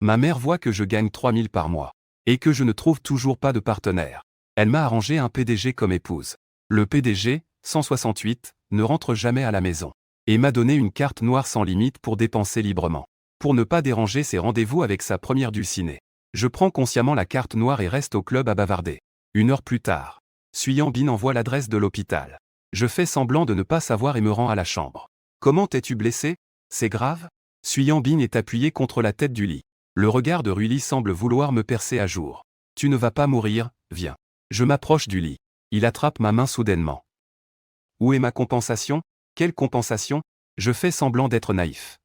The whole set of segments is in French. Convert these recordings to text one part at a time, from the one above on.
Ma mère voit que je gagne 3000 par mois. Et que je ne trouve toujours pas de partenaire. Elle m'a arrangé un PDG comme épouse. Le PDG, 168, ne rentre jamais à la maison. Et m'a donné une carte noire sans limite pour dépenser librement. Pour ne pas déranger ses rendez-vous avec sa première dulcinée. Je prends consciemment la carte noire et reste au club à bavarder. 1 heure plus tard. Suyan Bin envoie l'adresse de l'hôpital. Je fais semblant de ne pas savoir et me rends à la chambre. Comment t'es-tu blessé? C'est grave? Suyan Bin est appuyé contre la tête du lit. Le regard de Ruli semble vouloir me percer à jour. Tu ne vas pas mourir, viens. Je m'approche du lit. Il attrape ma main soudainement. Où est ma compensation? Quelle compensation? Je fais semblant d'être naïf.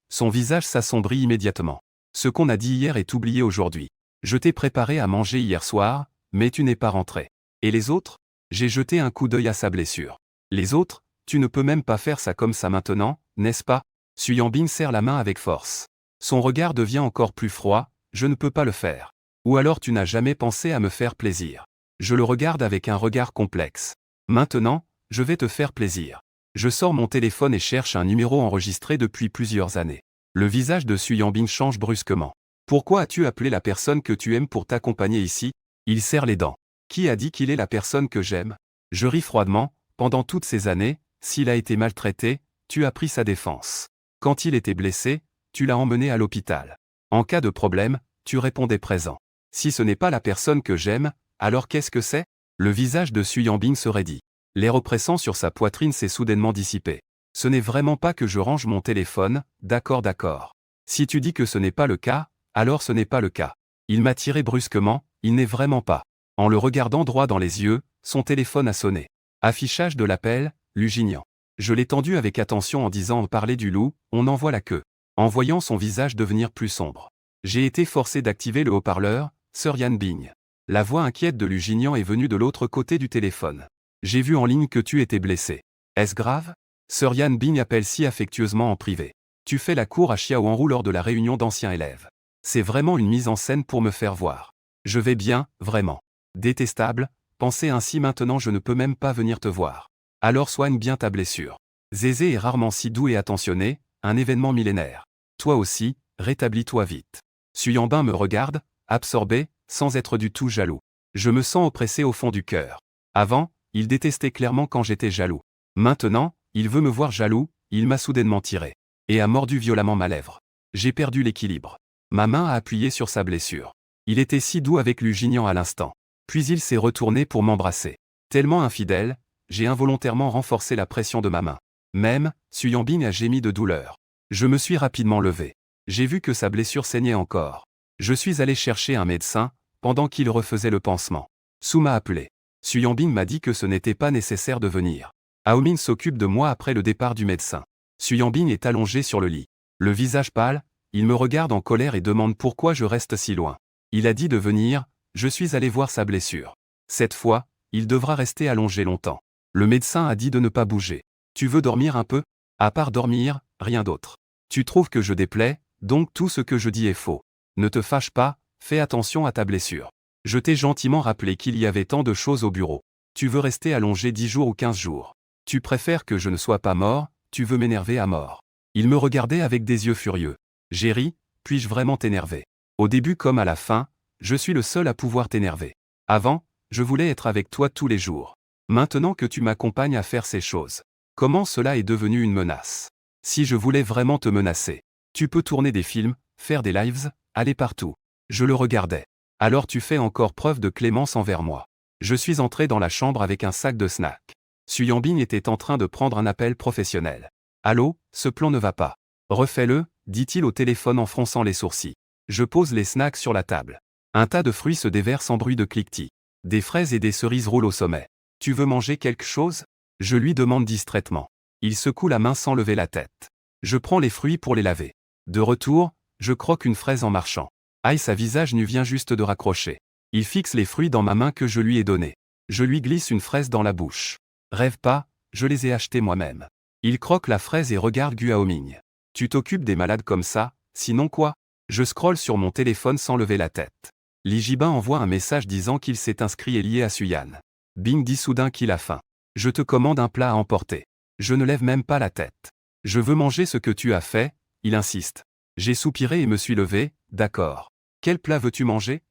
Son visage s'assombrit immédiatement. Ce qu'on a dit hier est oublié aujourd'hui. Je t'ai préparé à manger hier soir, mais tu n'es pas rentré. Et les autres? J'ai jeté un coup d'œil à sa blessure. Les autres? Tu ne peux même pas faire ça comme ça maintenant, n'est-ce pas? Suyan Bin serre la main avec force. Son regard devient encore plus froid, je ne peux pas le faire. Ou alors tu n'as jamais pensé à me faire plaisir. Je le regarde avec un regard complexe. Maintenant, je vais te faire plaisir. Je sors mon téléphone et cherche un numéro enregistré depuis plusieurs années. Le visage de Suyan Bin change brusquement. Pourquoi as-tu appelé la personne que tu aimes pour t'accompagner ici? Il serre les dents. Qui a dit qu'il est la personne que j'aime? Je ris froidement. Pendant toutes ces années, s'il a été maltraité, tu as pris sa défense. Quand il était blessé, tu l'as emmené à l'hôpital. En cas de problème, tu répondais présent. Si ce n'est pas la personne que j'aime, alors qu'est-ce que c'est? Le visage de Suyan Bin se raidit. L'air oppressant sur sa poitrine s'est soudainement dissipé. Ce n'est vraiment pas que je range mon téléphone, d'accord. Si tu dis que ce n'est pas le cas, alors ce n'est pas le cas. Il m'a tiré brusquement, il n'est vraiment pas. En le regardant droit dans les yeux, son téléphone a sonné. Affichage de l'appel, Lusignan. Je l'ai tendu avec attention en disant parler du loup, on en voit la queue. En voyant son visage devenir plus sombre. J'ai été forcé d'activer le haut-parleur, Sir Yan Bing. La voix inquiète de Lusignan est venue de l'autre côté du téléphone. J'ai vu en ligne que tu étais blessé. Est-ce grave? Sir Yan Bing appelle si affectueusement en privé. Tu fais la cour à Xiaoanru lors de la réunion d'anciens élèves. C'est vraiment une mise en scène pour me faire voir. Je vais bien, vraiment. Détestable, penser ainsi maintenant je ne peux même pas venir te voir. Alors soigne bien ta blessure. Zézé est rarement si doux et attentionné, un événement millénaire. Toi aussi, rétablis-toi vite. Suyan Bin me regarde, absorbé, sans être du tout jaloux. Je me sens oppressé au fond du cœur. Avant, il détestait clairement quand j'étais jaloux. Maintenant, il veut me voir jaloux, il m'a soudainement tiré. Et a mordu violemment ma lèvre. J'ai perdu l'équilibre. Ma main a appuyé sur sa blessure. Il était si doux avec Lusignan à l'instant. Puis il s'est retourné pour m'embrasser. Tellement infidèle, j'ai involontairement renforcé la pression de ma main. Même, Suyan Bin a gémi de douleur. Je me suis rapidement levé. J'ai vu que sa blessure saignait encore. Je suis allé chercher un médecin, pendant qu'il refaisait le pansement. Su m'a appelé. Suyan Bin m'a dit que ce n'était pas nécessaire de venir. Aomin s'occupe de moi après le départ du médecin. Suyan Bin est allongé sur le lit. Le visage pâle, il me regarde en colère et demande pourquoi je reste si loin. Il a dit de venir, je suis allé voir sa blessure. Cette fois, il devra rester allongé longtemps. Le médecin a dit de ne pas bouger. Tu veux dormir un peu? À part dormir, rien d'autre. Tu trouves que je déplais, donc tout ce que je dis est faux. Ne te fâche pas, fais attention à ta blessure. Je t'ai gentiment rappelé qu'il y avait tant de choses au bureau. Tu veux rester allongé 10 jours ou 15 jours. Tu préfères que je ne sois pas mort, tu veux m'énerver à mort. Il me regardait avec des yeux furieux. J'ai ri, puis-je vraiment t'énerver? Au début comme à la fin, je suis le seul à pouvoir t'énerver. Avant, je voulais être avec toi tous les jours. Maintenant que tu m'accompagnes à faire ces choses, comment cela est devenu une menace? Si je voulais vraiment te menacer, tu peux tourner des films, faire des lives, aller partout. Je le regardais. Alors tu fais encore preuve de clémence envers moi. Je suis entré dans la chambre avec un sac de snacks. Suyan Bin était en train de prendre un appel professionnel. Allô, ce plan ne va pas. Refais-le, dit-il au téléphone en fronçant les sourcils. Je pose les snacks sur la table. Un tas de fruits se déverse en bruit de cliquetis. Des fraises et des cerises roulent au sommet. Tu veux manger quelque chose? Je lui demande distraitement. Il secoue la main sans lever la tête. Je prends les fruits pour les laver. De retour, je croque une fraise en marchant. Aïe, sa visage nu vient juste de raccrocher. Il fixe les fruits dans ma main que je lui ai donnée. Je lui glisse une fraise dans la bouche. Rêve pas, je les ai achetées moi-même. Il croque la fraise et regarde Guaoming. Tu t'occupes des malades comme ça, sinon quoi? Je scrolle sur mon téléphone sans lever la tête. Li Jibin envoie un message disant qu'il s'est inscrit et lié à Suyan. Bing dit soudain qu'il a faim. Je te commande un plat à emporter. Je ne lève même pas la tête. Je veux manger ce que tu as fait, il insiste. J'ai soupiré et me suis levé, d'accord. Quel plat veux-tu manger?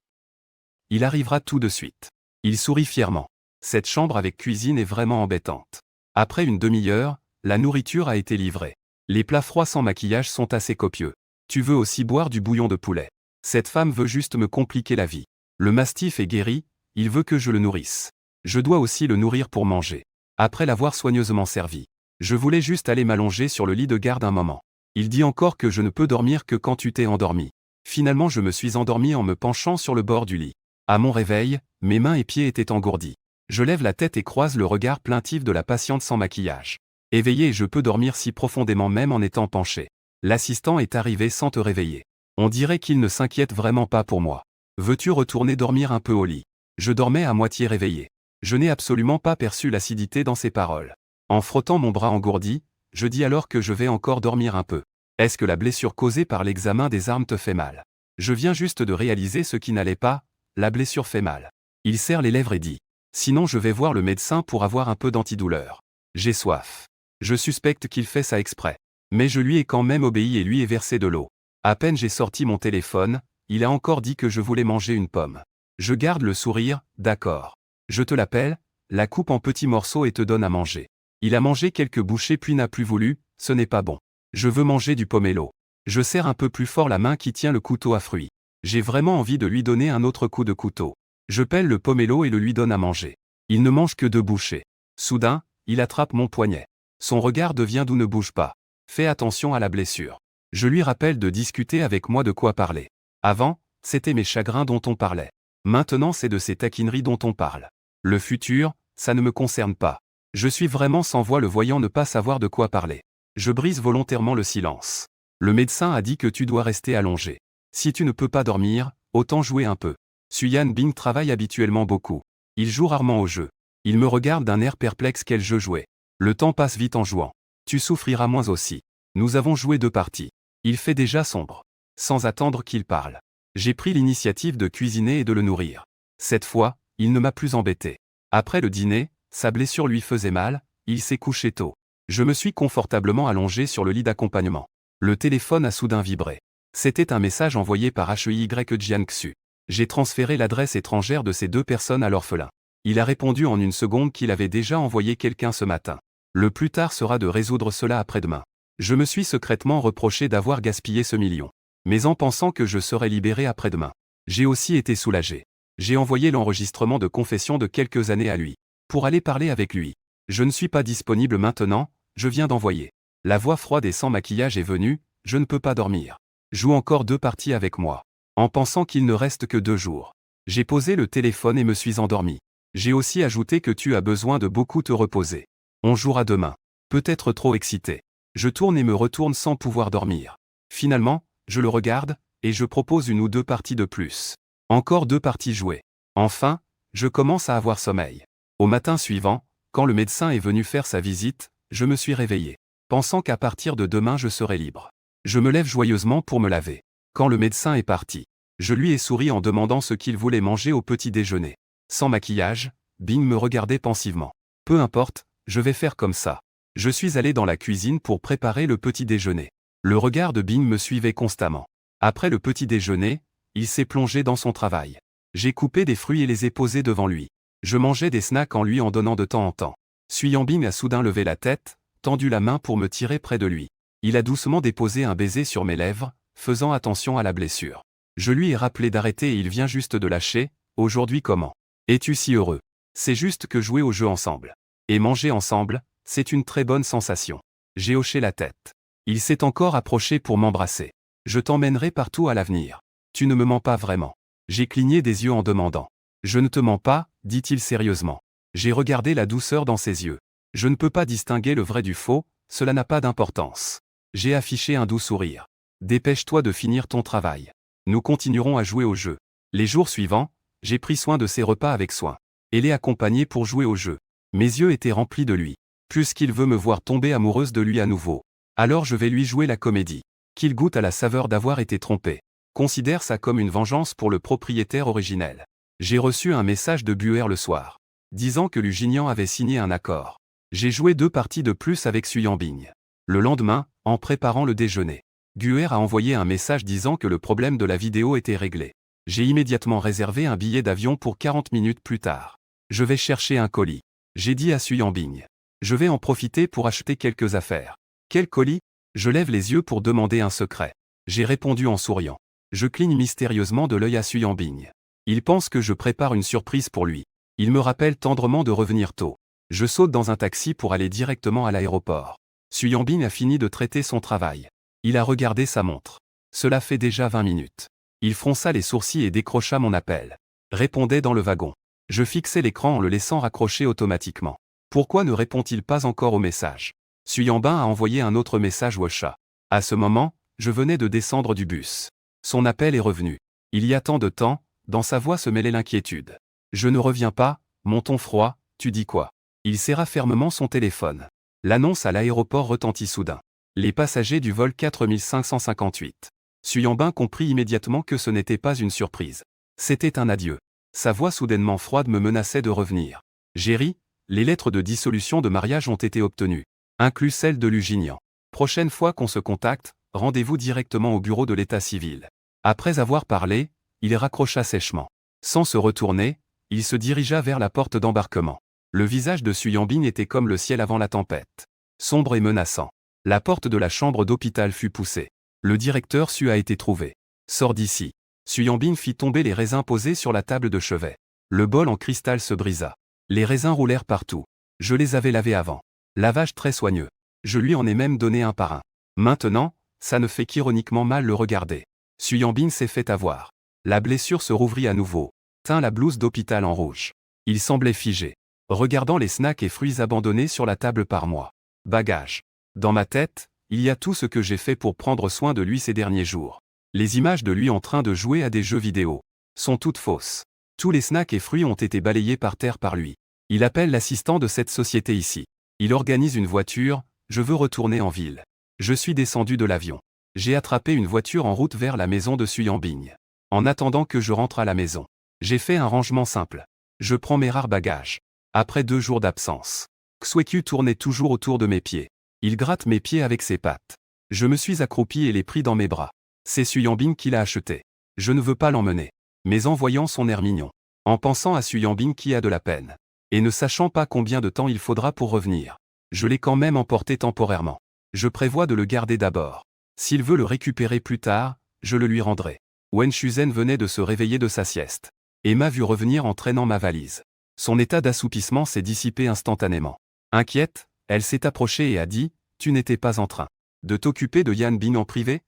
Il arrivera tout de suite. Il sourit fièrement. Cette chambre avec cuisine est vraiment embêtante. Après une demi-heure, la nourriture a été livrée. Les plats froids sans maquillage sont assez copieux. Tu veux aussi boire du bouillon de poulet. Cette femme veut juste me compliquer la vie. Le mastif est guéri, il veut que je le nourrisse. Je dois aussi le nourrir pour manger. Après l'avoir soigneusement servi. Je voulais juste aller m'allonger sur le lit de garde un moment. Il dit encore que je ne peux dormir que quand tu t'es endormi. Finalement je me suis endormi en me penchant sur le bord du lit. À mon réveil, mes mains et pieds étaient engourdis. Je lève la tête et croise le regard plaintif de la patiente sans maquillage. Éveillé et je peux dormir si profondément même en étant penché. L'assistant est arrivé sans te réveiller. On dirait qu'il ne s'inquiète vraiment pas pour moi. Veux-tu retourner dormir un peu au lit? Je dormais à moitié réveillé. Je n'ai absolument pas perçu l'acidité dans ses paroles. En frottant mon bras engourdi, je dis alors que je vais encore dormir un peu. Est-ce que la blessure causée par l'examen des armes te fait mal? Je viens juste de réaliser ce qui n'allait pas, la blessure fait mal. Il serre les lèvres et dit. Sinon je vais voir le médecin pour avoir un peu d'antidouleur. J'ai soif. Je suspecte qu'il fait ça exprès. Mais je lui ai quand même obéi et lui ai versé de l'eau. À peine j'ai sorti mon téléphone, il a encore dit que je voulais manger une pomme. Je garde le sourire, d'accord. Je te l'appelle, la coupe en petits morceaux et te donne à manger. Il a mangé quelques bouchées puis n'a plus voulu, ce n'est pas bon. Je veux manger du pomelo. Je serre un peu plus fort la main qui tient le couteau à fruits. J'ai vraiment envie de lui donner un autre coup de couteau. Je pèle le pomelo et le lui donne à manger. Il ne mange que 2 bouchées. Soudain, il attrape mon poignet. Son regard devient doux, ne bouge pas. Fais attention à la blessure. Je lui rappelle de discuter avec moi de quoi parler. Avant, c'était mes chagrins dont on parlait. Maintenant c'est de ces taquineries dont on parle. Le futur, ça ne me concerne pas. Je suis vraiment sans voix le voyant ne pas savoir de quoi parler. Je brise volontairement le silence. Le médecin a dit que tu dois rester allongé. Si tu ne peux pas dormir, autant jouer un peu. Suyan Bing travaille habituellement beaucoup. Il joue rarement au jeu. Il me regarde d'un air perplexe. Quel jeu jouer? Le temps passe vite en jouant. Tu souffriras moins aussi. Nous avons joué 2 parties. Il fait déjà sombre. Sans attendre qu'il parle. J'ai pris l'initiative de cuisiner et de le nourrir. Cette fois, il ne m'a plus embêté. Après le dîner, sa blessure lui faisait mal, il s'est couché tôt. Je me suis confortablement allongé sur le lit d'accompagnement. Le téléphone a soudain vibré. C'était un message envoyé par HEY Jiangxu. J'ai transféré l'adresse étrangère de ces 2 personnes à l'orphelin. Il a répondu en une seconde qu'il avait déjà envoyé quelqu'un ce matin. Le plus tard sera de résoudre cela après-demain. Je me suis secrètement reproché d'avoir gaspillé ce million. Mais en pensant que je serais libéré après-demain. J'ai aussi été soulagé. J'ai envoyé l'enregistrement de confession de quelques années à lui. Pour aller parler avec lui. Je ne suis pas disponible maintenant, je viens d'envoyer. La voix froide et sans maquillage est venue, je ne peux pas dormir. Joue encore 2 parties avec moi. En pensant qu'il ne reste que 2 jours. J'ai posé le téléphone et me suis endormi. J'ai aussi ajouté que tu as besoin de beaucoup te reposer. On jouera demain. Peut-être trop excité. Je tourne et me retourne sans pouvoir dormir. Finalement, je le regarde, et je propose 1 ou 2 parties de plus. Encore 2 parties jouées. Enfin, je commence à avoir sommeil. Au matin suivant, quand le médecin est venu faire sa visite, je me suis réveillé. Pensant qu'à partir de demain je serai libre. Je me lève joyeusement pour me laver. Quand le médecin est parti, je lui ai souri en demandant ce qu'il voulait manger au petit déjeuner. Sans maquillage, Bing me regardait pensivement. Peu importe, je vais faire comme ça. Je suis allé dans la cuisine pour préparer le petit déjeuner. Le regard de Bing me suivait constamment. Après le petit déjeuner, il s'est plongé dans son travail. J'ai coupé des fruits et les ai posés devant lui. Je mangeais des snacks en lui en donnant de temps en temps. Suyan Bing a soudain levé la tête, tendu la main pour me tirer près de lui. Il a doucement déposé un baiser sur mes lèvres, faisant attention à la blessure. Je lui ai rappelé d'arrêter et il vient juste de lâcher. Aujourd'hui comment? Es-tu si heureux? C'est juste que jouer au jeu ensemble. Et manger ensemble, c'est une très bonne sensation. J'ai hoché la tête. Il s'est encore approché pour m'embrasser. Je t'emmènerai partout à l'avenir. Tu ne me mens pas vraiment. J'ai cligné des yeux en demandant. Je ne te mens pas, dit-il sérieusement. J'ai regardé la douceur dans ses yeux. Je ne peux pas distinguer le vrai du faux, cela n'a pas d'importance. J'ai affiché un doux sourire. Dépêche-toi de finir ton travail. Nous continuerons à jouer au jeu. Les jours suivants, j'ai pris soin de ses repas avec soin. Et l'ai accompagné pour jouer au jeu. Mes yeux étaient remplis de lui. Puisqu'il veut me voir tomber amoureuse de lui à nouveau. Alors je vais lui jouer la comédie. Qu'il goûte à la saveur d'avoir été trompé. Considère ça comme une vengeance pour le propriétaire originel. J'ai reçu un message de Buer le soir. Disant que Lu Jinian avait signé un accord. J'ai joué 2 parties de plus avec Suyan Bing. Le lendemain, en préparant le déjeuner. Guer a envoyé un message disant que le problème de la vidéo était réglé. J'ai immédiatement réservé un billet d'avion pour 40 minutes plus tard. Je vais chercher un colis. J'ai dit à Su Yanbing. Je vais en profiter pour acheter quelques affaires. Quel colis? Je lève les yeux pour demander un secret. J'ai répondu en souriant. Je cligne mystérieusement de l'œil à Su Yanbing. Il pense que je prépare une surprise pour lui. Il me rappelle tendrement de revenir tôt. Je saute dans un taxi pour aller directement à l'aéroport. Su Yanbing a fini de traiter son travail. Il a regardé sa montre. Cela fait déjà 20 minutes. Il fronça les sourcils et décrocha mon appel. Répondait dans le wagon. Je fixai l'écran en le laissant raccrocher automatiquement. Pourquoi ne répond-il pas encore au message? Su Yanbing a envoyé un autre message au chat. À ce moment, je venais de descendre du bus. Son appel est revenu. Il y a tant de temps, dans sa voix se mêlait l'inquiétude. Je ne reviens pas, mon ton froid, tu dis quoi? Il serra fermement son téléphone. L'annonce à l'aéroport retentit soudain. Les passagers du vol 4558. Su Yanbing comprit immédiatement que ce n'était pas une surprise. C'était un adieu. Sa voix soudainement froide me menaçait de revenir. J'ai ri, les lettres de dissolution de mariage ont été obtenues. Inclus celle de Luginian. Prochaine fois qu'on se contacte, rendez-vous directement au bureau de l'état civil. Après avoir parlé, il raccrocha sèchement. Sans se retourner, il se dirigea vers la porte d'embarquement. Le visage de Su Yanbing était comme le ciel avant la tempête. Sombre et menaçant. La porte de la chambre d'hôpital fut poussée. Le directeur Su a été trouvé. Sors d'ici. Su Yanbing fit tomber les raisins posés sur la table de chevet. Le bol en cristal se brisa. Les raisins roulèrent partout. Je les avais lavés avant. Lavage très soigneux. Je lui en ai même donné un par un. Maintenant, ça ne fait qu'ironiquement mal le regarder. Su Yanbing s'est fait avoir. La blessure se rouvrit à nouveau. Tint la blouse d'hôpital en rouge. Il semblait figé. Regardant les snacks et fruits abandonnés sur la table par moi. Bagages. Dans ma tête, il y a tout ce que j'ai fait pour prendre soin de lui ces derniers jours. Les images de lui en train de jouer à des jeux vidéo sont toutes fausses. Tous les snacks et fruits ont été balayés par terre par lui. Il appelle l'assistant de cette société ici. Il organise une voiture, je veux retourner en ville. Je suis descendu de l'avion. J'ai attrapé une voiture en route vers la maison de Su Yanbing. En attendant que je rentre à la maison, j'ai fait un rangement simple. Je prends mes rares bagages. Après 2 jours d'absence. Xuequ tournait toujours autour de mes pieds. Il gratte mes pieds avec ses pattes. Je me suis accroupi et les pris dans mes bras. C'est Su Yanbing qui l'a acheté. Je ne veux pas l'emmener. Mais en voyant son air mignon. En pensant à Su Yanbing qui a de la peine. Et ne sachant pas combien de temps il faudra pour revenir. Je l'ai quand même emporté temporairement. Je prévois de le garder d'abord. S'il veut le récupérer plus tard, je le lui rendrai. Wen Shuzhen venait de se réveiller de sa sieste. Et m'a vu revenir en traînant ma valise. Son état d'assoupissement s'est dissipé instantanément. Inquiète, elle s'est approchée et a dit, « Tu n'étais pas en train de t'occuper de Yanbing en privé?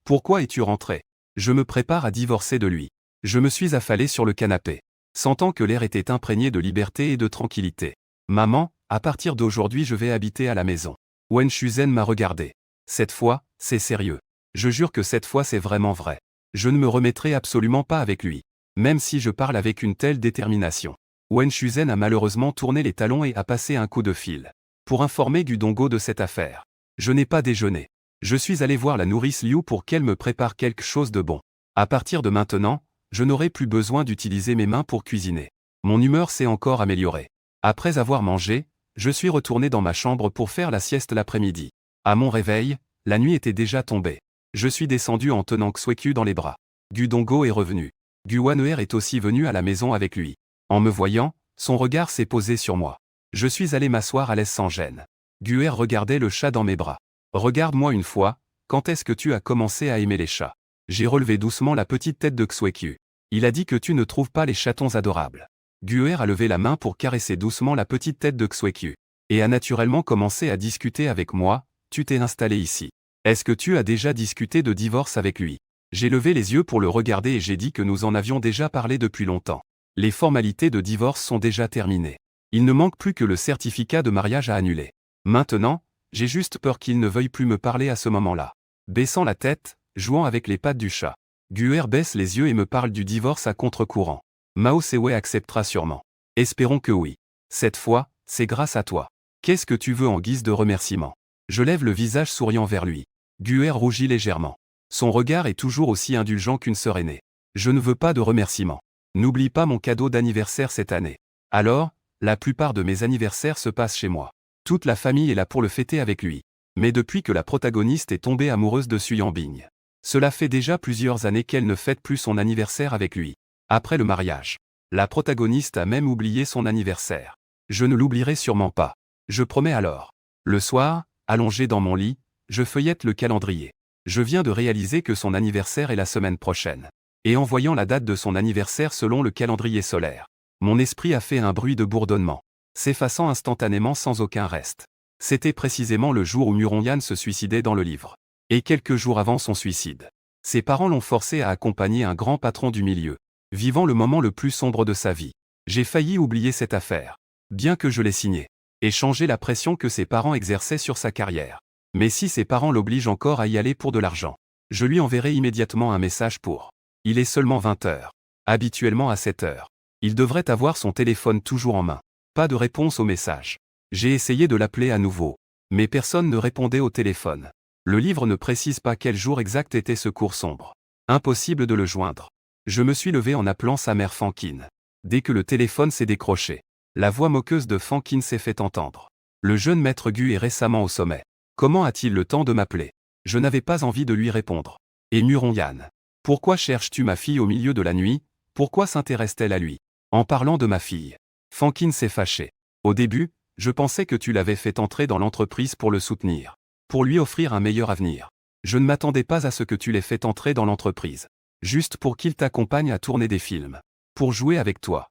Pourquoi es-tu rentré? Je me prépare à divorcer de lui. » Je me suis affalé sur le canapé, sentant que l'air était imprégné de liberté et de tranquillité. « Maman, à partir d'aujourd'hui je vais habiter à la maison. » Wen Shuzhen m'a regardé. Cette fois, c'est sérieux. Je jure que cette fois c'est vraiment vrai. Je ne me remettrai absolument pas avec lui. Même si je parle avec une telle détermination. Wen Shuzhen a malheureusement tourné les talons et a passé un coup de fil. Pour informer Gudongo de cette affaire. Je n'ai pas déjeuné. Je suis allé voir la nourrice Liu pour qu'elle me prépare quelque chose de bon. À partir de maintenant, je n'aurai plus besoin d'utiliser mes mains pour cuisiner. Mon humeur s'est encore améliorée. Après avoir mangé, je suis retourné dans ma chambre pour faire la sieste l'après-midi. À mon réveil, la nuit était déjà tombée. Je suis descendu en tenant Xuequ dans les bras. Gudongo est revenu. Gu Wan'er est aussi venu à la maison avec lui. En me voyant, son regard s'est posé sur moi. Je suis allé m'asseoir à l'aise sans gêne. Guer regardait le chat dans mes bras. Regarde-moi une fois, quand est-ce que tu as commencé à aimer les chats? J'ai relevé doucement la petite tête de Xuequ. Il a dit que tu ne trouves pas les chatons adorables. Guer a levé la main pour caresser doucement la petite tête de Xuequ. Et a naturellement commencé à discuter avec moi, tu t'es installé ici. Est-ce que tu as déjà discuté de divorce avec lui? J'ai levé les yeux pour le regarder et j'ai dit que nous en avions déjà parlé depuis longtemps. Les formalités de divorce sont déjà terminées. Il ne manque plus que le certificat de mariage à annuler. Maintenant, j'ai juste peur qu'il ne veuille plus me parler à ce moment-là. Baissant la tête, jouant avec les pattes du chat. Guer baisse les yeux et me parle du divorce à contre-courant. Mao Sewe acceptera sûrement. Espérons que oui. Cette fois, c'est grâce à toi. Qu'est-ce que tu veux en guise de remerciement? Je lève le visage souriant vers lui. Guer rougit légèrement. Son regard est toujours aussi indulgent qu'une sœur aînée. Je ne veux pas de remerciement. N'oublie pas mon cadeau d'anniversaire cette année. Alors, la plupart de mes anniversaires se passent chez moi. Toute la famille est là pour le fêter avec lui. Mais depuis que la protagoniste est tombée amoureuse de Suyambing. Cela fait déjà plusieurs années qu'elle ne fête plus son anniversaire avec lui. Après le mariage, la protagoniste a même oublié son anniversaire. Je ne l'oublierai sûrement pas. Je promets alors. Le soir, allongé dans mon lit, je feuillette le calendrier. Je viens de réaliser que son anniversaire est la semaine prochaine. Et en voyant la date de son anniversaire selon le calendrier solaire, mon esprit a fait un bruit de bourdonnement, s'effaçant instantanément sans aucun reste. C'était précisément le jour où Muronyan se suicidait dans le livre. Et quelques jours avant son suicide, ses parents l'ont forcé à accompagner un grand patron du milieu, vivant le moment le plus sombre de sa vie. J'ai failli oublier cette affaire, bien que je l'ai signée, et changer la pression que ses parents exerçaient sur sa carrière. Mais si ses parents l'obligent encore à y aller pour de l'argent, je lui enverrai immédiatement un message pour. Il est seulement 20 heures. Habituellement à 7 heures. Il devrait avoir son téléphone toujours en main. Pas de réponse au message. J'ai essayé de l'appeler à nouveau, mais personne ne répondait au téléphone. Le livre ne précise pas quel jour exact était ce cours sombre. Impossible de le joindre. Je me suis levé en appelant sa mère Fankin. Dès que le téléphone s'est décroché, la voix moqueuse de Fankin s'est fait entendre. Le jeune maître Gu est récemment au sommet. Comment a-t-il le temps de m'appeler? Je n'avais pas envie de lui répondre. Et Muronyan. Pourquoi cherches-tu ma fille au milieu de la nuit? Pourquoi s'intéresse-t-elle à lui? En parlant de ma fille. Fankin s'est fâché. Au début, je pensais que tu l'avais fait entrer dans l'entreprise pour le soutenir. Pour lui offrir un meilleur avenir. Je ne m'attendais pas à ce que tu l'aies fait entrer dans l'entreprise. Juste pour qu'il t'accompagne à tourner des films. Pour jouer avec toi.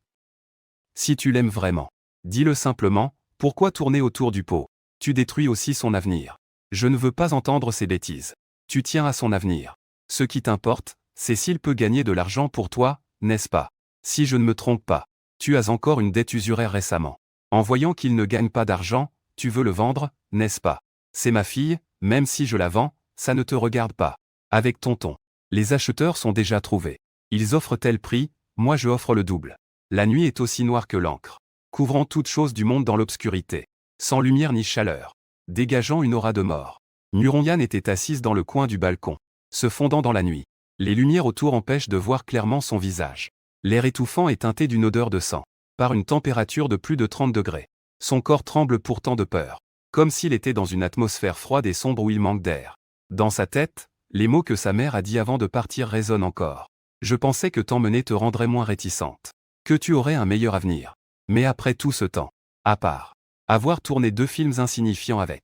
Si tu l'aimes vraiment. Dis-le simplement, pourquoi tourner autour du pot? Tu détruis aussi son avenir. Je ne veux pas entendre ces bêtises. Tu tiens à son avenir. Ce qui t'importe, c'est s'il peut gagner de l'argent pour toi, n'est-ce pas? Si je ne me trompe pas. Tu as encore une dette usuraire récemment. En voyant qu'il ne gagne pas d'argent, tu veux le vendre, n'est-ce pas? C'est ma fille, même si je la vends, ça ne te regarde pas. Avec tonton. Les acheteurs sont déjà trouvés. Ils offrent tel prix, moi je offre le double. La nuit est aussi noire que l'encre. Couvrant toute chose du monde dans l'obscurité. Sans lumière ni chaleur. Dégageant une aura de mort. Muronyan était assise dans le coin du balcon. Se fondant dans la nuit. Les lumières autour empêchent de voir clairement son visage. L'air étouffant est teinté d'une odeur de sang. Par une température de plus de 30 degrés. Son corps tremble pourtant de peur. Comme s'il était dans une atmosphère froide et sombre où il manque d'air. Dans sa tête, les mots que sa mère a dit avant de partir résonnent encore. Je pensais que t'emmener te rendrait moins réticente. Que tu aurais un meilleur avenir. Mais après tout ce temps. À part. Avoir tourné 2 films insignifiants avec.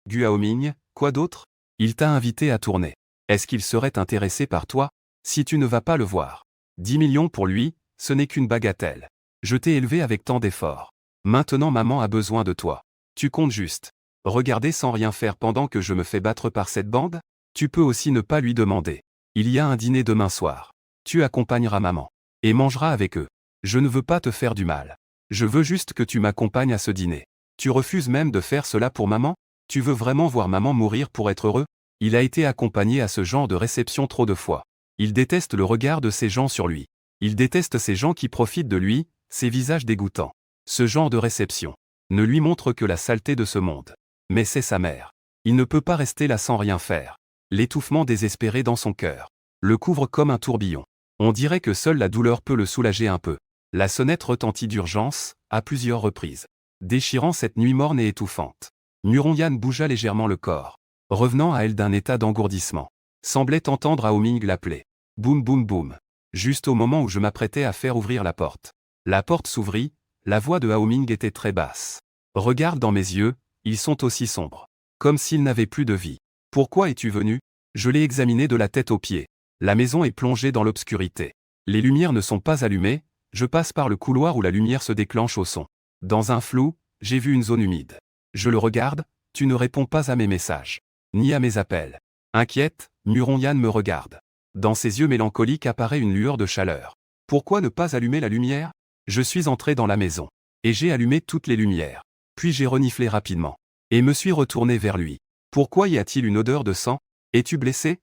Gu Haoming, quoi d'autre? Il t'a invité à tourner. Est-ce qu'il serait intéressé par toi? Si tu ne vas pas le voir. 10 millions pour lui, ce n'est qu'une bagatelle. Je t'ai élevé avec tant d'efforts. Maintenant maman a besoin de toi. Tu comptes juste. Regarder sans rien faire pendant que je me fais battre par cette bande? Tu peux aussi ne pas lui demander. Il y a un dîner demain soir. Tu accompagneras maman. Et mangeras avec eux. Je ne veux pas te faire du mal. Je veux juste que tu m'accompagnes à ce dîner. Tu refuses même de faire cela pour maman? Tu veux vraiment voir maman mourir pour être heureux? Il a été accompagné à ce genre de réception trop de fois. Il déteste le regard de ces gens sur lui. Il déteste ces gens qui profitent de lui, ces visages dégoûtants. Ce genre de réception ne lui montre que la saleté de ce monde. Mais c'est sa mère. Il ne peut pas rester là sans rien faire. L'étouffement désespéré dans son cœur le couvre comme un tourbillon. On dirait que seule la douleur peut le soulager un peu. La sonnette retentit d'urgence, à plusieurs reprises. Déchirant cette nuit morne et étouffante. Muronyan bougea légèrement le corps. Revenant à elle d'un état d'engourdissement. Semblait entendre Haoming l'appeler. Boum boum boum. Juste au moment où je m'apprêtais à faire ouvrir la porte. La porte s'ouvrit, la voix de Haoming était très basse. Regarde dans mes yeux, ils sont aussi sombres. Comme s'ils n'avaient plus de vie. Pourquoi es-tu venu? Je l'ai examiné de la tête aux pieds. La maison est plongée dans l'obscurité. Les lumières ne sont pas allumées, je passe par le couloir où la lumière se déclenche au son. Dans un flou, j'ai vu une zone humide. Je le regarde, tu ne réponds pas à mes messages. Ni à mes appels. Inquiète, Muronyan me regarde. Dans ses yeux mélancoliques apparaît une lueur de chaleur. Pourquoi ne pas allumer la lumière? Je suis entré dans la maison. Et j'ai allumé toutes les lumières. Puis j'ai reniflé rapidement. Et me suis retourné vers lui. Pourquoi y a-t-il une odeur de sang? Es-tu blessé?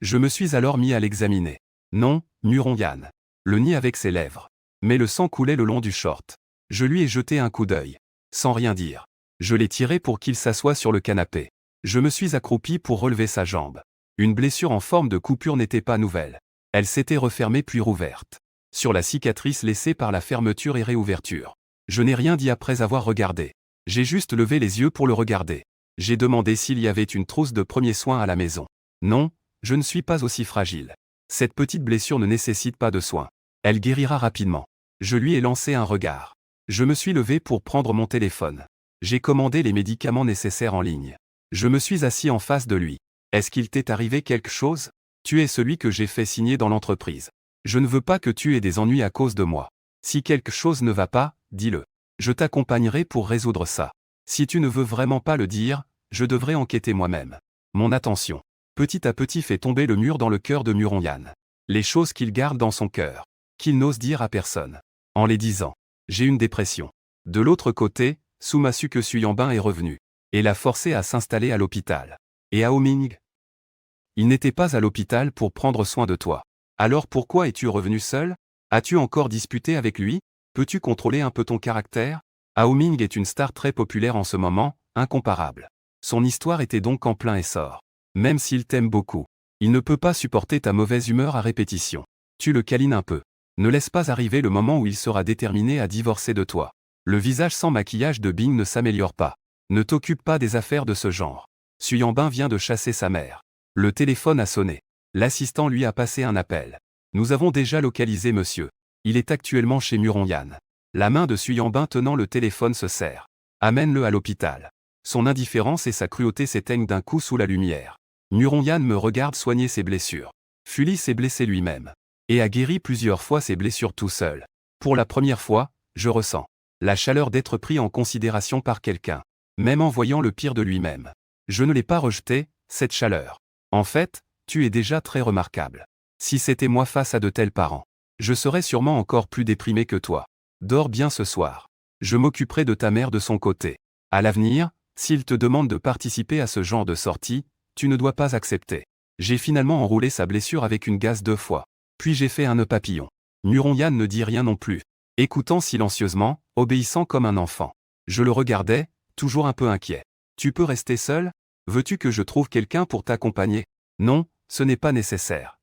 Je me suis alors mis à l'examiner. Non, Muronyan. Le nid avec ses lèvres. Mais le sang coulait le long du short. Je lui ai jeté un coup d'œil. Sans rien dire. Je l'ai tiré pour qu'il s'assoie sur le canapé. Je me suis accroupi pour relever sa jambe. Une blessure en forme de coupure n'était pas nouvelle. Elle s'était refermée puis rouverte. Sur la cicatrice laissée par la fermeture et réouverture. Je n'ai rien dit après avoir regardé. J'ai juste levé les yeux pour le regarder. J'ai demandé s'il y avait une trousse de premiers soins à la maison. Non, je ne suis pas aussi fragile. Cette petite blessure ne nécessite pas de soins. Elle guérira rapidement. Je lui ai lancé un regard. Je me suis levé pour prendre mon téléphone. J'ai commandé les médicaments nécessaires en ligne. Je me suis assis en face de lui. Est-ce qu'il t'est arrivé quelque chose? Tu es celui que j'ai fait signer dans l'entreprise. Je ne veux pas que tu aies des ennuis à cause de moi. Si quelque chose ne va pas, dis-le. Je t'accompagnerai pour résoudre ça. Si tu ne veux vraiment pas le dire, je devrais enquêter moi-même. Mon attention, petit à petit, fait tomber le mur dans le cœur de Muronyan. Les choses qu'il garde dans son cœur, qu'il n'ose dire à personne. En les disant, j'ai une dépression. De l'autre côté, Soum a su que Suyambin est revenu, et l'a forcé à s'installer à l'hôpital. Et à Homing? Il n'était pas à l'hôpital pour prendre soin de toi. Alors pourquoi es-tu revenu seul? As-tu encore disputé avec lui? Peux-tu contrôler un peu ton caractère? Ao Ming est une star très populaire en ce moment, incomparable. Son histoire était donc en plein essor. Même s'il t'aime beaucoup, il ne peut pas supporter ta mauvaise humeur à répétition. Tu le câlines un peu. Ne laisse pas arriver le moment où il sera déterminé à divorcer de toi. Le visage sans maquillage de Bing ne s'améliore pas. Ne t'occupe pas des affaires de ce genre. Suyambin vient de chasser sa mère. Le téléphone a sonné. L'assistant lui a passé un appel. Nous avons déjà localisé monsieur. Il est actuellement chez Muronyan. La main de Suyambin tenant le téléphone se serre. Amène-le à l'hôpital. Son indifférence et sa cruauté s'éteignent d'un coup sous la lumière. Muronyan me regarde soigner ses blessures. Fully s'est blessé lui-même. Et a guéri plusieurs fois ses blessures tout seul. Pour la première fois, je ressens la chaleur d'être pris en considération par quelqu'un. Même en voyant le pire de lui-même. Je ne l'ai pas rejeté, cette chaleur. En fait, tu es déjà très remarquable. Si c'était moi face à de tels parents, je serais sûrement encore plus déprimé que toi. Dors bien ce soir. Je m'occuperai de ta mère de son côté. À l'avenir, s'il te demande de participer à ce genre de sortie, tu ne dois pas accepter. J'ai finalement enroulé sa blessure avec une gaze 2 fois. Puis j'ai fait un nœud papillon. Muronyan ne dit rien non plus. Écoutant silencieusement, obéissant comme un enfant. Je le regardais, toujours un peu inquiet. Tu peux rester seul? Veux-tu que je trouve quelqu'un pour t'accompagner? Non, ce n'est pas nécessaire.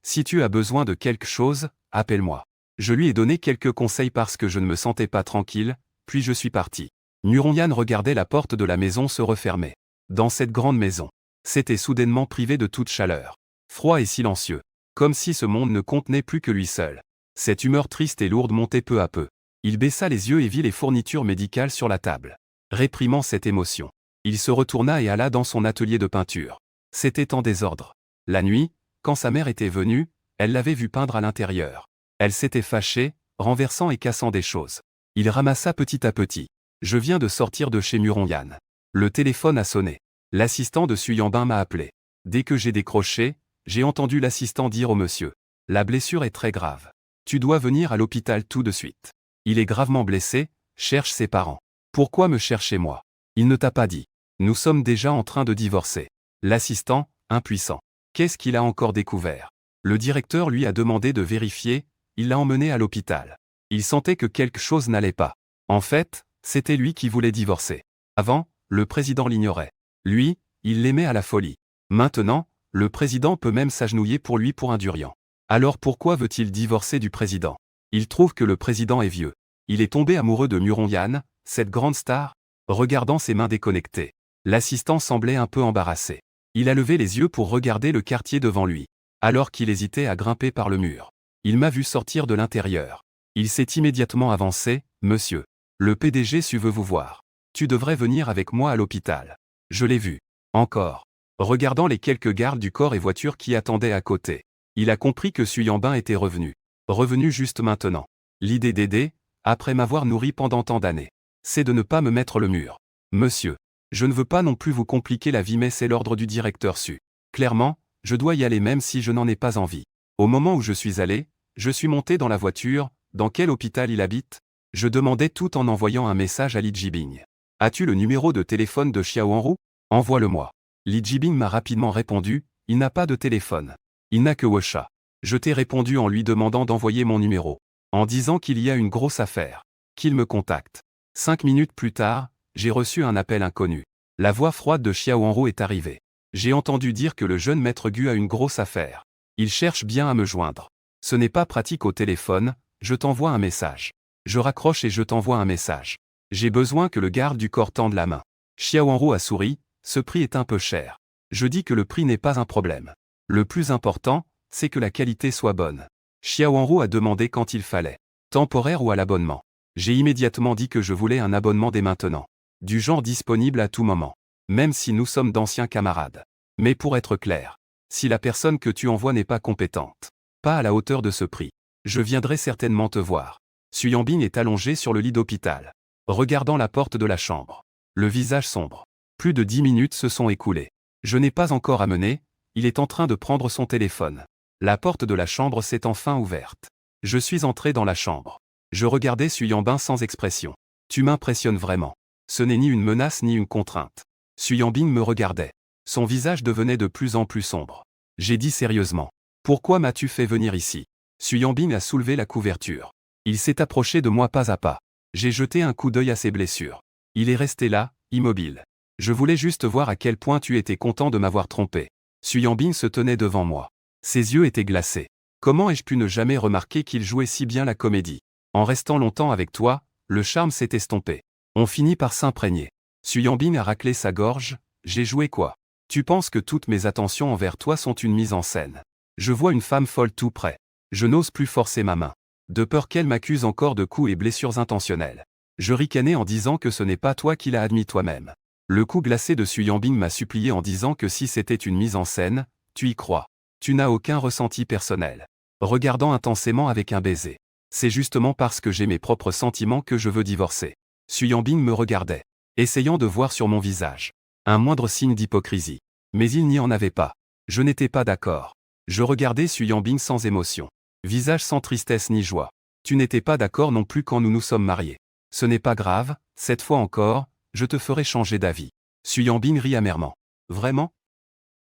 Si tu as besoin de quelque chose, appelle-moi. Je lui ai donné quelques conseils parce que je ne me sentais pas tranquille, puis je suis parti. Muronyan regardait la porte de la maison se refermer. Dans cette grande maison, c'était soudainement privé de toute chaleur. Froid et silencieux. Comme si ce monde ne contenait plus que lui seul. Cette humeur triste et lourde montait peu à peu. Il baissa les yeux et vit les fournitures médicales sur la table. Réprimant cette émotion, il se retourna et alla dans son atelier de peinture. C'était en désordre. La nuit, quand sa mère était venue, elle l'avait vu peindre à l'intérieur. Elle s'était fâchée, renversant et cassant des choses. Il ramassa petit à petit. Je viens de sortir de chez Muronyan. Le téléphone a sonné. L'assistant de Suyambin m'a appelé. Dès que j'ai décroché, j'ai entendu l'assistant dire au monsieur. La blessure est très grave. Tu dois venir à l'hôpital tout de suite. Il est gravement blessé, cherche ses parents. Pourquoi me chercher moi? Il ne t'a pas dit. Nous sommes déjà en train de divorcer. L'assistant, impuissant. Qu'est-ce qu'il a encore découvert? Le directeur lui a demandé de vérifier, il l'a emmené à l'hôpital. Il sentait que quelque chose n'allait pas. En fait, c'était lui qui voulait divorcer. Avant, le président l'ignorait. Lui, il l'aimait à la folie. Maintenant, le président peut même s'agenouiller pour lui pour un durian. Alors pourquoi veut-il divorcer du président? Il trouve que le président est vieux. Il est tombé amoureux de Muronyan, cette grande star. Regardant ses mains déconnectées, l'assistant semblait un peu embarrassé. Il a levé les yeux pour regarder le quartier devant lui. Alors qu'il hésitait à grimper par le mur. Il m'a vu sortir de l'intérieur. Il s'est immédiatement avancé. Monsieur. Le PDG veut vous voir. Tu devrais venir avec moi à l'hôpital. Je l'ai vu. Encore. Regardant les quelques gardes du corps et voitures qui attendaient à côté. Il a compris que Suyambin était revenu. Revenu juste maintenant. L'idée d'aider, après m'avoir nourri pendant tant d'années, c'est de ne pas me mettre le mur. Monsieur. Je ne veux pas non plus vous compliquer la vie mais c'est l'ordre du directeur Su. Clairement, je dois y aller même si je n'en ai pas envie. Au moment où je suis allé, je suis monté dans la voiture. Dans quel hôpital il habite? Je demandais tout en envoyant un message à Li Jibing. As-tu le numéro de téléphone de Xiaohanru? Envoie-le-moi. Li Jibing m'a rapidement répondu, il n'a pas de téléphone. Il n'a que WeChat. Je t'ai répondu en lui demandant d'envoyer mon numéro. En disant qu'il y a une grosse affaire. Qu'il me contacte. 5 minutes plus tard, j'ai reçu un appel inconnu. La voix froide de Xiaohanru est arrivée. J'ai entendu dire que le jeune maître Gu a une grosse affaire. Il cherche bien à me joindre. Ce n'est pas pratique au téléphone, je t'envoie un message. Je raccroche et je t'envoie un message. J'ai besoin que le garde du corps tende la main. Xiaohanru a souri, ce prix est un peu cher. Je dis que le prix n'est pas un problème. Le plus important, c'est que la qualité soit bonne. Xiaohanru a demandé quand il fallait. Temporaire ou à l'abonnement. J'ai immédiatement dit que je voulais un abonnement dès maintenant. Du genre disponible à tout moment. Même si nous sommes d'anciens camarades. Mais pour être clair, si la personne que tu envoies n'est pas compétente, pas à la hauteur de ce prix, je viendrai certainement te voir. Xu Yanbing est allongé sur le lit d'hôpital, regardant la porte de la chambre. Le visage sombre. Plus de 10 minutes se sont écoulées. Je n'ai pas encore amené, il est en train de prendre son téléphone. La porte de la chambre s'est enfin ouverte. Je suis entré dans la chambre. Je regardais Xu Yanbing sans expression. Tu m'impressionnes vraiment. Ce n'est ni une menace ni une contrainte. Xu Yanbing me regardait. Son visage devenait de plus en plus sombre. J'ai dit sérieusement. Pourquoi m'as-tu fait venir ici? Xu Yanbing a soulevé la couverture. Il s'est approché de moi pas à pas. J'ai jeté un coup d'œil à ses blessures. Il est resté là, immobile. Je voulais juste voir à quel point tu étais content de m'avoir trompé. Xu Yanbing se tenait devant moi. Ses yeux étaient glacés. Comment ai-je pu ne jamais remarquer qu'il jouait si bien la comédie? En restant longtemps avec toi, le charme s'est estompé. On finit par s'imprégner. Xu Yanbing a raclé sa gorge. J'ai joué quoi? Tu penses que toutes mes attentions envers toi sont une mise en scène. Je vois une femme folle tout près. Je n'ose plus forcer ma main. De peur qu'elle m'accuse encore de coups et blessures intentionnelles. Je ricanais en disant que ce n'est pas toi qui l'as admis toi-même. Le coup glacé de Xu Yanbing m'a supplié en disant que si c'était une mise en scène, tu y crois. Tu n'as aucun ressenti personnel. Regardant intensément avec un baiser. C'est justement parce que j'ai mes propres sentiments que je veux divorcer. Xu Yanbing me regardait, essayant de voir sur mon visage un moindre signe d'hypocrisie. Mais il n'y en avait pas. Je n'étais pas d'accord. Je regardais Xu Yanbing sans émotion. Visage sans tristesse ni joie. Tu n'étais pas d'accord non plus quand nous nous sommes mariés. Ce n'est pas grave, cette fois encore, je te ferai changer d'avis. Xu Yanbing rit amèrement. Vraiment?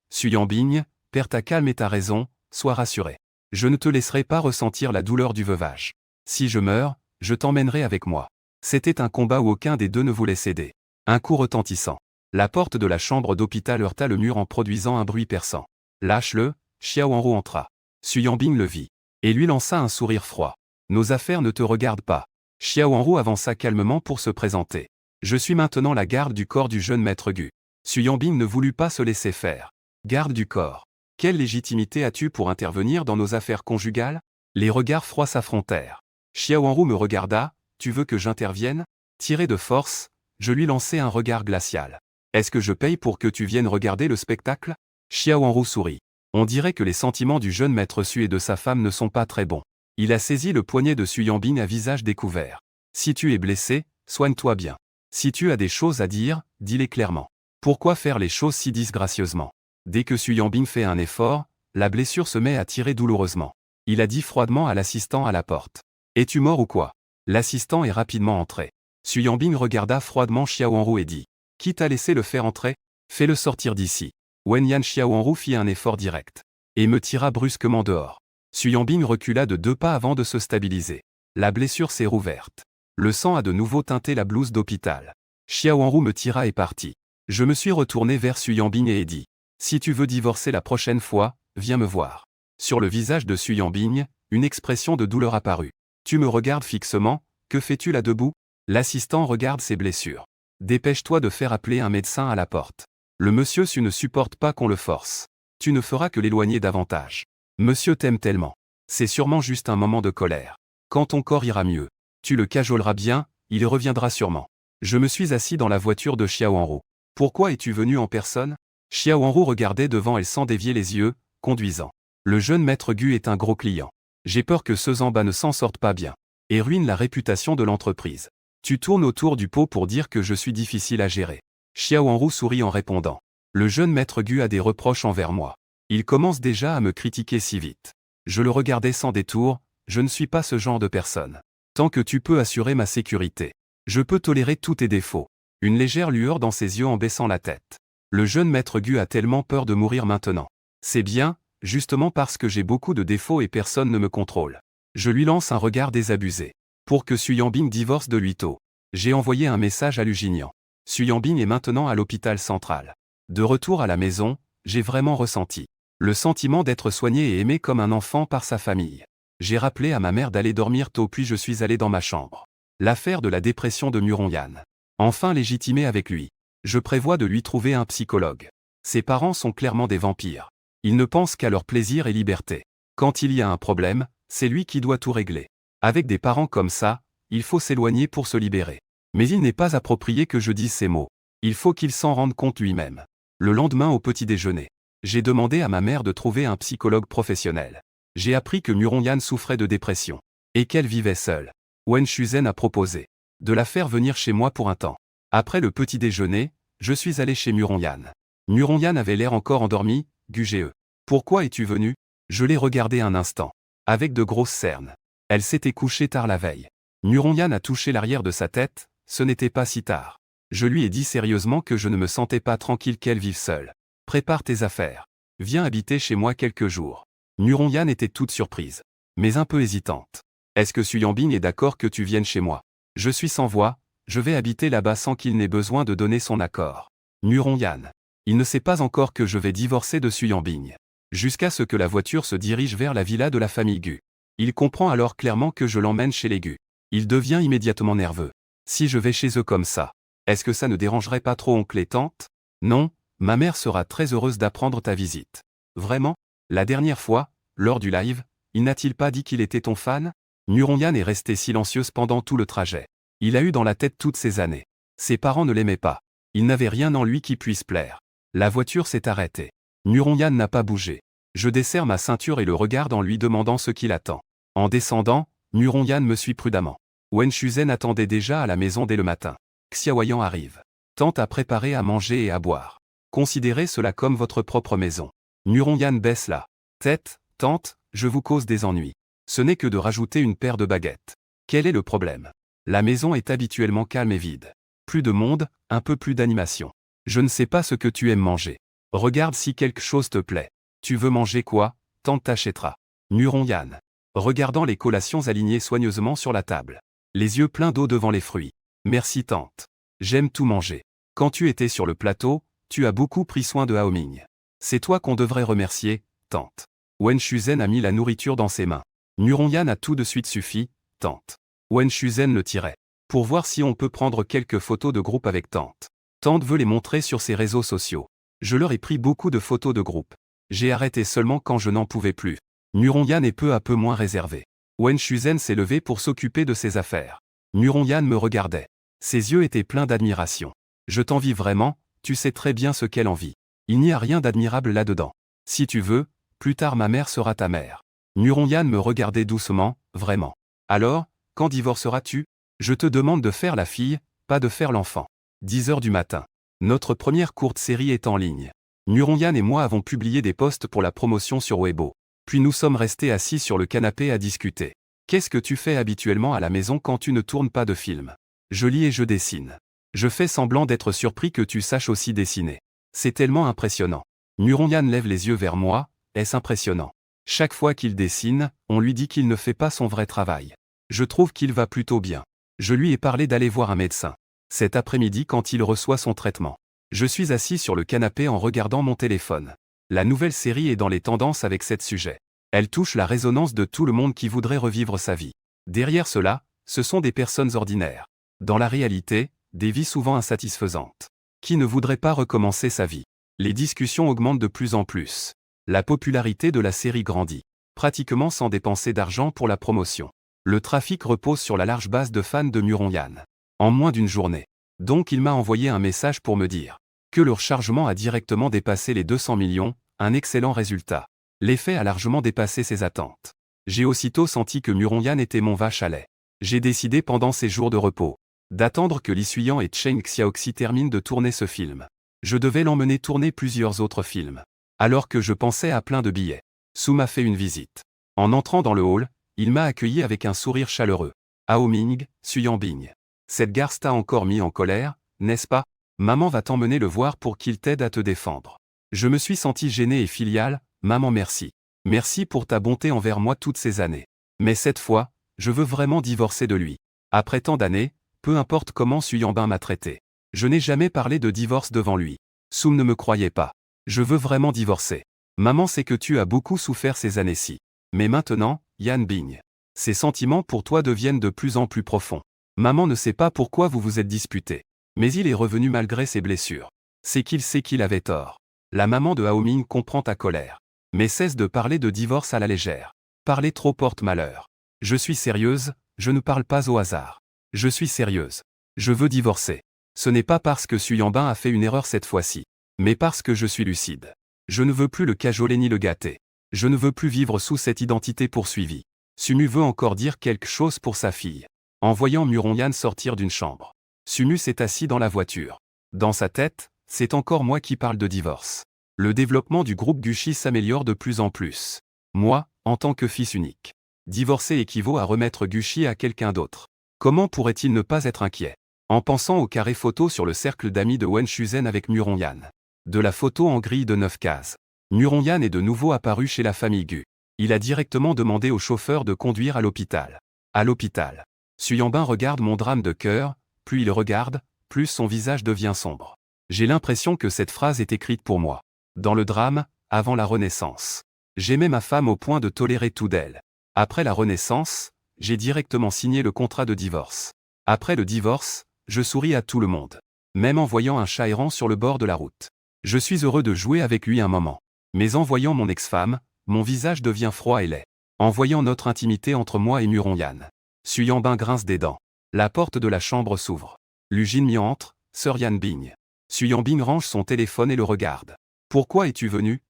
Xu Yanbing, perds ta calme et ta raison, sois rassuré. Je ne te laisserai pas ressentir la douleur du veuvage. Si je meurs, je t'emmènerai avec moi. C'était un combat où aucun des deux ne voulait céder. Un coup retentissant. La porte de la chambre d'hôpital heurta le mur en produisant un bruit perçant. Lâche-le, Xiaohanru entra. Xu Yanbing le vit. Et lui lança un sourire froid. Nos affaires ne te regardent pas. Xiaohanru avança calmement pour se présenter. Je suis maintenant la garde du corps du jeune maître Gu. Xu Yanbing ne voulut pas se laisser faire. Garde du corps. Quelle légitimité as-tu pour intervenir dans nos affaires conjugales? Les regards froids s'affrontèrent. Xiaohanru me regarda. Tu veux que j'intervienne? Tiré de force, je lui lançai un regard glacial. Est-ce que je paye pour que tu viennes regarder le spectacle? Xiaohanru sourit. On dirait que les sentiments du jeune maître Xu et de sa femme ne sont pas très bons. Il a saisi le poignet de Xu Yanbing à visage découvert. Si tu es blessé, soigne-toi bien. Si tu as des choses à dire, dis-les clairement. Pourquoi faire les choses si disgracieusement? Dès que Xu Yanbing fait un effort, la blessure se met à tirer douloureusement. Il a dit froidement à l'assistant à la porte. Es-tu mort ou quoi? L'assistant est rapidement entré. Xu Yanbing regarda froidement Xiaohanru et dit. Qui t'a laissé le faire entrer? Fais-le sortir d'ici. Wenyan Xiaohanru fit un effort direct. Et me tira brusquement dehors. Xu Yanbing recula de 2 pas avant de se stabiliser. La blessure s'est rouverte. Le sang a de nouveau teinté la blouse d'hôpital. Xiaohanru me tira et partit. Je me suis retourné vers Xu Yanbing et ai dit. Si tu veux divorcer la prochaine fois, viens me voir. Sur le visage de Xu Yanbing, une expression de douleur apparut. Tu me regardes fixement, que fais-tu là debout? L'assistant regarde ses blessures. Dépêche-toi de faire appeler un médecin à la porte. Le monsieur Xu ne supporte pas qu'on le force. Tu ne feras que l'éloigner davantage. Monsieur t'aime tellement. C'est sûrement juste un moment de colère. Quand ton corps ira mieux, tu le cajoleras bien, il y reviendra sûrement. Je me suis assis dans la voiture de Xiaohanru. Pourquoi es-tu venu en personne? Xiaohanru regardait devant elle sans dévier les yeux, conduisant. Le jeune maître Gu est un gros client. J'ai peur que ceux en bas ne s'en sortent pas bien. Et ruine la réputation de l'entreprise. Tu tournes autour du pot pour dire que je suis difficile à gérer. Xiaohanru sourit en répondant. Le jeune maître Gu a des reproches envers moi. Il commence déjà à me critiquer si vite. Je le regardais sans détour, je ne suis pas ce genre de personne. Tant que tu peux assurer ma sécurité. Je peux tolérer tous tes défauts. Une légère lueur dans ses yeux en baissant la tête. Le jeune maître Gu a tellement peur de mourir maintenant. C'est bien, justement parce que j'ai beaucoup de défauts et personne ne me contrôle. Je lui lance un regard désabusé. Pour que Xu Yanbing divorce de lui tôt. J'ai envoyé un message à Luginian. Xu Yanbing est maintenant à l'hôpital central. De retour à la maison, j'ai vraiment ressenti le sentiment d'être soigné et aimé comme un enfant par sa famille. J'ai rappelé à ma mère d'aller dormir tôt puis je suis allé dans ma chambre. L'affaire de la dépression de Muronyan. Enfin légitimée avec lui. Je prévois de lui trouver un psychologue. Ses parents sont clairement des vampires. Ils ne pensent qu'à leur plaisir et liberté. Quand il y a un problème, c'est lui qui doit tout régler. Avec des parents comme ça, il faut s'éloigner pour se libérer. Mais il n'est pas approprié que je dise ces mots. Il faut qu'il s'en rende compte lui-même. Le lendemain au petit déjeuner, j'ai demandé à ma mère de trouver un psychologue professionnel. J'ai appris que Muronyan souffrait de dépression et qu'elle vivait seule. Wen Shuzen a proposé de la faire venir chez moi pour un temps. Après le petit déjeuner, je suis allé chez Muronyan. Muronyan avait l'air encore endormi, Guge. Pourquoi es-tu venu? Je l'ai regardé un instant. Avec de grosses cernes. Elle s'était couchée tard la veille. Muronyan a touché l'arrière de sa tête, ce n'était pas si tard. Je lui ai dit sérieusement que je ne me sentais pas tranquille qu'elle vive seule. Prépare tes affaires. Viens habiter chez moi quelques jours. Muronyan était toute surprise, mais un peu hésitante. Est-ce que Suyambing est d'accord que tu viennes chez moi? Je suis sans voix, je vais habiter là-bas sans qu'il n'ait besoin de donner son accord. Muronyan. Il ne sait pas encore que je vais divorcer de Suyambing. Jusqu'à ce que la voiture se dirige vers la villa de la famille Gu. Il comprend alors clairement que je l'emmène chez les Gu. Il devient immédiatement nerveux. Si je vais chez eux comme ça, est-ce que ça ne dérangerait pas trop oncle et tante? Non, ma mère sera très heureuse d'apprendre ta visite. Vraiment? La dernière fois, lors du live, il n'a-t-il pas dit qu'il était ton fan? Muronyan est restée silencieuse pendant tout le trajet. Il a eu dans la tête toutes ces années. Ses parents ne l'aimaient pas. Il n'avait rien en lui qui puisse plaire. La voiture s'est arrêtée. Muronyan n'a pas bougé. Je desserre ma ceinture et le regarde en lui demandant ce qu'il attend. En descendant, Muronyan me suit prudemment. Wen Shuzen attendait déjà à la maison dès le matin. Xiaoyan arrive. Tante a préparé à manger et à boire. Considérez cela comme votre propre maison. Muronyan baisse la tête. Tante, je vous cause des ennuis. Ce n'est que de rajouter une paire de baguettes. Quel est le problème? La maison est habituellement calme et vide. Plus de monde, un peu plus d'animation. Je ne sais pas ce que tu aimes manger. Regarde si quelque chose te plaît. Tu veux manger quoi? Tante t'achètera. Muronyan. Regardant les collations alignées soigneusement sur la table. Les yeux pleins d'eau devant les fruits. Merci tante. J'aime tout manger. Quand tu étais sur le plateau, tu as beaucoup pris soin de Haoming. C'est toi qu'on devrait remercier, tante. Wen Shuzen a mis la nourriture dans ses mains. Muronyan a tout de suite suffi, tante. Wen Shuzen le tirait. Pour voir si on peut prendre quelques photos de groupe avec tante. Tante veut les montrer sur ses réseaux sociaux. Je leur ai pris beaucoup de photos de groupe. J'ai arrêté seulement quand je n'en pouvais plus. Muronyan est peu à peu moins réservé. Wen Shuzen s'est levé pour s'occuper de ses affaires. Muronyan me regardait. Ses yeux étaient pleins d'admiration. Je t'envie vraiment, tu sais très bien ce qu'elle envie. Il n'y a rien d'admirable là-dedans. Si tu veux, plus tard ma mère sera ta mère. Muronyan me regardait doucement, vraiment. Alors, quand divorceras-tu? Je te demande de faire la fille, pas de faire l'enfant. 10 heures du matin. Notre première courte série est en ligne. Muronyan et moi avons publié des posts pour la promotion sur Weibo. Puis nous sommes restés assis sur le canapé à discuter. Qu'est-ce que tu fais habituellement à la maison quand tu ne tournes pas de film? Je lis et je dessine. Je fais semblant d'être surpris que tu saches aussi dessiner. C'est tellement impressionnant. Muronyan lève les yeux vers moi, est-ce impressionnant? Chaque fois qu'il dessine, on lui dit qu'il ne fait pas son vrai travail. Je trouve qu'il va plutôt bien. Je lui ai parlé d'aller voir un médecin. Cet après-midi quand il reçoit son traitement. Je suis assis sur le canapé en regardant mon téléphone. La nouvelle série est dans les tendances avec cet sujet. Elle touche la résonance de tout le monde qui voudrait revivre sa vie. Derrière cela, ce sont des personnes ordinaires. Dans la réalité, des vies souvent insatisfaisantes. Qui ne voudrait pas recommencer sa vie? Les discussions augmentent de plus en plus. La popularité de la série grandit. Pratiquement sans dépenser d'argent pour la promotion. Le trafic repose sur la large base de fans de Muronyan. En moins d'une journée. Donc il m'a envoyé un message pour me dire que le rechargement a directement dépassé les 200 millions, un excellent résultat. L'effet a largement dépassé ses attentes. J'ai aussitôt senti que Muronyan était mon vache à lait. J'ai décidé pendant ces jours de repos d'attendre que Li Suyan et Chen Xiaoxi terminent de tourner ce film. Je devais l'emmener tourner plusieurs autres films. Alors que je pensais à plein de billets. Su m'a fait une visite. En entrant dans le hall, il m'a accueilli avec un sourire chaleureux. Haoming, Suyambing. Cette garce t'a encore mis en colère, n'est-ce pas? Maman va t'emmener le voir pour qu'il t'aide à te défendre. Je me suis senti gêné et filial, maman merci. Merci pour ta bonté envers moi toutes ces années. Mais cette fois, je veux vraiment divorcer de lui. Après tant d'années, peu importe comment Suyambin m'a traité. Je n'ai jamais parlé de divorce devant lui. Soum ne me croyait pas. Je veux vraiment divorcer. Maman sait que tu as beaucoup souffert ces années-ci. Mais maintenant, Yan Bing. Ces sentiments pour toi deviennent de plus en plus profonds. Maman ne sait pas pourquoi vous vous êtes disputés. Mais il est revenu malgré ses blessures. C'est qu'il sait qu'il avait tort. La maman de Haoming comprend ta colère. Mais cesse de parler de divorce à la légère. Parler trop porte malheur. Je suis sérieuse, je ne parle pas au hasard. Je suis sérieuse. Je veux divorcer. Ce n'est pas parce que Su Yanbin a fait une erreur cette fois-ci. Mais parce que je suis lucide. Je ne veux plus le cajoler ni le gâter. Je ne veux plus vivre sous cette identité poursuivie. Sumu veut encore dire quelque chose pour sa fille. En voyant Muronyan sortir d'une chambre, Sumu s'est assis dans la voiture. Dans sa tête, c'est encore moi qui parle de divorce. Le développement du groupe Gucci s'améliore de plus en plus. Moi, en tant que fils unique. Divorcer équivaut à remettre Gucci à quelqu'un d'autre. Comment pourrait-il ne pas être inquiet? En pensant au carré photo sur le cercle d'amis de Wen Shuzen avec Muronyan. De la photo en grille de 9 cases. Muronyan est de nouveau apparu chez la famille Gu. Il a directement demandé au chauffeur de conduire à l'hôpital. À l'hôpital. Su Yanbin regarde mon drame de cœur, plus il regarde, plus son visage devient sombre. J'ai l'impression que cette phrase est écrite pour moi. Dans le drame, avant la Renaissance. J'aimais ma femme au point de tolérer tout d'elle. Après la Renaissance, j'ai directement signé le contrat de divorce. Après le divorce, je souris à tout le monde. Même en voyant un chat errant sur le bord de la route. Je suis heureux de jouer avec lui un moment. Mais en voyant mon ex-femme, mon visage devient froid et laid. En voyant notre intimité entre moi et Muronyan. Su Yanbin grince des dents. La porte de la chambre s'ouvre. Lu Jinmian entre, Sir Yanbing. Su Yanbing range son téléphone et le regarde. Pourquoi es-tu venu?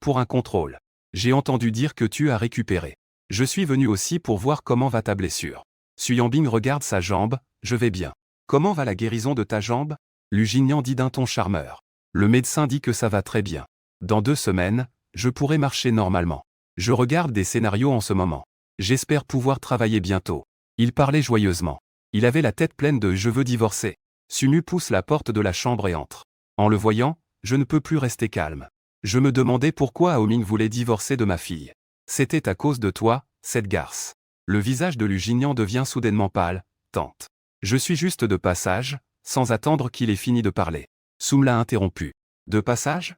Pour un contrôle. J'ai entendu dire que tu as récupéré. Je suis venu aussi pour voir comment va ta blessure. Su Yanbing regarde sa jambe, je vais bien. Comment va la guérison de ta jambe? Lu Jinmian dit d'un ton charmeur. Le médecin dit que ça va très bien. Dans 2 semaines, je pourrai marcher normalement. Je regarde des scénarios en ce moment. J'espère pouvoir travailler bientôt. Il parlait joyeusement. Il avait la tête pleine de « je veux divorcer ». Sumu pousse la porte de la chambre et entre. En le voyant, je ne peux plus rester calme. Je me demandais pourquoi Haoming voulait divorcer de ma fille. C'était à cause de toi, cette garce. Le visage de Lu Jinyan devient soudainement pâle, tante. Je suis juste de passage, sans attendre qu'il ait fini de parler. Soum l'a interrompu. De passage?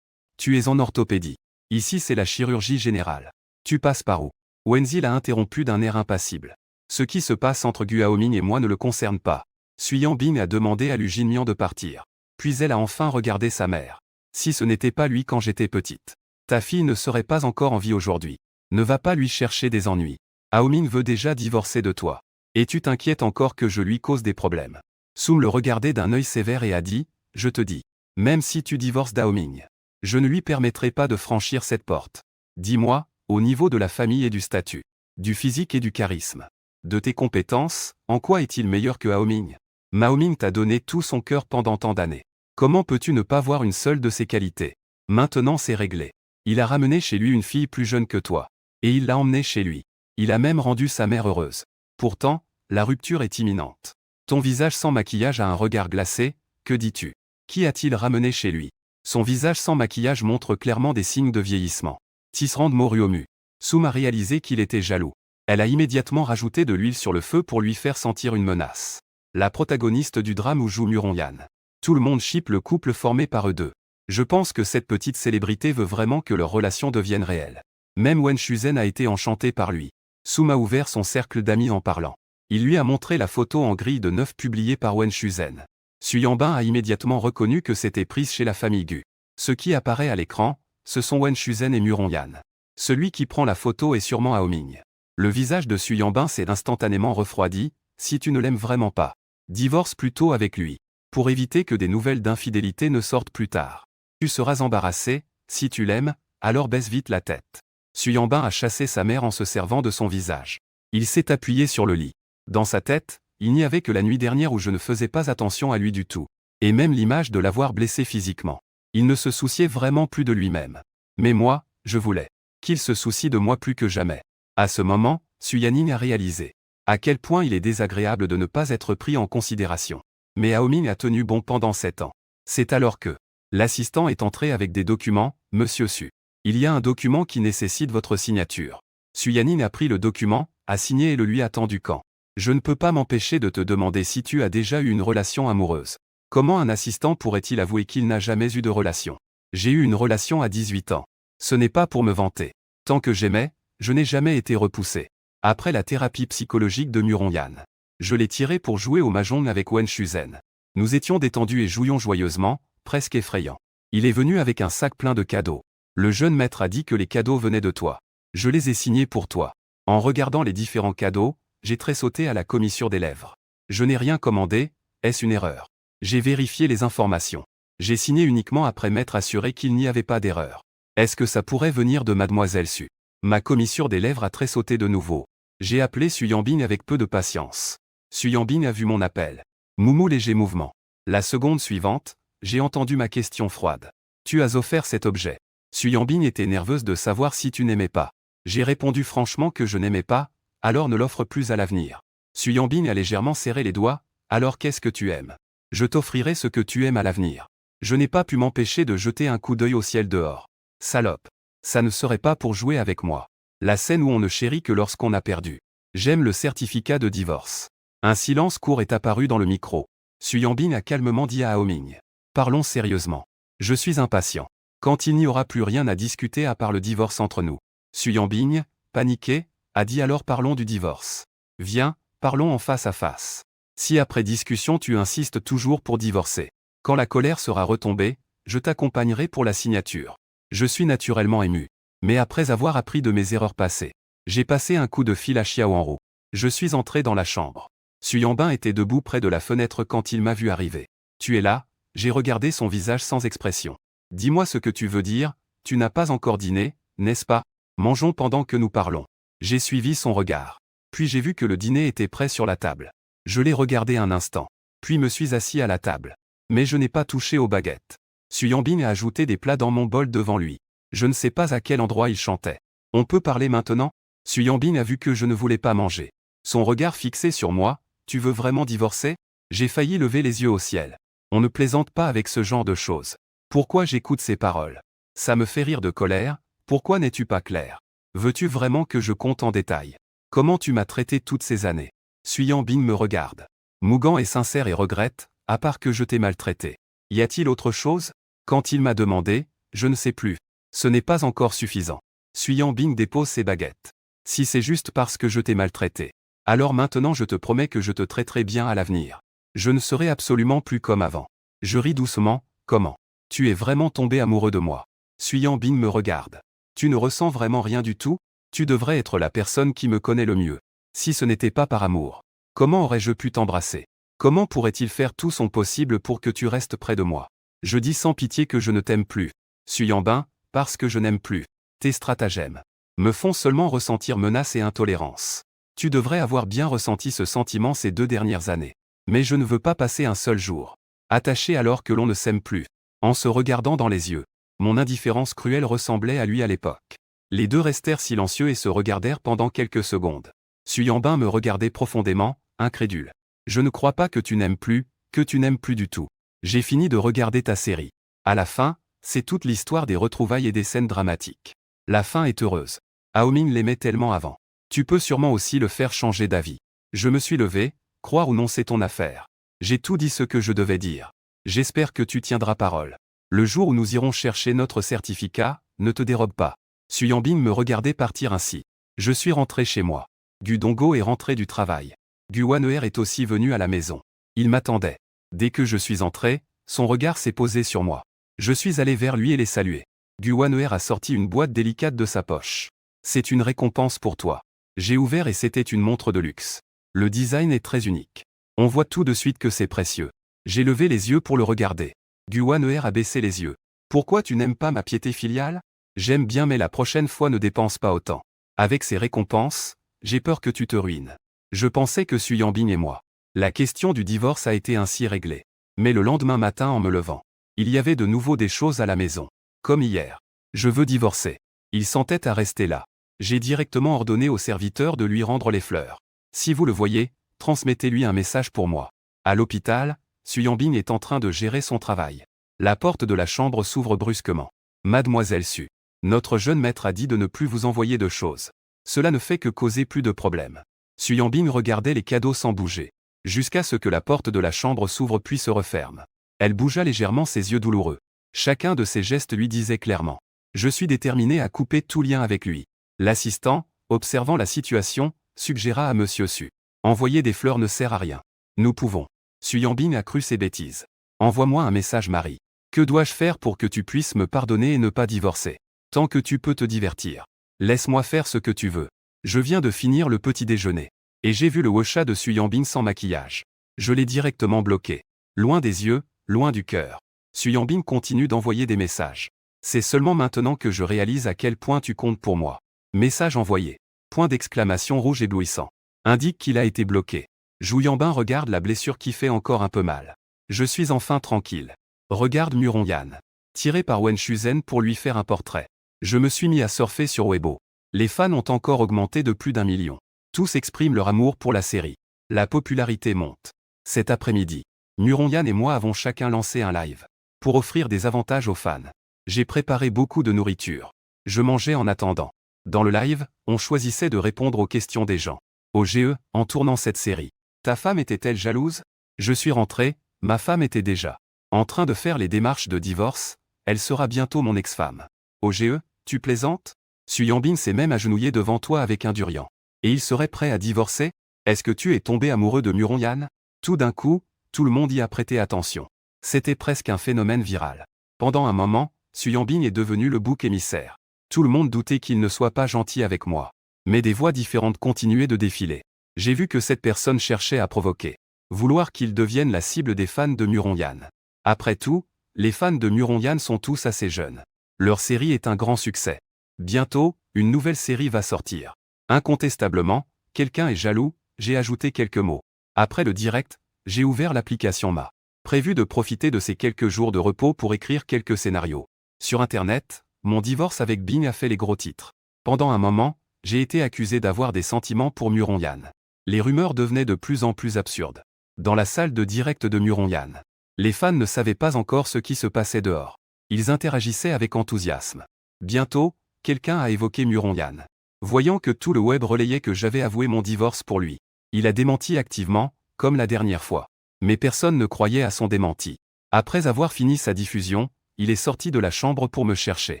Tu es en orthopédie. Ici c'est la chirurgie générale. Tu passes par où? Wenzi l'a interrompu d'un air impassible. Ce qui se passe entre Gu Haoming et moi ne le concerne pas. Su Yanbing a demandé à Lu Jinmian de partir. Puis elle a enfin regardé sa mère. Si ce n'était pas lui quand j'étais petite. Ta fille ne serait pas encore en vie aujourd'hui. Ne va pas lui chercher des ennuis. Haoming veut déjà divorcer de toi. Et tu t'inquiètes encore que je lui cause des problèmes. Soum le regardait d'un œil sévère et a dit, je te dis. Même si tu divorces d'Haoming. Je ne lui permettrai pas de franchir cette porte. Dis-moi, au niveau de la famille et du statut, du physique et du charisme, de tes compétences, en quoi est-il meilleur que Haoming? Haoming t'a donné tout son cœur pendant tant d'années. Comment peux-tu ne pas voir une seule de ses qualités? Maintenant c'est réglé. Il a ramené chez lui une fille plus jeune que toi. Et il l'a emmenée chez lui. Il a même rendu sa mère heureuse. Pourtant, la rupture est imminente. Ton visage sans maquillage a un regard glacé, que dis-tu? Qui a-t-il ramené chez lui? Son visage sans maquillage montre clairement des signes de vieillissement. Tisserand Moruomu. Soum a réalisé qu'il était jaloux. Elle a immédiatement rajouté de l'huile sur le feu pour lui faire sentir une menace. La protagoniste du drame où joue Muronyan. Tout le monde chipe le couple formé par eux deux. Je pense que cette petite célébrité veut vraiment que leur relation devienne réelle. Même Wen Shuzen a été enchanté par lui. Soum a ouvert son cercle d'amis en parlant. Il lui a montré la photo en grille de 9 publiée par Wen Shuzen. Su Yanbin a immédiatement reconnu que c'était prise chez la famille Gu. Ce qui apparaît à l'écran, ce sont Wen Shuzen et Muronyan. Celui qui prend la photo est sûrement Haoming. Le visage de Su Yanbin s'est instantanément refroidi, si tu ne l'aimes vraiment pas. Divorce plutôt avec lui. Pour éviter que des nouvelles d'infidélité ne sortent plus tard. Tu seras embarrassé, si tu l'aimes, alors baisse vite la tête. Su Yanbin a chassé sa mère en se servant de son visage. Il s'est appuyé sur le lit. Dans sa tête, il n'y avait que la nuit dernière où je ne faisais pas attention à lui du tout. Et même l'image de l'avoir blessé physiquement. Il ne se souciait vraiment plus de lui-même. Mais moi, je voulais qu'il se soucie de moi plus que jamais. À ce moment, Su Yanning a réalisé à quel point il est désagréable de ne pas être pris en considération. Mais Haoming a tenu bon pendant 7 ans. C'est alors que l'assistant est entré avec des documents, Monsieur Su. Il y a un document qui nécessite votre signature. Su Yanning a pris le document, a signé et le lui a tendu quand. Je ne peux pas m'empêcher de te demander si tu as déjà eu une relation amoureuse. Comment un assistant pourrait-il avouer qu'il n'a jamais eu de relation? J'ai eu une relation à 18 ans. Ce n'est pas pour me vanter. Tant que j'aimais, je n'ai jamais été repoussé. Après la thérapie psychologique de Muronyan. Je l'ai tiré pour jouer au mahjong avec Wen Shuzen. Nous étions détendus et jouions joyeusement, presque effrayants. Il est venu avec un sac plein de cadeaux. Le jeune maître a dit que les cadeaux venaient de toi. Je les ai signés pour toi. En regardant les différents cadeaux, j'ai tressauté à la commissure des lèvres. Je n'ai rien commandé, est-ce une erreur? J'ai vérifié les informations. J'ai signé uniquement après m'être assuré qu'il n'y avait pas d'erreur. Est-ce que ça pourrait venir de Mademoiselle Su? Ma commissure des lèvres a tressauté de nouveau. J'ai appelé Suyambing avec peu de patience. Suyambing a vu mon appel. Moumou léger mouvement. La seconde suivante, j'ai entendu ma question froide. Tu as offert cet objet. Suyambing était nerveuse de savoir si tu n'aimais pas. J'ai répondu franchement que je n'aimais pas, alors ne l'offre plus à l'avenir. Suyambing a légèrement serré les doigts, alors qu'est-ce que tu aimes? Je t'offrirai ce que tu aimes à l'avenir. Je n'ai pas pu m'empêcher de jeter un coup d'œil au ciel dehors. Salope. Ça ne serait pas pour jouer avec moi. La scène où on ne chérit que lorsqu'on a perdu. J'aime le certificat de divorce. Un silence court est apparu dans le micro. Suyambing a calmement dit à Haoming. Parlons sérieusement. Je suis impatient. Quand il n'y aura plus rien à discuter à part le divorce entre nous. Suyambing, paniqué, a dit alors parlons du divorce. Viens, parlons en face à face. Si après discussion tu insistes toujours pour divorcer. Quand la colère sera retombée, je t'accompagnerai pour la signature. Je suis naturellement ému. Mais après avoir appris de mes erreurs passées, j'ai passé un coup de fil à Xiao Enro. Je suis entré dans la chambre. Suyambing était debout près de la fenêtre quand il m'a vu arriver. Tu es là? J'ai regardé son visage sans expression. Dis-moi ce que tu veux dire, tu n'as pas encore dîné, n'est-ce pas? Mangeons pendant que nous parlons. J'ai suivi son regard. Puis j'ai vu que le dîner était prêt sur la table. Je l'ai regardé un instant. Puis me suis assis à la table. Mais je n'ai pas touché aux baguettes. Suyambing a ajouté des plats dans mon bol devant lui. Je ne sais pas à quel endroit il chantait. On peut parler maintenant? Suyambing a vu que je ne voulais pas manger. Son regard fixé sur moi, tu veux vraiment divorcer? J'ai failli lever les yeux au ciel. On ne plaisante pas avec ce genre de choses. Pourquoi j'écoute ces paroles? Ça me fait rire de colère, pourquoi n'es-tu pas clair? Veux-tu vraiment que je compte en détail? Comment tu m'as traité toutes ces années? Suyambing me regarde. Mougan est sincère et regrette, à part que je t'ai maltraité. Y a-t-il autre chose? Quand il m'a demandé, je ne sais plus. Ce n'est pas encore suffisant. Suyambing dépose ses baguettes. Si c'est juste parce que je t'ai maltraité, alors maintenant je te promets que je te traiterai bien à l'avenir. Je ne serai absolument plus comme avant. Je ris doucement, comment? Tu es vraiment tombé amoureux de moi. Suyambing me regarde. Tu ne ressens vraiment rien du tout? Tu devrais être la personne qui me connaît le mieux. Si ce n'était pas par amour, comment aurais-je pu t'embrasser? Comment pourrait-il faire tout son possible pour que tu restes près de moi? Je dis sans pitié que je ne t'aime plus. Suyambing, parce que je n'aime plus. Tes stratagèmes me font seulement ressentir menace et intolérance. Tu devrais avoir bien ressenti ce sentiment ces 2 dernières années. Mais je ne veux pas passer un seul jour attaché alors que l'on ne s'aime plus. En se regardant dans les yeux, mon indifférence cruelle ressemblait à lui à l'époque. Les deux restèrent silencieux et se regardèrent pendant quelques secondes. Suyambing me regardait profondément, incrédule. Je ne crois pas que tu n'aimes plus, que tu n'aimes plus du tout. J'ai fini de regarder ta série. À la fin, c'est toute l'histoire des retrouvailles et des scènes dramatiques. La fin est heureuse. Haoming l'aimait tellement avant. Tu peux sûrement aussi le faire changer d'avis. Je me suis levé, croire ou non c'est ton affaire. J'ai tout dit ce que je devais dire. J'espère que tu tiendras parole. Le jour où nous irons chercher notre certificat, ne te dérobe pas. Suyambing me regardait partir ainsi. Je suis rentré chez moi. Gu Dongo est rentré du travail. Gu Waneer est aussi venu à la maison. Il m'attendait. Dès que je suis entré, son regard s'est posé sur moi. Je suis allé vers lui et les saluer. Gu Waneer a sorti une boîte délicate de sa poche. C'est une récompense pour toi. J'ai ouvert et c'était une montre de luxe. Le design est très unique. On voit tout de suite que c'est précieux. J'ai levé les yeux pour le regarder. Gu Waneer a baissé les yeux. Pourquoi tu n'aimes pas ma piété filiale? J'aime bien mais la prochaine fois ne dépense pas autant. Avec ces récompenses, j'ai peur que tu te ruines. Je pensais que Suyambing et moi. La question du divorce a été ainsi réglée. Mais le lendemain matin en me levant, il y avait de nouveau des choses à la maison. Comme hier. Je veux divorcer. Il s'entête à rester là. J'ai directement ordonné au serviteur de lui rendre les fleurs. Si vous le voyez, transmettez-lui un message pour moi. À l'hôpital, Suyambing est en train de gérer son travail. La porte de la chambre s'ouvre brusquement. Mademoiselle Su. Notre jeune maître a dit de ne plus vous envoyer de choses. Cela ne fait que causer plus de problèmes. Suyambing regardait les cadeaux sans bouger. Jusqu'à ce que la porte de la chambre s'ouvre puis se referme. Elle bougea légèrement ses yeux douloureux. Chacun de ses gestes lui disait clairement. Je suis déterminé à couper tout lien avec lui. L'assistant, observant la situation, suggéra à Monsieur Su. Envoyer des fleurs ne sert à rien. Nous pouvons Suyambin a cru ses bêtises. Envoie-moi un message Marie. Que dois-je faire pour que tu puisses me pardonner et ne pas divorcer? Tant que tu peux te divertir. Laisse-moi faire ce que tu veux. Je viens de finir le petit déjeuner. Et j'ai vu le WhatsApp de Suyambin sans maquillage. Je l'ai directement bloqué. Loin des yeux, loin du cœur. Suyambin continue d'envoyer des messages. C'est seulement maintenant que je réalise à quel point tu comptes pour moi. Message envoyé. Point d'exclamation rouge éblouissant. Indique qu'il a été bloqué. Suyambin regarde la blessure qui fait encore un peu mal. Je suis enfin tranquille. Regarde Muronyan. Tiré par Wen Shuzen pour lui faire un portrait. Je me suis mis à surfer sur Weibo. Les fans ont encore augmenté de plus d'1 million. Tous expriment leur amour pour la série. La popularité monte. Cet après-midi, Muronyan et moi avons chacun lancé un live. Pour offrir des avantages aux fans. J'ai préparé beaucoup de nourriture. Je mangeais en attendant. Dans le live, on choisissait de répondre aux questions des gens. Au GE, en tournant cette série. Ta femme était-elle jalouse? Je suis rentré, ma femme était déjà en train de faire les démarches de divorce, elle sera bientôt mon ex-femme. Au GE, tu plaisantes? Suyambin s'est même agenouillé devant toi avec un durian. Et il serait prêt à divorcer? Est-ce que tu es tombé amoureux de Muronyan? Tout d'un coup, tout le monde y a prêté attention. C'était presque un phénomène viral. Pendant un moment, Suyambin est devenu le bouc émissaire. Tout le monde doutait qu'il ne soit pas gentil avec moi. Mais des voix différentes continuaient de défiler. J'ai vu que cette personne cherchait à provoquer. Vouloir qu'il devienne la cible des fans de Muronyan. Après tout, les fans de Muronyan sont tous assez jeunes. Leur série est un grand succès. Bientôt, une nouvelle série va sortir. Incontestablement, quelqu'un est jaloux, j'ai ajouté quelques mots. Après le direct, j'ai ouvert l'application Ma. Prévu de profiter de ces quelques jours de repos pour écrire quelques scénarios. Sur Internet, mon divorce avec Bing a fait les gros titres. Pendant un moment, j'ai été accusé d'avoir des sentiments pour Muronyan. Les rumeurs devenaient de plus en plus absurdes. Dans la salle de direct de Muronyan, les fans ne savaient pas encore ce qui se passait dehors. Ils interagissaient avec enthousiasme. Bientôt, quelqu'un a évoqué Muronyan. Voyant que tout le web relayait que j'avais avoué mon divorce pour lui. Il a démenti activement, comme la dernière fois. Mais personne ne croyait à son démenti. Après avoir fini sa diffusion, il est sorti de la chambre pour me chercher.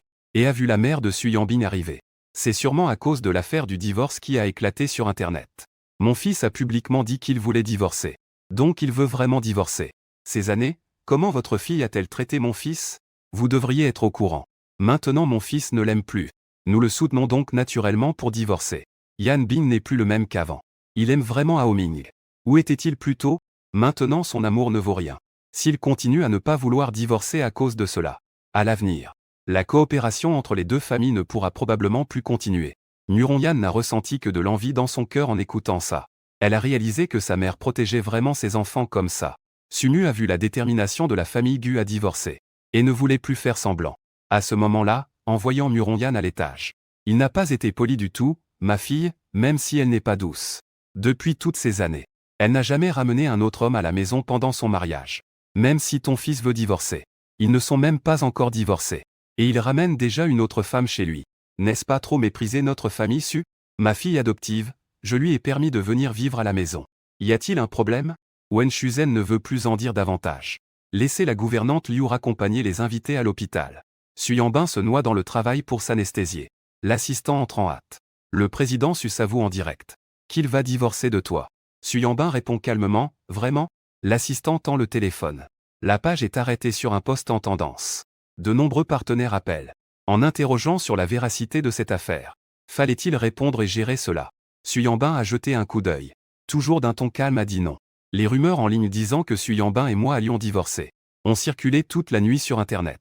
Et a vu la mère de Suyambin arriver. C'est sûrement à cause de l'affaire du divorce qui a éclaté sur Internet. Mon fils a publiquement dit qu'il voulait divorcer. Donc il veut vraiment divorcer. Ces années, comment votre fille a-t-elle traité mon fils? Vous devriez être au courant. Maintenant mon fils ne l'aime plus. Nous le soutenons donc naturellement pour divorcer. Yan Bing n'est plus le même qu'avant. Il aime vraiment Ao Ming. Où était-il plus tôt? Maintenant son amour ne vaut rien. S'il continue à ne pas vouloir divorcer à cause de cela. À l'avenir, la coopération entre les deux familles ne pourra probablement plus continuer. Muronyan n'a ressenti que de l'envie dans son cœur en écoutant ça. Elle a réalisé que sa mère protégeait vraiment ses enfants comme ça. Sumu a vu la détermination de la famille Gu à divorcer. Et ne voulait plus faire semblant. À ce moment-là, en voyant Muronyan à l'étage. Il n'a pas été poli du tout, ma fille, même si elle n'est pas douce. Depuis toutes ces années. Elle n'a jamais ramené un autre homme à la maison pendant son mariage. Même si ton fils veut divorcer. Ils ne sont même pas encore divorcés. Et il ramène déjà une autre femme chez lui. N'est-ce pas trop mépriser notre famille Su? Ma fille adoptive, je lui ai permis de venir vivre à la maison. Y a-t-il un problème? Wen Shuzen ne veut plus en dire davantage. Laissez la gouvernante Liu raccompagner les invités à l'hôpital. Suyambin se noie dans le travail pour s'anesthésier. L'assistant entre en hâte. Le président Su s'avoue en direct. Qu'il va divorcer de toi. Suyambin répond calmement, vraiment? L'assistant tend le téléphone. La page est arrêtée sur un post en tendance. De nombreux partenaires appellent. En interrogeant sur la véracité de cette affaire. Fallait-il répondre et gérer cela? Suyambin a jeté un coup d'œil. Toujours d'un ton calme a dit non. Les rumeurs en ligne disant que Suyambin et moi allions divorcer ont circulé toute la nuit sur Internet.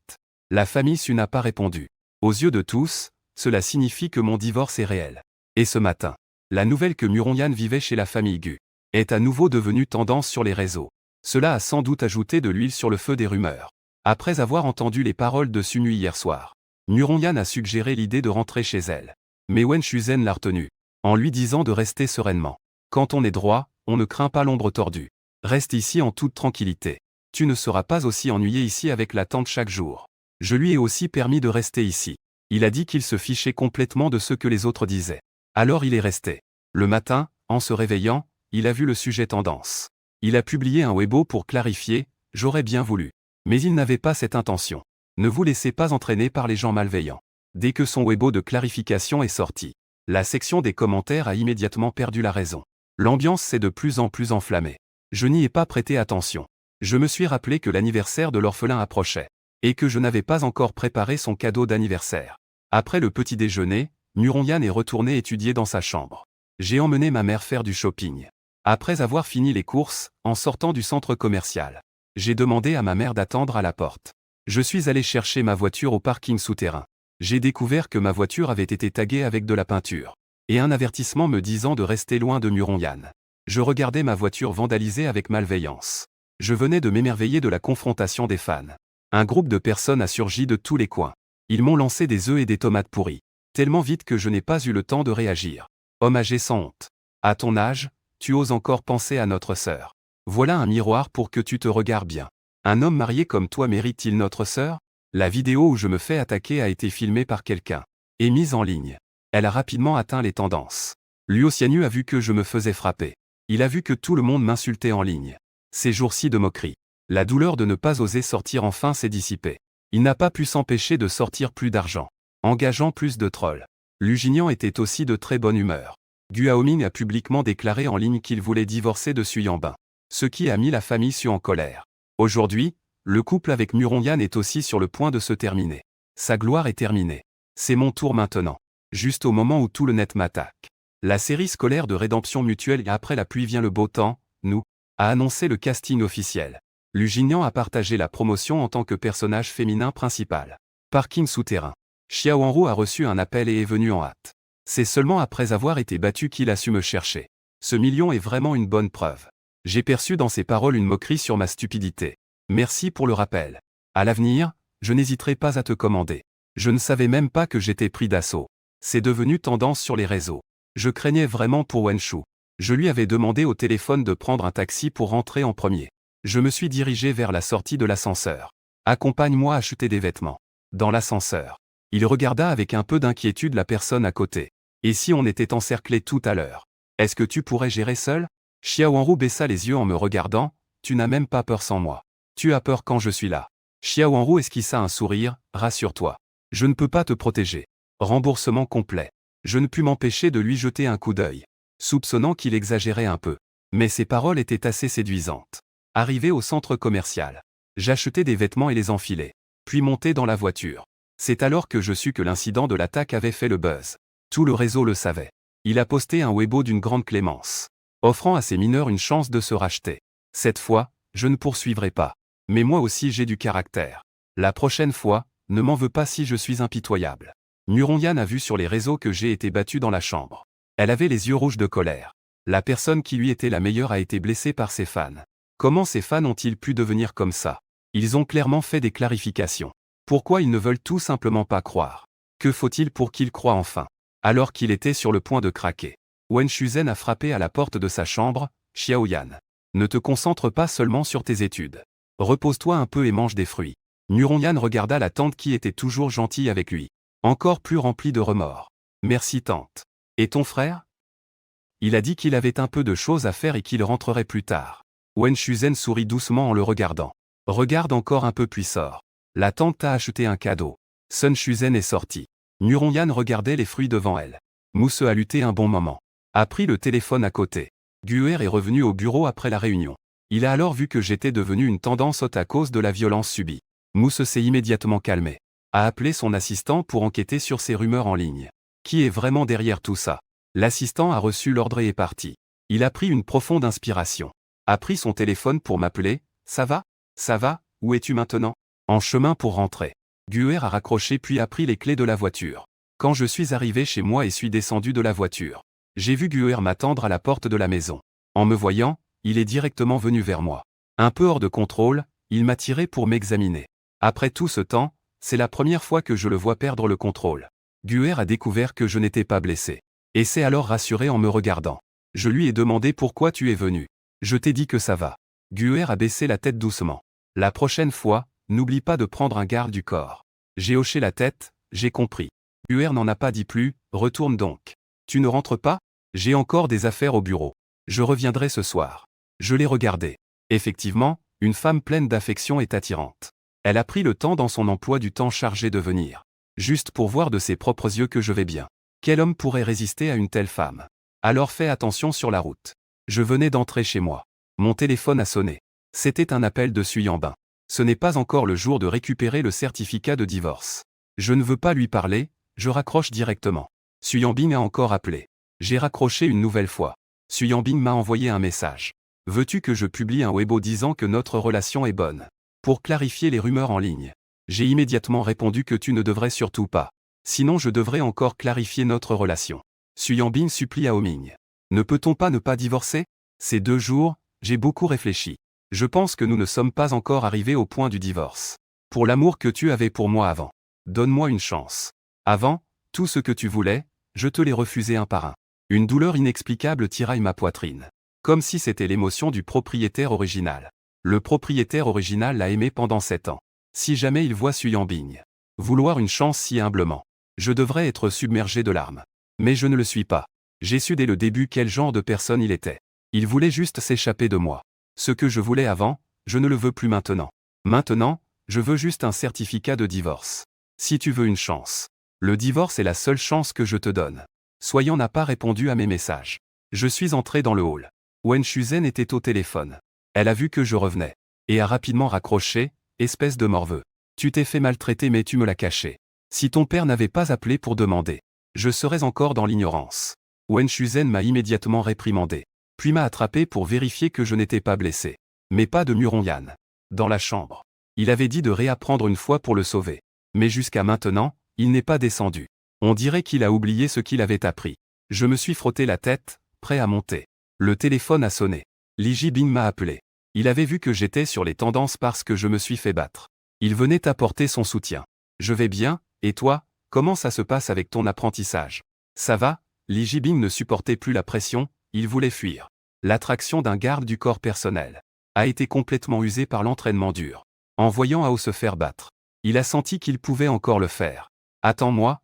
La famille Su n'a pas répondu. Aux yeux de tous, cela signifie que mon divorce est réel. Et ce matin, la nouvelle que Muronyan vivait chez la famille Gu est à nouveau devenue tendance sur les réseaux. Cela a sans doute ajouté de l'huile sur le feu des rumeurs. Après avoir entendu les paroles de Sumu hier soir, Muronyan a suggéré l'idée de rentrer chez elle. Mais Wen Shuzen l'a retenu, en lui disant de rester sereinement. Quand on est droit, on ne craint pas l'ombre tordue. Reste ici en toute tranquillité. Tu ne seras pas aussi ennuyé ici avec la tante chaque jour. Je lui ai aussi permis de rester ici. Il a dit qu'il se fichait complètement de ce que les autres disaient. Alors il est resté. Le matin, en se réveillant, il a vu le sujet tendance. Il a publié un Weibo pour clarifier, j'aurais bien voulu. Mais il n'avait pas cette intention. Ne vous laissez pas entraîner par les gens malveillants. Dès que son Weibo de clarification est sorti, la section des commentaires a immédiatement perdu la raison. L'ambiance s'est de plus en plus enflammée. Je n'y ai pas prêté attention. Je me suis rappelé que l'anniversaire de l'orphelin approchait, et que je n'avais pas encore préparé son cadeau d'anniversaire. Après le petit déjeuner, Muronyan est retourné étudier dans sa chambre. J'ai emmené ma mère faire du shopping. Après avoir fini les courses, en sortant du centre commercial, j'ai demandé à ma mère d'attendre à la porte. Je suis allé chercher ma voiture au parking souterrain. J'ai découvert que ma voiture avait été taguée avec de la peinture, et un avertissement me disant de rester loin de Muronyan. Je regardais ma voiture vandalisée avec malveillance. Je venais de m'émerveiller de la confrontation des fans. Un groupe de personnes a surgi de tous les coins. Ils m'ont lancé des œufs et des tomates pourries, tellement vite que je n'ai pas eu le temps de réagir. Homme âgé sans honte. À ton âge, tu oses encore penser à notre sœur. Voilà un miroir pour que tu te regardes bien. Un homme marié comme toi mérite-t-il notre sœur? La vidéo où je me fais attaquer a été filmée par quelqu'un et mise en ligne. Elle a rapidement atteint les tendances. Luocianu a vu que je me faisais frapper. Il a vu que tout le monde m'insultait en ligne. Ces jours-ci de moquerie. La douleur de ne pas oser sortir enfin s'est dissipée. Il n'a pas pu s'empêcher de sortir plus d'argent, engageant plus de trolls. Lusignan était aussi de très bonne humeur. Guaoming a publiquement déclaré en ligne qu'il voulait divorcer de Suyambin, ce qui a mis la famille Su en colère. Aujourd'hui, le couple avec Muronyan est aussi sur le point de se terminer. Sa gloire est terminée. C'est mon tour maintenant. Juste au moment où tout le net m'attaque. La série scolaire de rédemption mutuelle Après la pluie vient le beau temps, nous, a annoncé le casting officiel. Lusignan a partagé la promotion en tant que personnage féminin principal. Parking souterrain. Xiao Hanru a reçu un appel et est venu en hâte. C'est seulement après avoir été battu qu'il a su me chercher. Ce million est vraiment une bonne preuve. J'ai perçu dans ses paroles une moquerie sur ma stupidité. Merci pour le rappel. À l'avenir, je n'hésiterai pas à te commander. Je ne savais même pas que j'étais pris d'assaut. C'est devenu tendance sur les réseaux. Je craignais vraiment pour Wenshu. Je lui avais demandé au téléphone de prendre un taxi pour rentrer en premier. Je me suis dirigé vers la sortie de l'ascenseur. Accompagne-moi à acheter des vêtements. Dans l'ascenseur. Il regarda avec un peu d'inquiétude la personne à côté. Et si on était encerclé tout à l'heure? Est-ce que tu pourrais gérer seul? Xiao Hanru baissa les yeux en me regardant. Tu n'as même pas peur sans moi. Tu as peur quand je suis là. Xiao Hanru esquissa un sourire. Rassure-toi. Je ne peux pas te protéger. Remboursement complet. Je ne pus m'empêcher de lui jeter un coup d'œil, soupçonnant qu'il exagérait un peu. Mais ses paroles étaient assez séduisantes. Arrivé au centre commercial, j'achetai des vêtements et les enfilai, puis montai dans la voiture. C'est alors que je sus que l'incident de l'attaque avait fait le buzz. Tout le réseau le savait. Il a posté un Weibo d'une grande clémence, offrant à ses mineurs une chance de se racheter. Cette fois, je ne poursuivrai pas. Mais moi aussi j'ai du caractère. La prochaine fois, ne m'en veux pas si je suis impitoyable. Muronyan a vu sur les réseaux que j'ai été battu dans la chambre. Elle avait les yeux rouges de colère. La personne qui lui était la meilleure a été blessée par ses fans. Comment ces fans ont-ils pu devenir comme ça? Ils ont clairement fait des clarifications. Pourquoi ils ne veulent tout simplement pas croire? Que faut-il pour qu'ils croient enfin? Alors qu'il était sur le point de craquer, Wen Shuzhen a frappé à la porte de sa chambre. Xiaoyan. Ne te concentre pas seulement sur tes études. Repose-toi un peu et mange des fruits. Muronyan regarda la tante qui était toujours gentille avec lui, encore plus remplie de remords. Merci tante. Et ton frère? Il a dit qu'il avait un peu de choses à faire et qu'il rentrerait plus tard. Wen Shuzhen sourit doucement en le regardant. Regarde encore un peu puis sors. La tante t'a acheté un cadeau. Sun Shuzhen est sorti. Muronyan regardait les fruits devant elle. Mousse a lutté un bon moment. A pris le téléphone à côté. Guer est revenu au bureau après la réunion. Il a alors vu que j'étais devenu une tendance haute à cause de la violence subie. Mousse s'est immédiatement calmé. A appelé son assistant pour enquêter sur ces rumeurs en ligne. Qui est vraiment derrière tout ça? L'assistant a reçu l'ordre et est parti. Il a pris une profonde inspiration. A pris son téléphone pour m'appeler. Ça va? Ça va? Où es-tu maintenant? En chemin pour rentrer. Guer a raccroché puis a pris les clés de la voiture. Quand je suis arrivé chez moi et suis descendu de la voiture, j'ai vu Guer m'attendre à la porte de la maison. En me voyant, il est directement venu vers moi. Un peu hors de contrôle, il m'a tiré pour m'examiner. Après tout ce temps, c'est la première fois que je le vois perdre le contrôle. Guer a découvert que je n'étais pas blessé. Et s'est alors rassuré en me regardant. Je lui ai demandé pourquoi tu es venu. Je t'ai dit que ça va. Guer a baissé la tête doucement. La prochaine fois, n'oublie pas de prendre un garde du corps. J'ai hoché la tête, j'ai compris. Guer n'en a pas dit plus, retourne donc. Tu ne rentres pas? J'ai encore des affaires au bureau. Je reviendrai ce soir. Je l'ai regardé. Effectivement, une femme pleine d'affection est attirante. Elle a pris le temps dans son emploi du temps chargé de venir. Juste pour voir de ses propres yeux que je vais bien. Quel homme pourrait résister à une telle femme? Alors fais attention sur la route. Je venais d'entrer chez moi. Mon téléphone a sonné. C'était un appel de Suyambin. Ce n'est pas encore le jour de récupérer le certificat de divorce. Je ne veux pas lui parler, je raccroche directement. Suyambin a encore appelé. J'ai raccroché une nouvelle fois. Suyambin m'a envoyé un message. Veux-tu que je publie un Weibo disant que notre relation est bonne? Pour clarifier les rumeurs en ligne. J'ai immédiatement répondu que tu ne devrais surtout pas. Sinon je devrais encore clarifier notre relation. Suyambin supplie à Homing. Ne peut-on pas ne pas divorcer? Ces 2 jours, j'ai beaucoup réfléchi. Je pense que nous ne sommes pas encore arrivés au point du divorce. Pour l'amour que tu avais pour moi avant. Donne-moi une chance. Avant, tout ce que tu voulais, je te l'ai refusé un par un. Une douleur inexplicable tiraille ma poitrine. Comme si c'était l'émotion du propriétaire original. Le propriétaire original l'a aimé pendant 7 ans. Si jamais il voit Suyambin vouloir une chance si humblement, je devrais être submergé de larmes. Mais je ne le suis pas. J'ai su dès le début quel genre de personne il était. Il voulait juste s'échapper de moi. Ce que je voulais avant, je ne le veux plus maintenant. Maintenant, je veux juste un certificat de divorce. Si tu veux une chance. Le divorce est la seule chance que je te donne. Soyan n'a pas répondu à mes messages. Je suis entré dans le hall. Wen Shuzen était au téléphone. Elle a vu que je revenais. Et a rapidement raccroché, espèce de morveux. Tu t'es fait maltraiter mais tu me l'as caché. Si ton père n'avait pas appelé pour demander, je serais encore dans l'ignorance. Wen Shuzen m'a immédiatement réprimandé. Puis m'a attrapé pour vérifier que je n'étais pas blessé. Mais pas de Muronyan. Dans la chambre. Il avait dit de réapprendre une fois pour le sauver. Mais jusqu'à maintenant, il n'est pas descendu. On dirait qu'il a oublié ce qu'il avait appris. Je me suis frotté la tête, prêt à monter. Le téléphone a sonné. Li Jibing m'a appelé. Il avait vu que j'étais sur les tendances parce que je me suis fait battre. Il venait apporter son soutien. Je vais bien, et toi, comment ça se passe avec ton apprentissage? Ça va? Li Jibing ne supportait plus la pression, il voulait fuir. L'attraction d'un garde du corps personnel a été complètement usée par l'entraînement dur. En voyant Ao se faire battre, il a senti qu'il pouvait encore le faire. Attends-moi,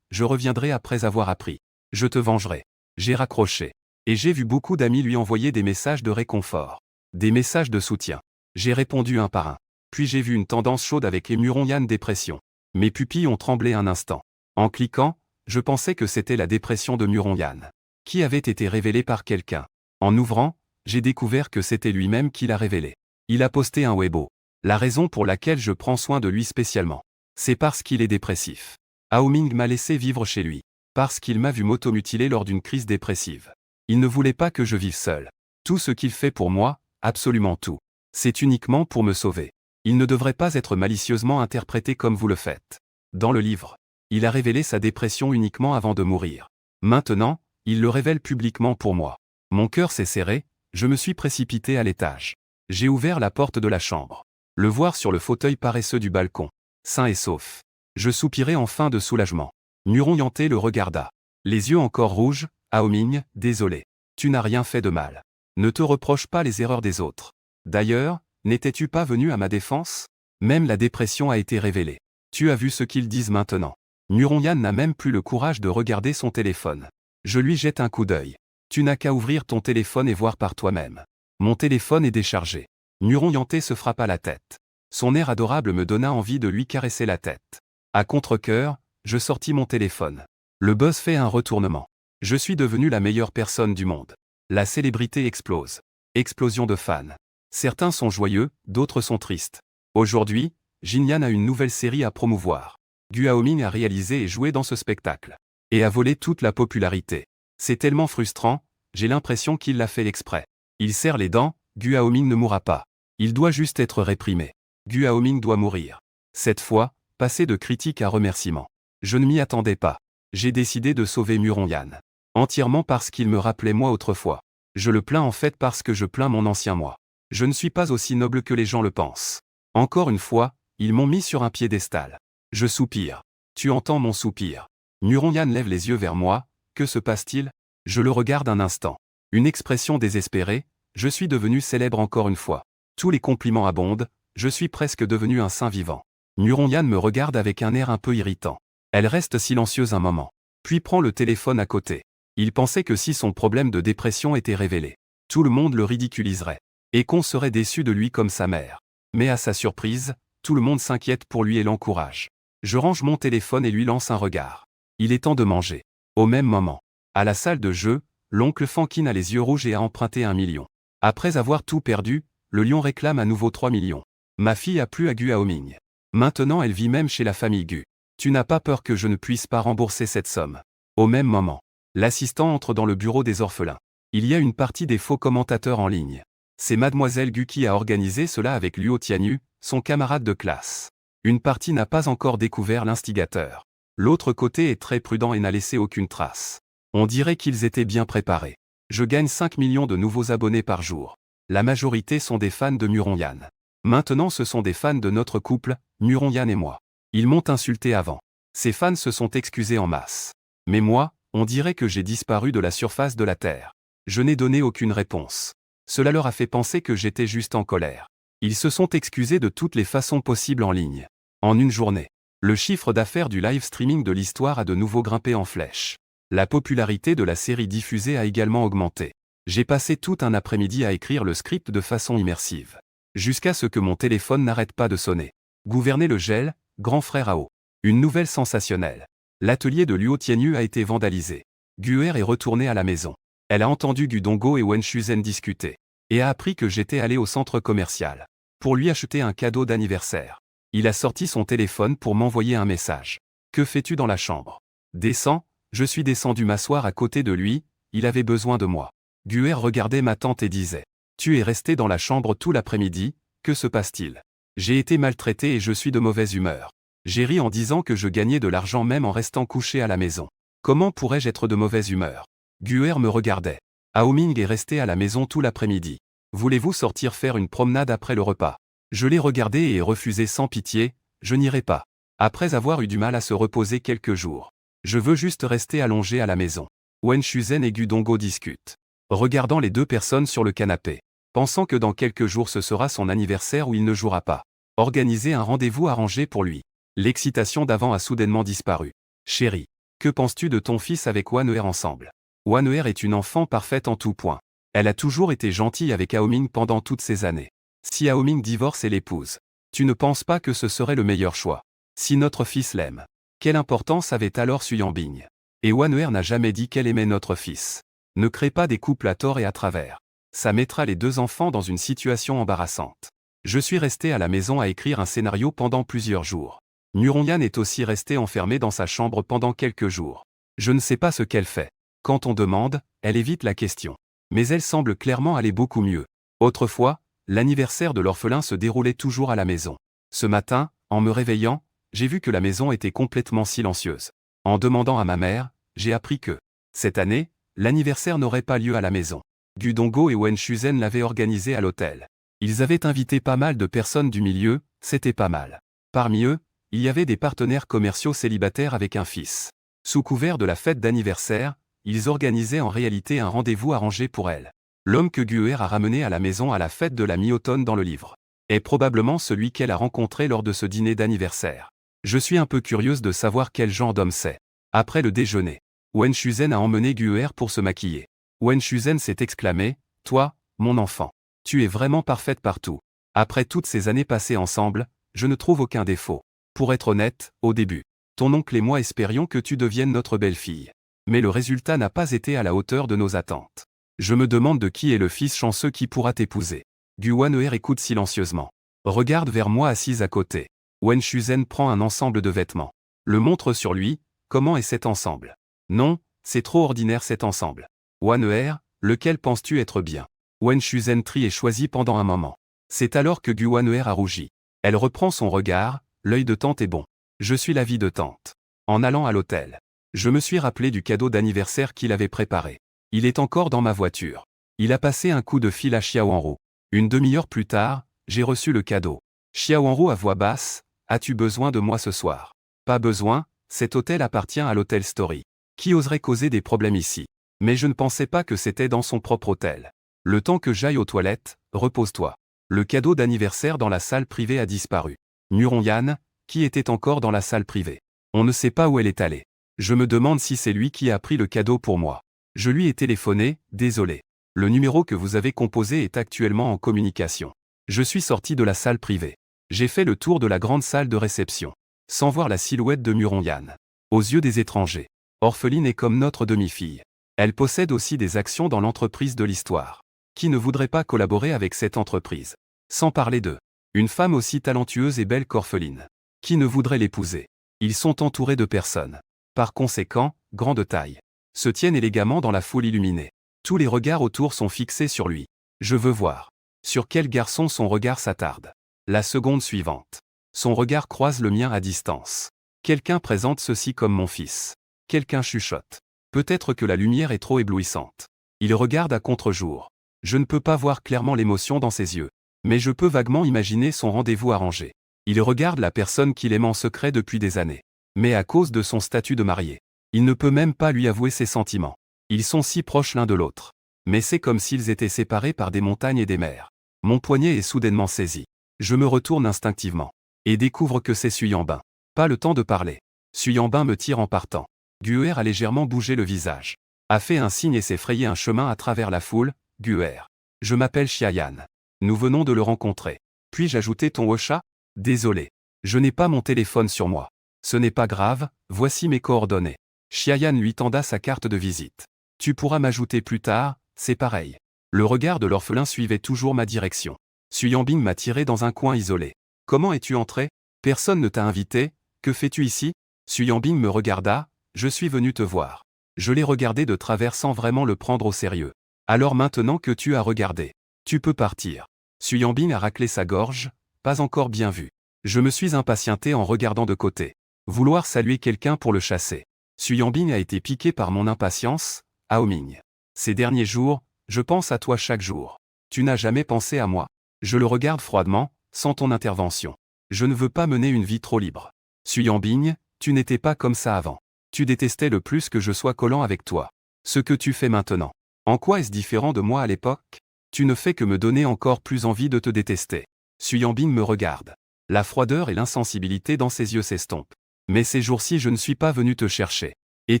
je reviendrai après avoir appris. Je te vengerai. J'ai raccroché. Et j'ai vu beaucoup d'amis lui envoyer des messages de réconfort. Des messages de soutien. J'ai répondu un par un. Puis j'ai vu une tendance chaude avec les Muronyan dépression. Mes pupilles ont tremblé un instant. En cliquant, je pensais que c'était la dépression de Muronyan, qui avait été révélée par quelqu'un. En ouvrant, j'ai découvert que c'était lui-même qui l'a révélé. Il a posté un Weibo. La raison pour laquelle je prends soin de lui spécialement, c'est parce qu'il est dépressif. Haoming m'a laissé vivre chez lui, parce qu'il m'a vu m'automutiler lors d'une crise dépressive. Il ne voulait pas que je vive seul. Tout ce qu'il fait pour moi, absolument tout, c'est uniquement pour me sauver. Il ne devrait pas être malicieusement interprété comme vous le faites. Dans le livre, il a révélé sa dépression uniquement avant de mourir. Maintenant, il le révèle publiquement pour moi. Mon cœur s'est serré, je me suis précipité à l'étage. J'ai ouvert la porte de la chambre. Le voir sur le fauteuil paresseux du balcon, sain et sauf. Je soupirai enfin de soulagement. Muronyanté le regarda. Les yeux encore rouges, Haoming, désolé. Tu n'as rien fait de mal. Ne te reproche pas les erreurs des autres. D'ailleurs, n'étais-tu pas venu à ma défense? Même la dépression a été révélée. Tu as vu ce qu'ils disent maintenant. Muronyan n'a même plus le courage de regarder son téléphone. Je lui jette un coup d'œil. Tu n'as qu'à ouvrir ton téléphone et voir par toi-même. Mon téléphone est déchargé. Muronyanté se frappa la tête. Son air adorable me donna envie de lui caresser la tête. À contre-cœur, je sortis mon téléphone. Le buzz fait un retournement. Je suis devenu la meilleure personne du monde. La célébrité explose. Explosion de fans. Certains sont joyeux, d'autres sont tristes. Aujourd'hui, Jinyan a une nouvelle série à promouvoir. Gu Haoming a réalisé et joué dans ce spectacle. Et a volé toute la popularité. C'est tellement frustrant, j'ai l'impression qu'il l'a fait exprès. Il serre les dents, Gu Haoming ne mourra pas. Il doit juste être réprimé. Gu Haoming doit mourir. Cette fois, passer de critique à remerciement. Je ne m'y attendais pas. J'ai décidé de sauver Muronyan. Entièrement parce qu'il me rappelait moi autrefois. Je le plains en fait parce que je plains mon ancien moi. Je ne suis pas aussi noble que les gens le pensent. Encore une fois, ils m'ont mis sur un piédestal. Je soupire. Tu entends mon soupir. Muronyan lève les yeux vers moi, que se passe-t-il? Je le regarde un instant. Une expression désespérée, je suis devenu célèbre encore une fois. Tous les compliments abondent, je suis presque devenu un saint vivant. Muronyan me regarde avec un air un peu irritant. Elle reste silencieuse un moment, puis prend le téléphone à côté. Il pensait que si son problème de dépression était révélé, tout le monde le ridiculiserait, et qu'on serait déçu de lui comme sa mère. Mais à sa surprise, tout le monde s'inquiète pour lui et l'encourage. Je range mon téléphone et lui lance un regard. Il est temps de manger. Au même moment, à la salle de jeu, l'oncle Fankin a les yeux rouges et a emprunté 1 million. Après avoir tout perdu, le lion réclame à nouveau 3 millions. Ma fille a plu à Gu Haoming. Maintenant elle vit même chez la famille Gu. Tu n'as pas peur que je ne puisse pas rembourser cette somme? Au même moment, l'assistant entre dans le bureau des orphelins. Il y a une partie des faux commentateurs en ligne. C'est mademoiselle Gu qui a organisé cela avec Luo Tianyu, son camarade de classe. Une partie n'a pas encore découvert l'instigateur. L'autre côté est très prudent et n'a laissé aucune trace. On dirait qu'ils étaient bien préparés. Je gagne 5 millions de nouveaux abonnés par jour. La majorité sont des fans de Muronyan. Maintenant ce sont des fans de notre couple, Muronyan et moi. Ils m'ont insulté avant. Ces fans se sont excusés en masse. Mais moi, on dirait que j'ai disparu de la surface de la Terre. Je n'ai donné aucune réponse. Cela leur a fait penser que j'étais juste en colère. Ils se sont excusés de toutes les façons possibles en ligne. En une journée, le chiffre d'affaires du live streaming de l'histoire a de nouveau grimpé en flèche. La popularité de la série diffusée a également augmenté. J'ai passé tout un après-midi à écrire le script de façon immersive. Jusqu'à ce que mon téléphone n'arrête pas de sonner. Gouverner le gel, grand frère AO. Une nouvelle sensationnelle. L'atelier de Luo Tianyu a été vandalisé. Guer est retournée à la maison. Elle a entendu Gu Donggo et Wen Shuzhen discuter. Et a appris que j'étais allé au centre commercial. Pour lui acheter un cadeau d'anniversaire. Il a sorti son téléphone pour m'envoyer un message. Que fais-tu dans la chambre? Descends. Je suis descendu m'asseoir à côté de lui, il avait besoin de moi. Guer regardait ma tante et disait. Tu es resté dans la chambre tout l'après-midi, que se passe-t-il? J'ai été maltraité et je suis de mauvaise humeur. J'ai ri en disant que je gagnais de l'argent même en restant couché à la maison. Comment pourrais-je être de mauvaise humeur? Guer me regardait. Haoming est resté à la maison tout l'après-midi. Voulez-vous sortir faire une promenade après le repas? Je l'ai regardé et ai refusé sans pitié, je n'irai pas. Après avoir eu du mal à se reposer quelques jours. Je veux juste rester allongé à la maison. Wen Shuzhen et Gu Donggo discutent. Regardant les deux personnes sur le canapé. Pensant que dans quelques jours ce sera son anniversaire où il ne jouera pas. Organiser un rendez-vous arrangé pour lui. L'excitation d'avant a soudainement disparu. Chérie, que penses-tu de ton fils avec Wan-er ensemble? Wan-er est une enfant parfaite en tout point. Elle a toujours été gentille avec Haoming pendant toutes ces années. Si Haoming divorce et l'épouse, tu ne penses pas que ce serait le meilleur choix? Si notre fils l'aime. Quelle importance avait alors Suyambing? Et Wan-er n'a jamais dit qu'elle aimait notre fils. Ne crée pas des couples à tort et à travers. Ça mettra les deux enfants dans une situation embarrassante. Je suis resté à la maison à écrire un scénario pendant plusieurs jours. Muronyan est aussi resté enfermé dans sa chambre pendant quelques jours. Je ne sais pas ce qu'elle fait. Quand on demande, elle évite la question. Mais elle semble clairement aller beaucoup mieux. Autrefois, l'anniversaire de l'orphelin se déroulait toujours à la maison. Ce matin, en me réveillant, j'ai vu que la maison était complètement silencieuse. En demandant à ma mère, j'ai appris que, cette année, l'anniversaire n'aurait pas lieu à la maison. Gu Donggo et Wen Shuzhen l'avaient organisé à l'hôtel. Ils avaient invité pas mal de personnes du milieu, c'était pas mal. Parmi eux, il y avait des partenaires commerciaux célibataires avec un fils. Sous couvert de la fête d'anniversaire, ils organisaient en réalité un rendez-vous arrangé pour elle. L'homme que Guer a ramené à la maison à la fête de la mi-automne dans le livre est probablement celui qu'elle a rencontré lors de ce dîner d'anniversaire. Je suis un peu curieuse de savoir quel genre d'homme c'est. Après le déjeuner, Wen Shuzhen a emmené Guer pour se maquiller. Wen Shuzhen s'est exclamé, « Toi, mon enfant, tu es vraiment parfaite partout. Après toutes ces années passées ensemble, je ne trouve aucun défaut. Pour être honnête, au début, ton oncle et moi espérions que tu deviennes notre belle-fille. Mais le résultat n'a pas été à la hauteur de nos attentes. Je me demande de qui est le fils chanceux qui pourra t'épouser. » Gu Wan-er écoute silencieusement. Regarde vers moi assise à côté. Wen Shuzhen prend un ensemble de vêtements. Le montre sur lui, comment est cet ensemble? Non, c'est trop ordinaire cet ensemble. Wan-er, lequel penses-tu être bien? Wen Shuzhen trie et choisit pendant un moment. C'est alors que Gu Wan-er a rougi. Elle reprend son regard, l'œil de tante est bon. Je suis l'avis de tante. En allant à l'hôtel, je me suis rappelé du cadeau d'anniversaire qu'il avait préparé. Il est encore dans ma voiture. Il a passé un coup de fil à Xiaohanro. Une demi-heure plus tard, j'ai reçu le cadeau. Xiaohanro à voix basse, as-tu besoin de moi ce soir? Pas besoin, cet hôtel appartient à l'hôtel Story. Qui oserait causer des problèmes ici? Mais je ne pensais pas que c'était dans son propre hôtel. Le temps que j'aille aux toilettes, repose-toi. Le cadeau d'anniversaire dans la salle privée a disparu. Muronyan, qui était encore dans la salle privée. On ne sait pas où elle est allée. Je me demande si c'est lui qui a pris le cadeau pour moi. Je lui ai téléphoné, désolé. Le numéro que vous avez composé est actuellement en communication. Je suis sorti de la salle privée. J'ai fait le tour de la grande salle de réception. Sans voir la silhouette de Muronyan. Aux yeux des étrangers. Orpheline est comme notre demi-fille. Elle possède aussi des actions dans l'entreprise de l'histoire. Qui ne voudrait pas collaborer avec cette entreprise? Sans parler d'eux. Une femme aussi talentueuse et belle qu'orpheline. Qui ne voudrait l'épouser? Ils sont entourés de personnes. Par conséquent, grand de taille. Se tiennent élégamment dans la foule illuminée. Tous les regards autour sont fixés sur lui. Je veux voir. Sur quel garçon son regard s'attarde. La seconde suivante. Son regard croise le mien à distance. Quelqu'un présente ceci comme mon fils. Quelqu'un chuchote. Peut-être que la lumière est trop éblouissante. Il regarde à contre-jour. Je ne peux pas voir clairement l'émotion dans ses yeux. Mais je peux vaguement imaginer son rendez-vous arrangé. Il regarde la personne qu'il aime en secret depuis des années. Mais à cause de son statut de marié, il ne peut même pas lui avouer ses sentiments. Ils sont si proches l'un de l'autre. Mais c'est comme s'ils étaient séparés par des montagnes et des mers. Mon poignet est soudainement saisi. Je me retourne instinctivement. Et découvre que c'est Suyambin. Pas le temps de parler. Suyambin me tire en partant. Guer a légèrement bougé le visage. A fait un signe et s'est frayé un chemin à travers la foule. Guer. Je m'appelle Xiayan. Nous venons de le rencontrer. Puis-je ajouter ton Ocha? Désolé. Je n'ai pas mon téléphone sur moi. Ce n'est pas grave, voici mes coordonnées. Xiayan lui tenda sa carte de visite. Tu pourras m'ajouter plus tard, c'est pareil. Le regard de l'orphelin suivait toujours ma direction. Suyambing m'a tiré dans un coin isolé. Comment es-tu entré? Personne ne t'a invité, que fais-tu ici? Suyambing me regarda, je suis venu te voir. Je l'ai regardé de travers sans vraiment le prendre au sérieux. Alors maintenant que tu as regardé, tu peux partir. Suyambing a raclé sa gorge, pas encore bien vu. Je me suis impatienté en regardant de côté. Vouloir saluer quelqu'un pour le chasser. Suyambing a été piqué par mon impatience, Haoming. Ces derniers jours, je pense à toi chaque jour. Tu n'as jamais pensé à moi. Je le regarde froidement, sans ton intervention. Je ne veux pas mener une vie trop libre. Suyambing, tu n'étais pas comme ça avant. Tu détestais le plus que je sois collant avec toi. Ce que tu fais maintenant. En quoi est-ce différent de moi à l'époque? Tu ne fais que me donner encore plus envie de te détester. Suyambing me regarde. La froideur et l'insensibilité dans ses yeux s'estompent. Mais ces jours-ci je ne suis pas venu te chercher. Et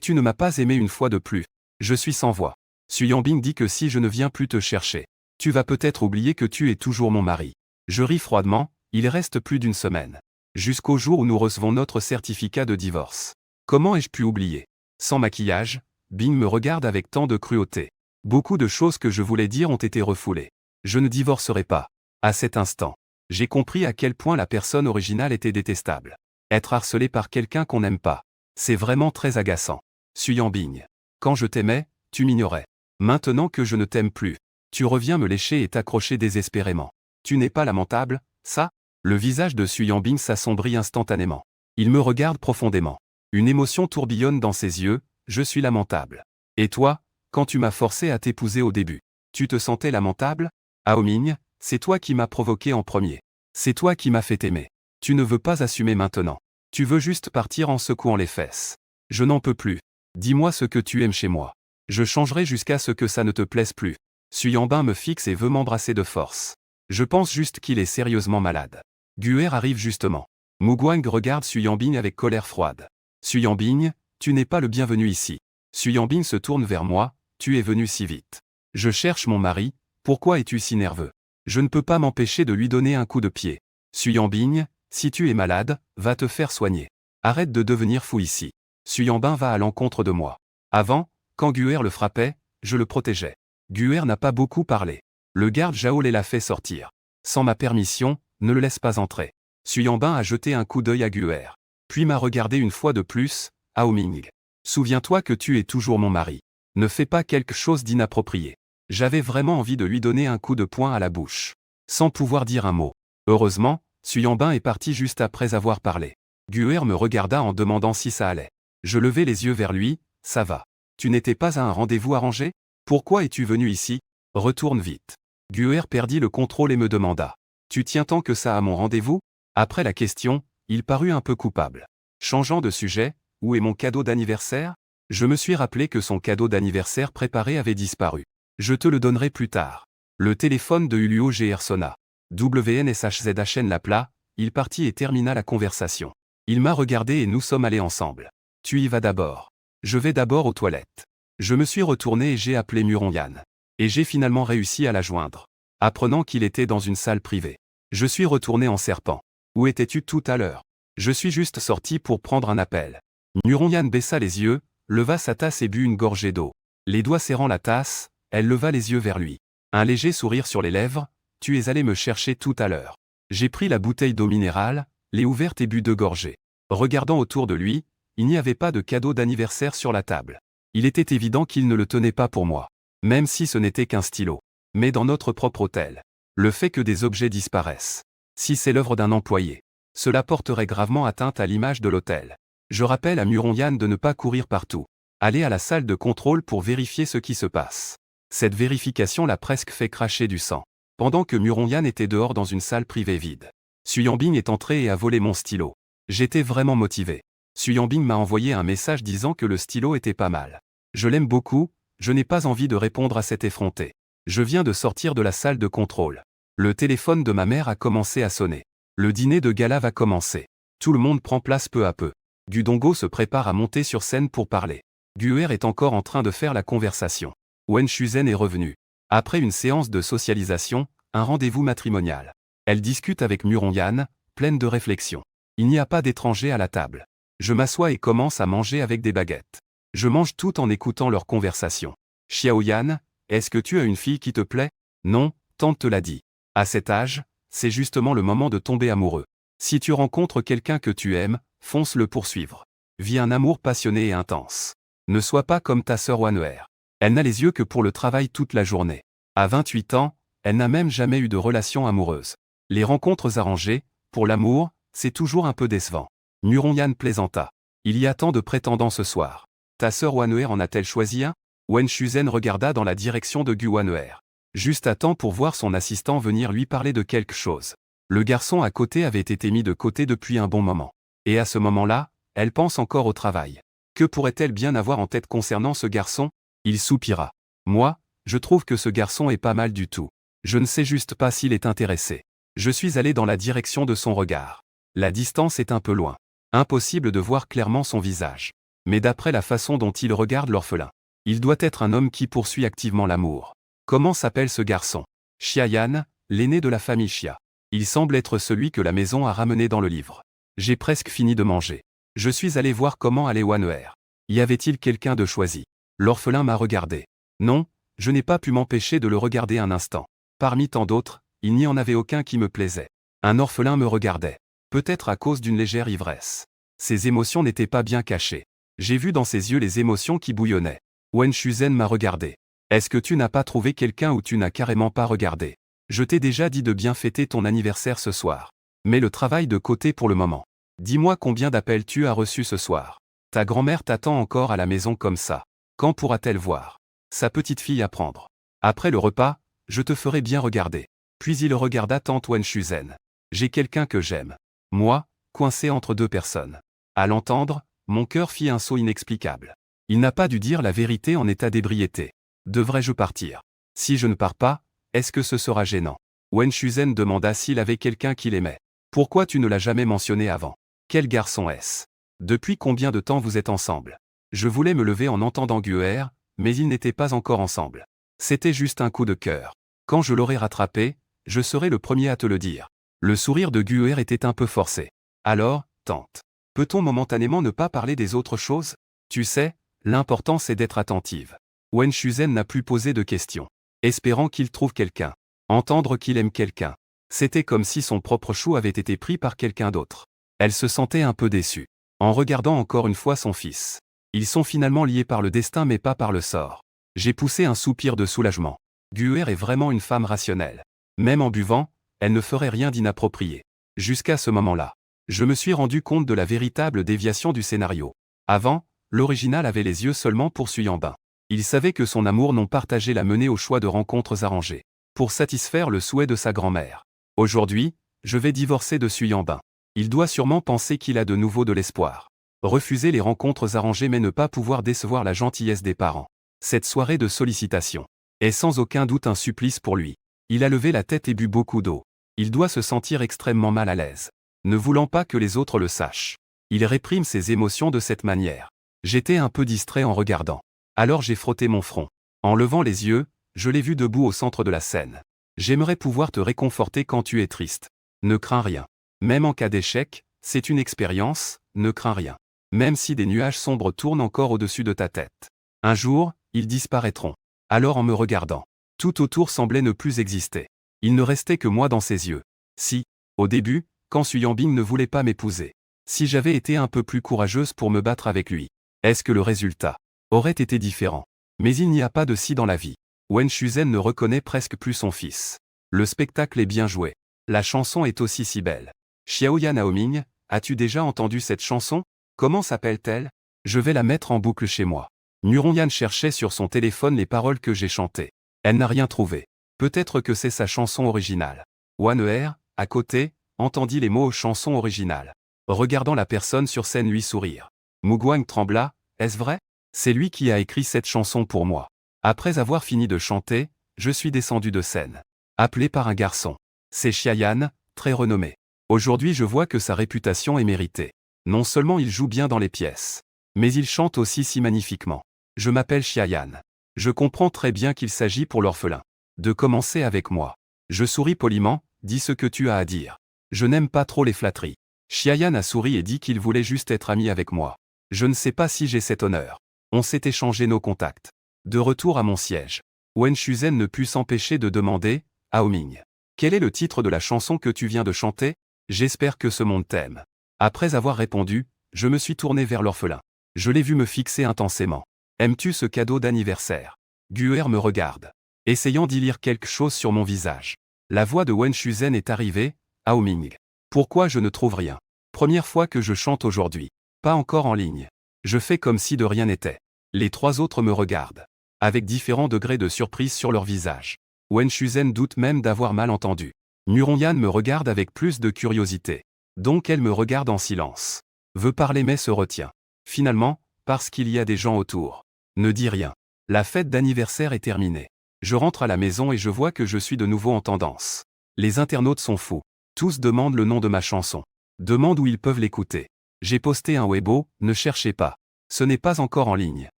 tu ne m'as pas aimé une fois de plus. Je suis sans voix. Suyambing dit que si je ne viens plus te chercher, tu vas peut-être oublier que tu es toujours mon mari. Je ris froidement, il reste plus d'une semaine. Jusqu'au jour où nous recevons notre certificat de divorce. Comment ai-je pu oublier? Sans maquillage, Bing me regarde avec tant de cruauté. Beaucoup de choses que je voulais dire ont été refoulées. Je ne divorcerai pas. À cet instant, j'ai compris à quel point la personne originale était détestable. Être harcelé par quelqu'un qu'on n'aime pas. C'est vraiment très agaçant. Suyambing. Quand je t'aimais, tu m'ignorais. Maintenant que je ne t'aime plus, tu reviens me lécher et t'accrocher désespérément. Tu n'es pas lamentable, ça? Le visage de Suyambing s'assombrit instantanément. Il me regarde profondément. Une émotion tourbillonne dans ses yeux, je suis lamentable. Et toi, quand tu m'as forcé à t'épouser au début, tu te sentais lamentable? Haoming, c'est toi qui m'as provoqué en premier. C'est toi qui m'as fait aimer. Tu ne veux pas assumer maintenant. Tu veux juste partir en secouant les fesses. Je n'en peux plus. Dis-moi ce que tu aimes chez moi. Je changerai jusqu'à ce que ça ne te plaise plus. Suyambing me fixe et veut m'embrasser de force. Je pense juste qu'il est sérieusement malade. Guer arrive justement. Mugwang regarde Suyambing avec colère froide. Suyambing, tu n'es pas le bienvenu ici. Suyambing se tourne vers moi, tu es venu si vite. Je cherche mon mari, pourquoi es-tu si nerveux? Je ne peux pas m'empêcher de lui donner un coup de pied. Suyambing, si tu es malade, va te faire soigner. Arrête de devenir fou ici. Suyambing va à l'encontre de moi. Avant, quand Guer le frappait, je le protégeais. Guer n'a pas beaucoup parlé. Le garde Jaolé l'a fait sortir. Sans ma permission, ne le laisse pas entrer. Suyambing a jeté un coup d'œil à Guer. Puis m'a regardé une fois de plus, Haoming. Souviens-toi que tu es toujours mon mari. Ne fais pas quelque chose d'inapproprié. J'avais vraiment envie de lui donner un coup de poing à la bouche. Sans pouvoir dire un mot. Heureusement, Suyambing est parti juste après avoir parlé. Guer me regarda en demandant si ça allait. Je levai les yeux vers lui, ça va. Tu n'étais pas à un rendez-vous arrangé? Pourquoi es-tu venu ici? Retourne vite. Guer perdit le contrôle et me demanda. Tu tiens tant que ça à mon rendez-vous? Après la question, il parut un peu coupable. Changeant de sujet, où est mon cadeau d'anniversaire? Je me suis rappelé que son cadeau d'anniversaire préparé avait disparu. Je te le donnerai plus tard. Le téléphone de Uluo GR sonna. WNSHZHN l'appela, il partit et termina la conversation. Il m'a regardé et nous sommes allés ensemble. Tu y vas d'abord. Je vais d'abord aux toilettes. Je me suis retourné et j'ai appelé Muronyan. Et j'ai finalement réussi à la joindre. Apprenant qu'il était dans une salle privée. Je suis retourné en serpent. Où étais-tu tout à l'heure? Je suis juste sorti pour prendre un appel. Muronyan baissa les yeux, leva sa tasse et but une gorgée d'eau. Les doigts serrant la tasse, elle leva les yeux vers lui. Un léger sourire sur les lèvres, tu es allé me chercher tout à l'heure. J'ai pris la bouteille d'eau minérale, l'ai ouverte et bu 2 gorgées. Regardant autour de lui, il n'y avait pas de cadeau d'anniversaire sur la table. Il était évident qu'il ne le tenait pas pour moi. Même si ce n'était qu'un stylo. Mais dans notre propre hôtel. Le fait que des objets disparaissent. Si c'est l'œuvre d'un employé. Cela porterait gravement atteinte à l'image de l'hôtel. Je rappelle à Muronyan de ne pas courir partout. Aller à la salle de contrôle pour vérifier ce qui se passe. Cette vérification l'a presque fait cracher du sang. Pendant que Muronyan était dehors dans une salle privée vide. Suyambing est entré et a volé mon stylo. J'étais vraiment motivé. Suyambing m'a envoyé un message disant que le stylo était pas mal. Je l'aime beaucoup, je n'ai pas envie de répondre à cet effronté. Je viens de sortir de la salle de contrôle. Le téléphone de ma mère a commencé à sonner. Le dîner de gala va commencer. Tout le monde prend place peu à peu. Gudongo se prépare à monter sur scène pour parler. Guer est encore en train de faire la conversation. Wen Shuzen est revenu. Après une séance de socialisation, un rendez-vous matrimonial. Elle discute avec Muronyan, pleine de réflexion. Il n'y a pas d'étrangers à la table. Je m'assois et commence à manger avec des baguettes. Je mange tout en écoutant leur conversation. Xiaoyan, est-ce que tu as une fille qui te plaît? Non, tante te l'a dit. À cet âge, c'est justement le moment de tomber amoureux. Si tu rencontres quelqu'un que tu aimes, fonce le poursuivre. Vis un amour passionné et intense. Ne sois pas comme ta sœur Wanner. Elle n'a les yeux que pour le travail toute la journée. À 28 ans, elle n'a même jamais eu de relation amoureuse. Les rencontres arrangées, pour l'amour, c'est toujours un peu décevant. Muronyan plaisanta. Il y a tant de prétendants ce soir. Ta sœur Wanner en a-t-elle choisi un? Wen Shuzen regarda dans la direction de Gu Wanner. Juste à temps pour voir son assistant venir lui parler de quelque chose. Le garçon à côté avait été mis de côté depuis un bon moment. Et à ce moment-là, elle pense encore au travail. Que pourrait-elle bien avoir en tête concernant ce garçon? Il soupira. Moi, je trouve que ce garçon est pas mal du tout. Je ne sais juste pas s'il est intéressé. Je suis allé dans la direction de son regard. La distance est un peu loin. Impossible de voir clairement son visage. Mais d'après la façon dont il regarde l'orphelin, il doit être un homme qui poursuit activement l'amour. Comment s'appelle ce garçon? Xiayan, l'aîné de la famille Xia. Il semble être celui que la maison a ramené dans le livre. J'ai presque fini de manger. Je suis allé voir comment allait Wanner. Y avait-il quelqu'un de choisi? L'orphelin m'a regardé. Non, je n'ai pas pu m'empêcher de le regarder un instant. Parmi tant d'autres, il n'y en avait aucun qui me plaisait. Un orphelin me regardait. Peut-être à cause d'une légère ivresse. Ses émotions n'étaient pas bien cachées. J'ai vu dans ses yeux les émotions qui bouillonnaient. Wen Shuzen m'a regardé. Est-ce que tu n'as pas trouvé quelqu'un ou tu n'as carrément pas regardé? Je t'ai déjà dit de bien fêter ton anniversaire ce soir. Mets le travail de côté pour le moment. Dis-moi combien d'appels tu as reçus ce soir. Ta grand-mère t'attend encore à la maison comme ça. Quand pourra-t-elle voir sa petite fille apprendre? Après le repas, je te ferai bien regarder. Puis il regarda tante Wen Shuzen. J'ai quelqu'un que j'aime. Moi, coincé entre deux personnes. À l'entendre, mon cœur fit un saut inexplicable. Il n'a pas dû dire la vérité en état d'ébriété. Devrais-je partir? Si je ne pars pas, est-ce que ce sera gênant? Wen Shuzen demanda s'il avait quelqu'un qu'il aimait. Pourquoi tu ne l'as jamais mentionné avant? Quel garçon est-ce? Depuis combien de temps vous êtes ensemble? Je voulais me lever en entendant Guer, mais ils n'étaient pas encore ensemble. C'était juste un coup de cœur. Quand je l'aurai rattrapé, je serai le premier à te le dire. Le sourire de Guer était un peu forcé. Alors, tante. Peut-on momentanément ne pas parler des autres choses? Tu sais, l'important c'est d'être attentive. Wen Shuzen n'a plus posé de questions. Espérant qu'il trouve quelqu'un. Entendre qu'il aime quelqu'un. C'était comme si son propre chou avait été pris par quelqu'un d'autre. Elle se sentait un peu déçue. En regardant encore une fois son fils. Ils sont finalement liés par le destin mais pas par le sort. J'ai poussé un soupir de soulagement. Guer est vraiment une femme rationnelle. Même en buvant, elle ne ferait rien d'inapproprié. Jusqu'à ce moment-là, je me suis rendu compte de la véritable déviation du scénario. Avant, l'original avait les yeux seulement pour Suyambin. Il savait que son amour non partagé l'a mené au choix de rencontres arrangées. Pour satisfaire le souhait de sa grand-mère. Aujourd'hui, je vais divorcer de Suyambin. Il doit sûrement penser qu'il a de nouveau de l'espoir. Refuser les rencontres arrangées mais ne pas pouvoir décevoir la gentillesse des parents. Cette soirée de sollicitation est sans aucun doute un supplice pour lui. Il a levé la tête et bu beaucoup d'eau. Il doit se sentir extrêmement mal à l'aise. Ne voulant pas que les autres le sachent. Il réprime ses émotions de cette manière. J'étais un peu distrait en regardant. Alors j'ai frotté mon front. En levant les yeux, je l'ai vu debout au centre de la scène. J'aimerais pouvoir te réconforter quand tu es triste. Ne crains rien. Même en cas d'échec, c'est une expérience, ne crains rien. Même si des nuages sombres tournent encore au-dessus de ta tête. Un jour, ils disparaîtront. Alors en me regardant, Tout autour semblait ne plus exister. Il ne restait que moi dans ses yeux. Si, au début, quand Su Yanbing ne voulait pas m'épouser, si j'avais été un peu plus courageuse pour me battre avec lui, est-ce que le résultat aurait été différent? Mais il n'y a pas de si dans la vie. Wen Shuzhen ne reconnaît presque plus son fils. Le spectacle est bien joué. La chanson est aussi si belle. Xiaoyan Aoming, as-tu déjà entendu cette chanson? Comment s'appelle-t-elle? Je vais la mettre en boucle chez moi. Nuronyan cherchait sur son téléphone les paroles que j'ai chantées. Elle n'a rien trouvé. Peut-être que c'est sa chanson originale. Wan Er, à côté, entendit les mots chanson originale. Regardant la personne sur scène lui sourire. Muguang trembla, est-ce vrai? C'est lui qui a écrit cette chanson pour moi. Après avoir fini de chanter, je suis descendu de scène. Appelé par un garçon. C'est Xiaoyan, très renommé. Aujourd'hui je vois que sa réputation est méritée. Non seulement il joue bien dans les pièces, mais il chante aussi si magnifiquement. Je m'appelle Xiaoyan. Je comprends très bien qu'il s'agit pour l'orphelin de commencer avec moi. Je souris poliment, dis ce que tu as à dire. Je n'aime pas trop les flatteries. Xiaoyan a souri et dit qu'il voulait juste être ami avec moi. Je ne sais pas si j'ai cet honneur. On s'est échangé nos contacts. De retour à mon siège, Wen Shuzhen ne put s'empêcher de demander, Aoming, quel est le titre de la chanson que tu viens de chanter? J'espère que ce monde t'aime. Après avoir répondu, je me suis tourné vers l'orphelin. Je l'ai vu me fixer intensément. Aimes-tu ce cadeau d'anniversaire? Guer me regarde, essayant d'y lire quelque chose sur mon visage. La voix de Wen Shuzhen est arrivée, Aoming. Pourquoi je ne trouve rien? Première fois que je chante aujourd'hui. Pas encore en ligne. Je fais comme si de rien n'était. Les trois autres me regardent, avec différents degrés de surprise sur leur visage. Wen Shuzhen doute même d'avoir mal entendu. Nuronyan me regarde avec plus de curiosité. Donc elle me regarde en silence. Veut parler mais se retient. Finalement, parce qu'il y a des gens autour. Ne dis rien. La fête d'anniversaire est terminée. Je rentre à la maison et je vois que je suis de nouveau en tendance. Les internautes sont fous. Tous demandent le nom de ma chanson. Demandent où ils peuvent l'écouter. J'ai posté un Weibo, ne cherchez pas. Ce n'est pas encore en ligne.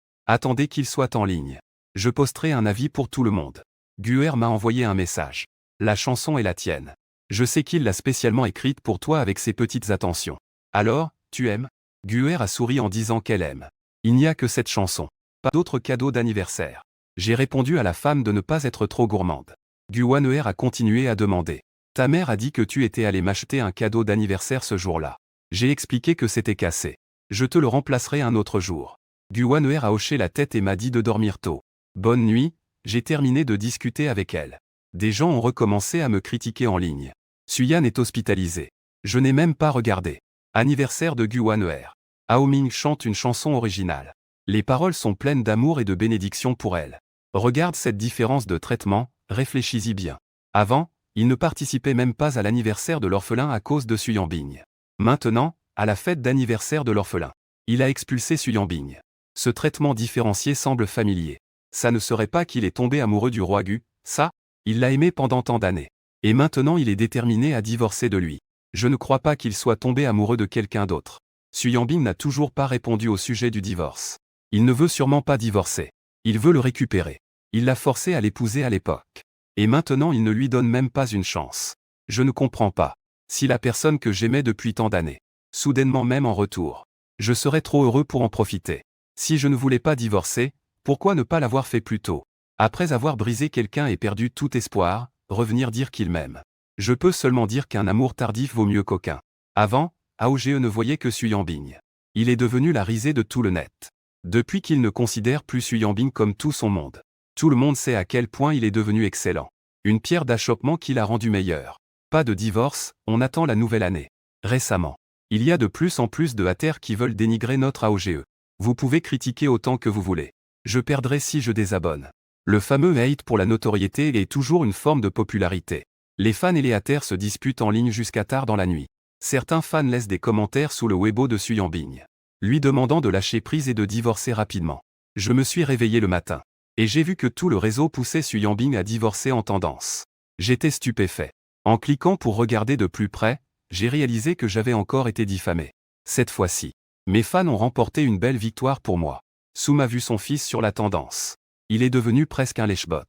Attendez qu'il soit en ligne. Je posterai un avis pour tout le monde. Guer m'a envoyé un message. La chanson est la tienne. Je sais qu'il l'a spécialement écrite pour toi avec ses petites attentions. Alors, tu aimes? Guer a souri en disant qu'elle aime. Il n'y a que cette chanson. Pas d'autres cadeaux d'anniversaire. J'ai répondu à la femme de ne pas être trop gourmande. Guaner a continué à demander. Ta mère a dit que tu étais allé m'acheter un cadeau d'anniversaire ce jour-là. J'ai expliqué que c'était cassé. Je te le remplacerai un autre jour. Guaner a hoché la tête et m'a dit de dormir tôt. Bonne nuit, j'ai terminé de discuter avec elle. Des gens ont recommencé à me critiquer en ligne. Suyan est hospitalisé. Je n'ai même pas regardé. Anniversaire de Guaner. Aoming chante une chanson originale. Les paroles sont pleines d'amour et de bénédiction pour elle. Regarde cette différence de traitement, réfléchis-y bien. Avant, il ne participait même pas à l'anniversaire de l'orphelin à cause de Su Yanbing. Maintenant, à la fête d'anniversaire de l'orphelin, il a expulsé Su Yanbing. Ce traitement différencié semble familier. Ça ne serait pas qu'il est tombé amoureux du roi Gu, ça? Il l'a aimé pendant tant d'années. Et maintenant il est déterminé à divorcer de lui. Je ne crois pas qu'il soit tombé amoureux de quelqu'un d'autre. Su Yanbing n'a toujours pas répondu au sujet du divorce. Il ne veut sûrement pas divorcer. Il veut le récupérer. Il l'a forcé à l'épouser à l'époque. Et maintenant il ne lui donne même pas une chance. Je ne comprends pas. Si la personne que j'aimais depuis tant d'années, soudainement même en retour, je serais trop heureux pour en profiter. Si je ne voulais pas divorcer, pourquoi ne pas l'avoir fait plus tôt? Après avoir brisé quelqu'un et perdu tout espoir, revenir dire qu'il m'aime. Je peux seulement dire qu'un amour tardif vaut mieux qu'aucun. Avant, Aoge ne voyait que Su Yanbing. Il est devenu la risée de tout le net. Depuis qu'il ne considère plus Su Yanbing comme tout son monde. Tout le monde sait à quel point il est devenu excellent. Une pierre d'achoppement qui l'a rendu meilleur. Pas de divorce, on attend la nouvelle année. Récemment, il y a de plus en plus de haters qui veulent dénigrer notre Aoge. Vous pouvez critiquer autant que vous voulez. Je perdrai si je désabonne. Le fameux hate pour la notoriété est toujours une forme de popularité. Les fans et les haters se disputent en ligne jusqu'à tard dans la nuit. Certains fans laissent des commentaires sous le Weibo de Su Yanbing, lui demandant de lâcher prise et de divorcer rapidement. Je me suis réveillé le matin. Et j'ai vu que tout le réseau poussait Su Yanbing à divorcer en tendance. J'étais stupéfait. En cliquant pour regarder de plus près, j'ai réalisé que j'avais encore été diffamé. Cette fois-ci, mes fans ont remporté une belle victoire pour moi. Soum a vu son fils sur la tendance. Il est devenu presque un lèche-bot.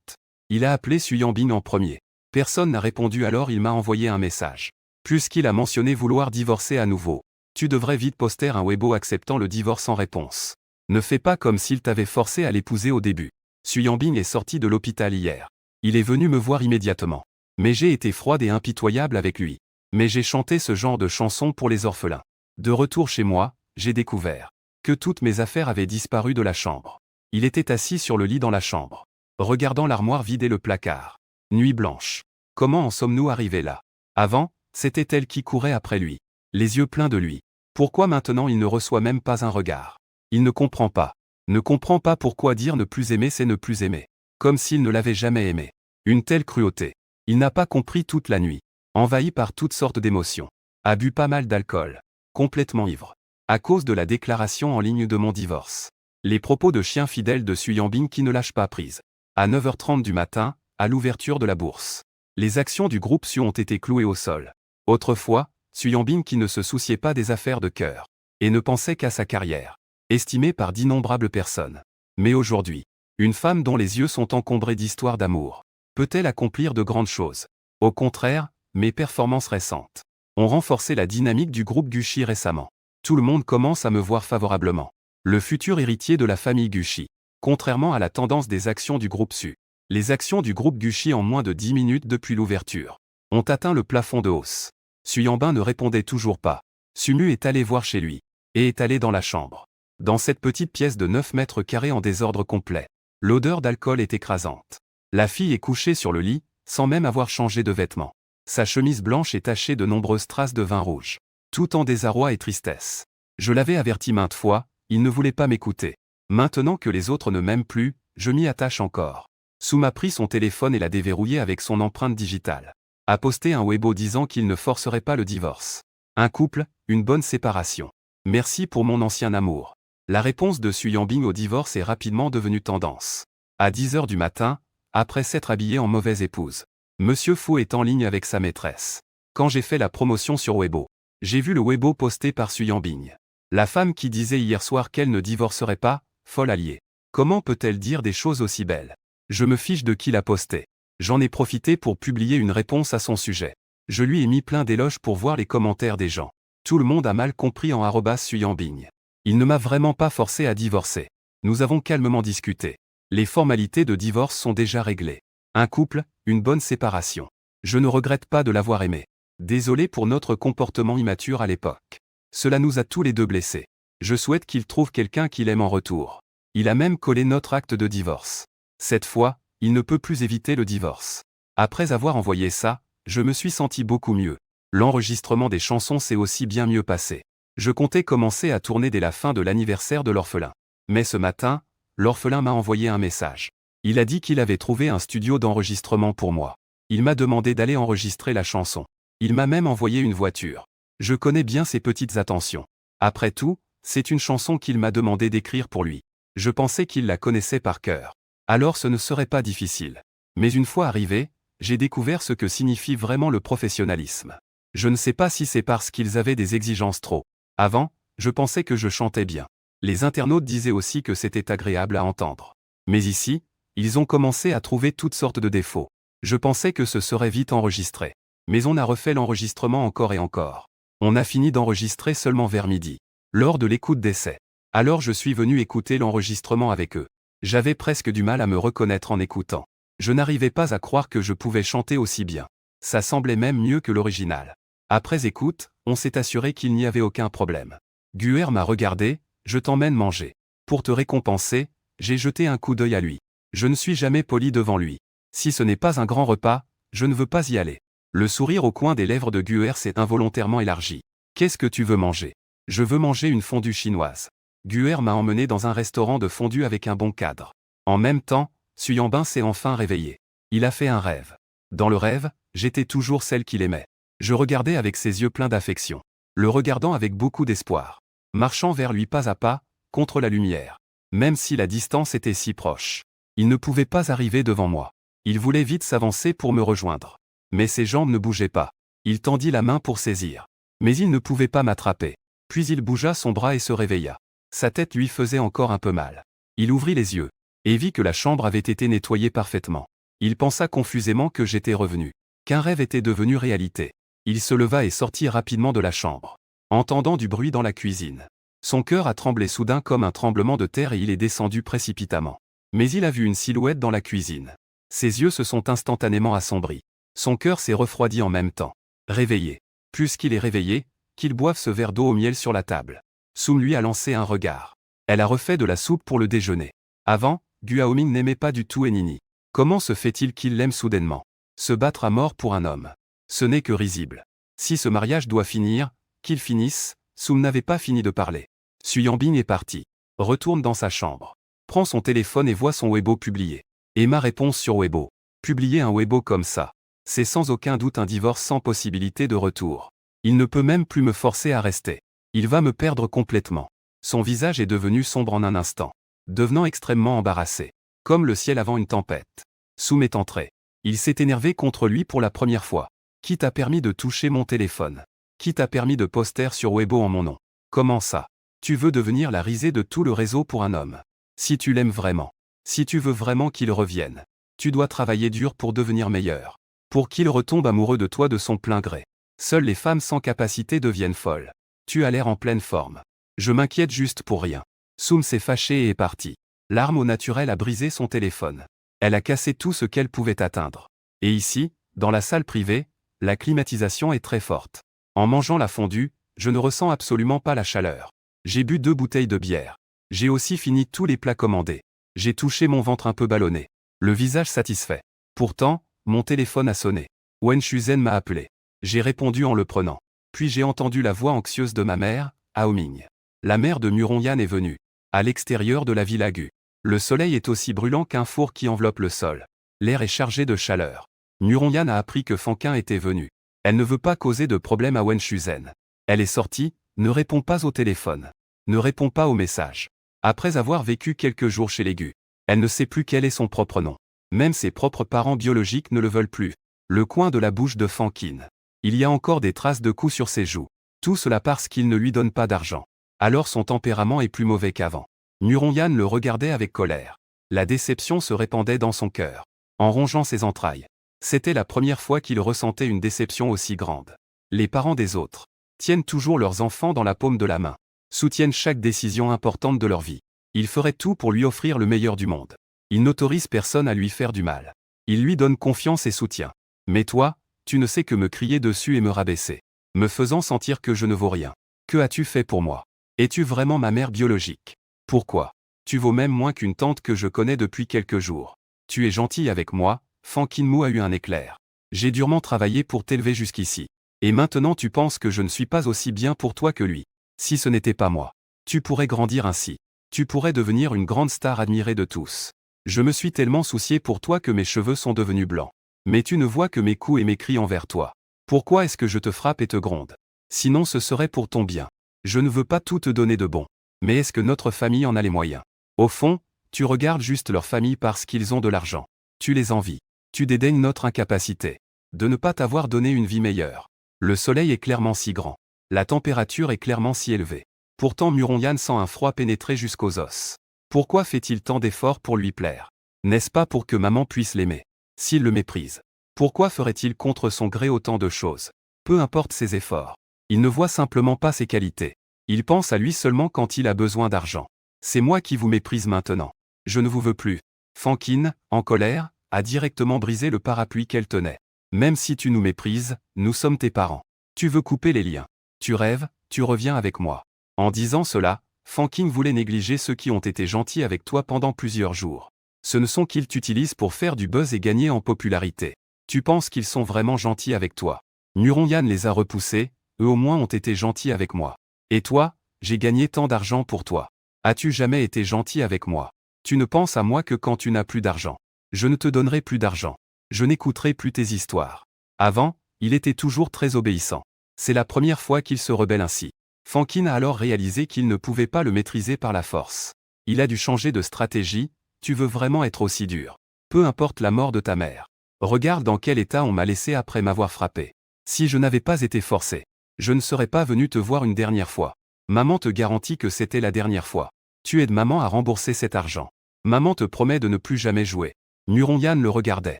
Il a appelé Su Yanbing en premier. Personne n'a répondu alors il m'a envoyé un message. Puisqu'il a mentionné vouloir divorcer à nouveau. Tu devrais vite poster un Weibo acceptant le divorce en réponse. Ne fais pas comme s'il t'avait forcé à l'épouser au début. Su Yanbing est sorti de l'hôpital hier. Il est venu me voir immédiatement. Mais j'ai été froide et impitoyable avec lui. Mais j'ai chanté ce genre de chanson pour les orphelins. De retour chez moi, j'ai découvert que toutes mes affaires avaient disparu de la chambre. Il était assis sur le lit dans la chambre, regardant l'armoire vide et le placard. Nuit blanche. Comment en sommes-nous arrivés là? Avant, c'était elle qui courait après lui, les yeux pleins de lui. Pourquoi maintenant il ne reçoit même pas un regard? Il ne comprend pas. Ne comprend pas pourquoi dire ne plus aimer c'est ne plus aimer. Comme s'il ne l'avait jamais aimé. Une telle cruauté. Il n'a pas compris toute la nuit. Envahi par toutes sortes d'émotions. A bu pas mal d'alcool. Complètement ivre. À cause de la déclaration en ligne de mon divorce. Les propos de chien fidèle de Su Yanbing qui ne lâche pas prise. À 9h30 du matin, à l'ouverture de la bourse. Les actions du groupe Su ont été clouées au sol. Autrefois, Su Yanbing qui ne se souciait pas des affaires de cœur. Et ne pensait qu'à sa carrière. Estimée par d'innombrables personnes. Mais aujourd'hui, une femme dont les yeux sont encombrés d'histoires d'amour. Peut-elle accomplir de grandes choses? Au contraire, mes performances récentes ont renforcé la dynamique du groupe Gucci récemment. Tout le monde commence à me voir favorablement. Le futur héritier de la famille Gucci. Contrairement à la tendance des actions du groupe Su. Les actions du groupe Gucci en moins de 10 minutes depuis l'ouverture ont atteint le plafond de hausse. Su Yanbing ne répondait toujours pas. Sumu est allé voir chez lui. Et est allé dans la chambre. Dans cette petite pièce de 9 mètres carrés en désordre complet. L'odeur d'alcool est écrasante. La fille est couchée sur le lit, sans même avoir changé de vêtements. Sa chemise blanche est tachée de nombreuses traces de vin rouge. Tout en désarroi et tristesse. Je l'avais averti maintes fois, il ne voulait pas m'écouter. Maintenant que les autres ne m'aiment plus, je m'y attache encore. Su m'a pris son téléphone et l'a déverrouillé avec son empreinte digitale. A posté un Weibo disant qu'il ne forcerait pas le divorce. Un couple, une bonne séparation. Merci pour mon ancien amour. La réponse de Su Yanbing au divorce est rapidement devenue tendance. À 10h du matin, après s'être habillé en mauvaise épouse, Monsieur Fu est en ligne avec sa maîtresse. Quand j'ai fait la promotion sur Weibo, j'ai vu le Weibo posté par Su Yanbing. La femme qui disait hier soir qu'elle ne divorcerait pas, folle alliée. Comment peut-elle dire des choses aussi belles? Je me fiche de qui l'a posté. J'en ai profité pour publier une réponse à son sujet. Je lui ai mis plein d'éloges pour voir les commentaires des gens. Tout le monde a mal compris en @Su Yanbing. Il ne m'a vraiment pas forcé à divorcer. Nous avons calmement discuté. Les formalités de divorce sont déjà réglées. Un couple, une bonne séparation. Je ne regrette pas de l'avoir aimé. Désolé pour notre comportement immature à l'époque. Cela nous a tous les deux blessés. Je souhaite qu'il trouve quelqu'un qu'il aime en retour. Il a même collé notre acte de divorce. Cette fois, il ne peut plus éviter le divorce. Après avoir envoyé ça, je me suis senti beaucoup mieux. L'enregistrement des chansons s'est aussi bien mieux passé. Je comptais commencer à tourner dès la fin de l'anniversaire de l'orphelin. Mais ce matin, l'orphelin m'a envoyé un message. Il a dit qu'il avait trouvé un studio d'enregistrement pour moi. Il m'a demandé d'aller enregistrer la chanson. Il m'a même envoyé une voiture. Je connais bien ses petites attentions. Après tout, c'est une chanson qu'il m'a demandé d'écrire pour lui. Je pensais qu'il la connaissait par cœur. Alors ce ne serait pas difficile. Mais une fois arrivé, j'ai découvert ce que signifie vraiment le professionnalisme. Je ne sais pas si c'est parce qu'ils avaient des exigences trop. Avant, je pensais que je chantais bien. Les internautes disaient aussi que c'était agréable à entendre. Mais ici, ils ont commencé à trouver toutes sortes de défauts. Je pensais que ce serait vite enregistré. Mais on a refait l'enregistrement encore et encore. On a fini d'enregistrer seulement vers midi. Lors de l'écoute d'essai. Alors je suis venu écouter l'enregistrement avec eux. J'avais presque du mal à me reconnaître en écoutant. Je n'arrivais pas à croire que je pouvais chanter aussi bien. Ça semblait même mieux que l'original. Après écoute, on s'est assuré qu'il n'y avait aucun problème. Guer m'a regardé, je t'emmène manger. Pour te récompenser, j'ai jeté un coup d'œil à lui. Je ne suis jamais poli devant lui. Si ce n'est pas un grand repas, je ne veux pas y aller. Le sourire au coin des lèvres de Guer s'est involontairement élargi. Qu'est-ce que tu veux manger? Je veux manger une fondue chinoise. Guer m'a emmené dans un restaurant de fondue avec un bon cadre. En même temps, Su Yanbing s'est enfin réveillé. Il a fait un rêve. Dans le rêve, j'étais toujours celle qu'il aimait. Je regardais avec ses yeux pleins d'affection. Le regardant avec beaucoup d'espoir. Marchant vers lui pas à pas, contre la lumière. Même si la distance était si proche. Il ne pouvait pas arriver devant moi. Il voulait vite s'avancer pour me rejoindre. Mais ses jambes ne bougeaient pas. Il tendit la main pour saisir. Mais il ne pouvait pas m'attraper. Puis il bougea son bras et se réveilla. Sa tête lui faisait encore un peu mal. Il ouvrit les yeux. Et vit que la chambre avait été nettoyée parfaitement. Il pensa confusément que j'étais revenu. Qu'un rêve était devenu réalité. Il se leva et sortit rapidement de la chambre. Entendant du bruit dans la cuisine. Son cœur a tremblé soudain comme un tremblement de terre et il est descendu précipitamment. Mais il a vu une silhouette dans la cuisine. Ses yeux se sont instantanément assombris. Son cœur s'est refroidi en même temps. Réveillé. Puisqu'il est réveillé, qu'il boive ce verre d'eau au miel sur la table. Soum lui a lancé un regard. Elle a refait de la soupe pour le déjeuner. Avant, Guaoming n'aimait pas du tout Enini. Comment se fait-il qu'il l'aime soudainement? Se battre à mort pour un homme. Ce n'est que risible. Si ce mariage doit finir, qu'il finisse. Soum n'avait pas fini de parler. Suyambing est parti. Retourne dans sa chambre. Prend son téléphone et voit son Weibo publié. Emma répond sur Weibo. Publier un Weibo comme ça. C'est sans aucun doute un divorce sans possibilité de retour. Il ne peut même plus me forcer à rester. Il va me perdre complètement. Son visage est devenu sombre en un instant, devenant extrêmement embarrassé, comme le ciel avant une tempête. Soum est entré. Il s'est énervé contre lui pour la première fois. Qui t'a permis de toucher mon téléphone? Qui t'a permis de poster sur Weibo en mon nom? Comment ça? Tu veux devenir la risée de tout le réseau pour un homme? Si tu l'aimes vraiment, si tu veux vraiment qu'il revienne, tu dois travailler dur pour devenir meilleur. Pour qu'il retombe amoureux de toi de son plein gré. Seules les femmes sans capacité deviennent folles. Tu as l'air en pleine forme. Je m'inquiète juste pour rien. Soum s'est fâchée et est partie. L'arme au naturel a brisé son téléphone. Elle a cassé tout ce qu'elle pouvait atteindre. Et ici, dans la salle privée, la climatisation est très forte. En mangeant la fondue, je ne ressens absolument pas la chaleur. J'ai bu 2 bouteilles de bière. J'ai aussi fini tous les plats commandés. J'ai touché mon ventre un peu ballonné. Le visage satisfait. Pourtant, mon téléphone a sonné. Wen Shuzhen m'a appelé. J'ai répondu en le prenant. Puis j'ai entendu la voix anxieuse de ma mère, Haoming. La mère de Muronyan est venue. À l'extérieur de la ville Gu. Le soleil est aussi brûlant qu'un four qui enveloppe le sol. L'air est chargé de chaleur. Muronyan a appris que Fankin était venu. Elle ne veut pas causer de problème à Wen Shuzhen. Elle est sortie, ne répond pas au téléphone. Ne répond pas aux messages. Après avoir vécu quelques jours chez les Gu, elle ne sait plus quel est son propre nom. Même ses propres parents biologiques ne le veulent plus. Le coin de la bouche de Fankin. Il y a encore des traces de coups sur ses joues. Tout cela parce qu'il ne lui donne pas d'argent. Alors son tempérament est plus mauvais qu'avant. Muronyan le regardait avec colère. La déception se répandait dans son cœur, en rongeant ses entrailles. C'était la première fois qu'il ressentait une déception aussi grande. Les parents des autres tiennent toujours leurs enfants dans la paume de la main, soutiennent chaque décision importante de leur vie. Ils feraient tout pour lui offrir le meilleur du monde. Ils n'autorisent personne à lui faire du mal. Ils lui donnent confiance et soutien. Mais toi, tu ne sais que me crier dessus et me rabaisser, me faisant sentir que je ne vaux rien. Que as-tu fait pour moi? Es-tu vraiment ma mère biologique? Pourquoi? Tu vaux même moins qu'une tante que je connais depuis quelques jours. Tu es gentille avec moi. Fankin Mu a eu un éclair. J'ai durement travaillé pour t'élever jusqu'ici. Et maintenant tu penses que je ne suis pas aussi bien pour toi que lui. Si ce n'était pas moi, tu pourrais grandir ainsi. Tu pourrais devenir une grande star admirée de tous. Je me suis tellement soucié pour toi que mes cheveux sont devenus blancs. Mais tu ne vois que mes coups et mes cris envers toi. Pourquoi est-ce que je te frappe et te gronde? Sinon ce serait pour ton bien. Je ne veux pas tout te donner de bon. Mais est-ce que notre famille en a les moyens? Au fond, tu regardes juste leur famille parce qu'ils ont de l'argent. Tu les envies. Tu dédaignes notre incapacité de ne pas t'avoir donné une vie meilleure. Le soleil est clairement si grand. La température est clairement si élevée. Pourtant Muronyan sent un froid pénétrer jusqu'aux os. Pourquoi fait-il tant d'efforts pour lui plaire? N'est-ce pas pour que maman puisse l'aimer? S'il le méprise, pourquoi ferait-il contre son gré autant de choses? Peu importe ses efforts. Il ne voit simplement pas ses qualités. Il pense à lui seulement quand il a besoin d'argent. C'est moi qui vous méprise maintenant. Je ne vous veux plus. Fankin, en colère, a directement brisé le parapluie qu'elle tenait. Même si tu nous méprises, nous sommes tes parents. Tu veux couper les liens. Tu rêves, tu reviens avec moi. En disant cela, Fankin voulait négliger ceux qui ont été gentils avec toi pendant plusieurs jours. Ce ne sont qu'ils t'utilisent pour faire du buzz et gagner en popularité. Tu penses qu'ils sont vraiment gentils avec toi. Muronyan les a repoussés, eux au moins ont été gentils avec moi. Et toi, j'ai gagné tant d'argent pour toi. As-tu jamais été gentil avec moi? Tu ne penses à moi que quand tu n'as plus d'argent. Je ne te donnerai plus d'argent. Je n'écouterai plus tes histoires. Avant, il était toujours très obéissant. C'est la première fois qu'il se rebelle ainsi. Fankin a alors réalisé qu'il ne pouvait pas le maîtriser par la force. Il a dû changer de stratégie. Tu veux vraiment être aussi dur? Peu importe la mort de ta mère. Regarde dans quel état on m'a laissé après m'avoir frappé. Si je n'avais pas été forcé, je ne serais pas venu te voir une dernière fois. Maman te garantit que c'était la dernière fois. Tu aides maman à rembourser cet argent. Maman te promet de ne plus jamais jouer. Muronyan le regardait.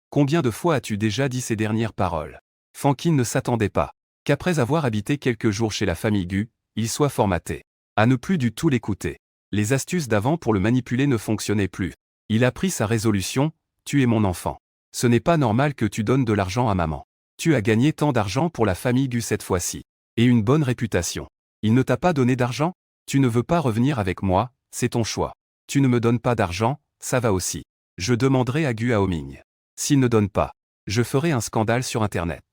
Combien de fois as-tu déjà dit ces dernières paroles? Fankin ne s'attendait pas qu'après avoir habité quelques jours chez la famille Gu, il soit formaté à ne plus du tout l'écouter. Les astuces d'avant pour le manipuler ne fonctionnaient plus. Il a pris sa résolution, Tu es mon enfant. Ce n'est pas normal que tu donnes de l'argent à maman. Tu as gagné tant d'argent pour la famille Gu cette fois-ci. Et une bonne réputation. Il ne t'a pas donné d'argent? Tu ne veux pas revenir avec moi, c'est ton choix. Tu ne me donnes pas d'argent, ça va aussi. Je demanderai à Gu Haoming. S'il ne donne pas, je ferai un scandale sur Internet.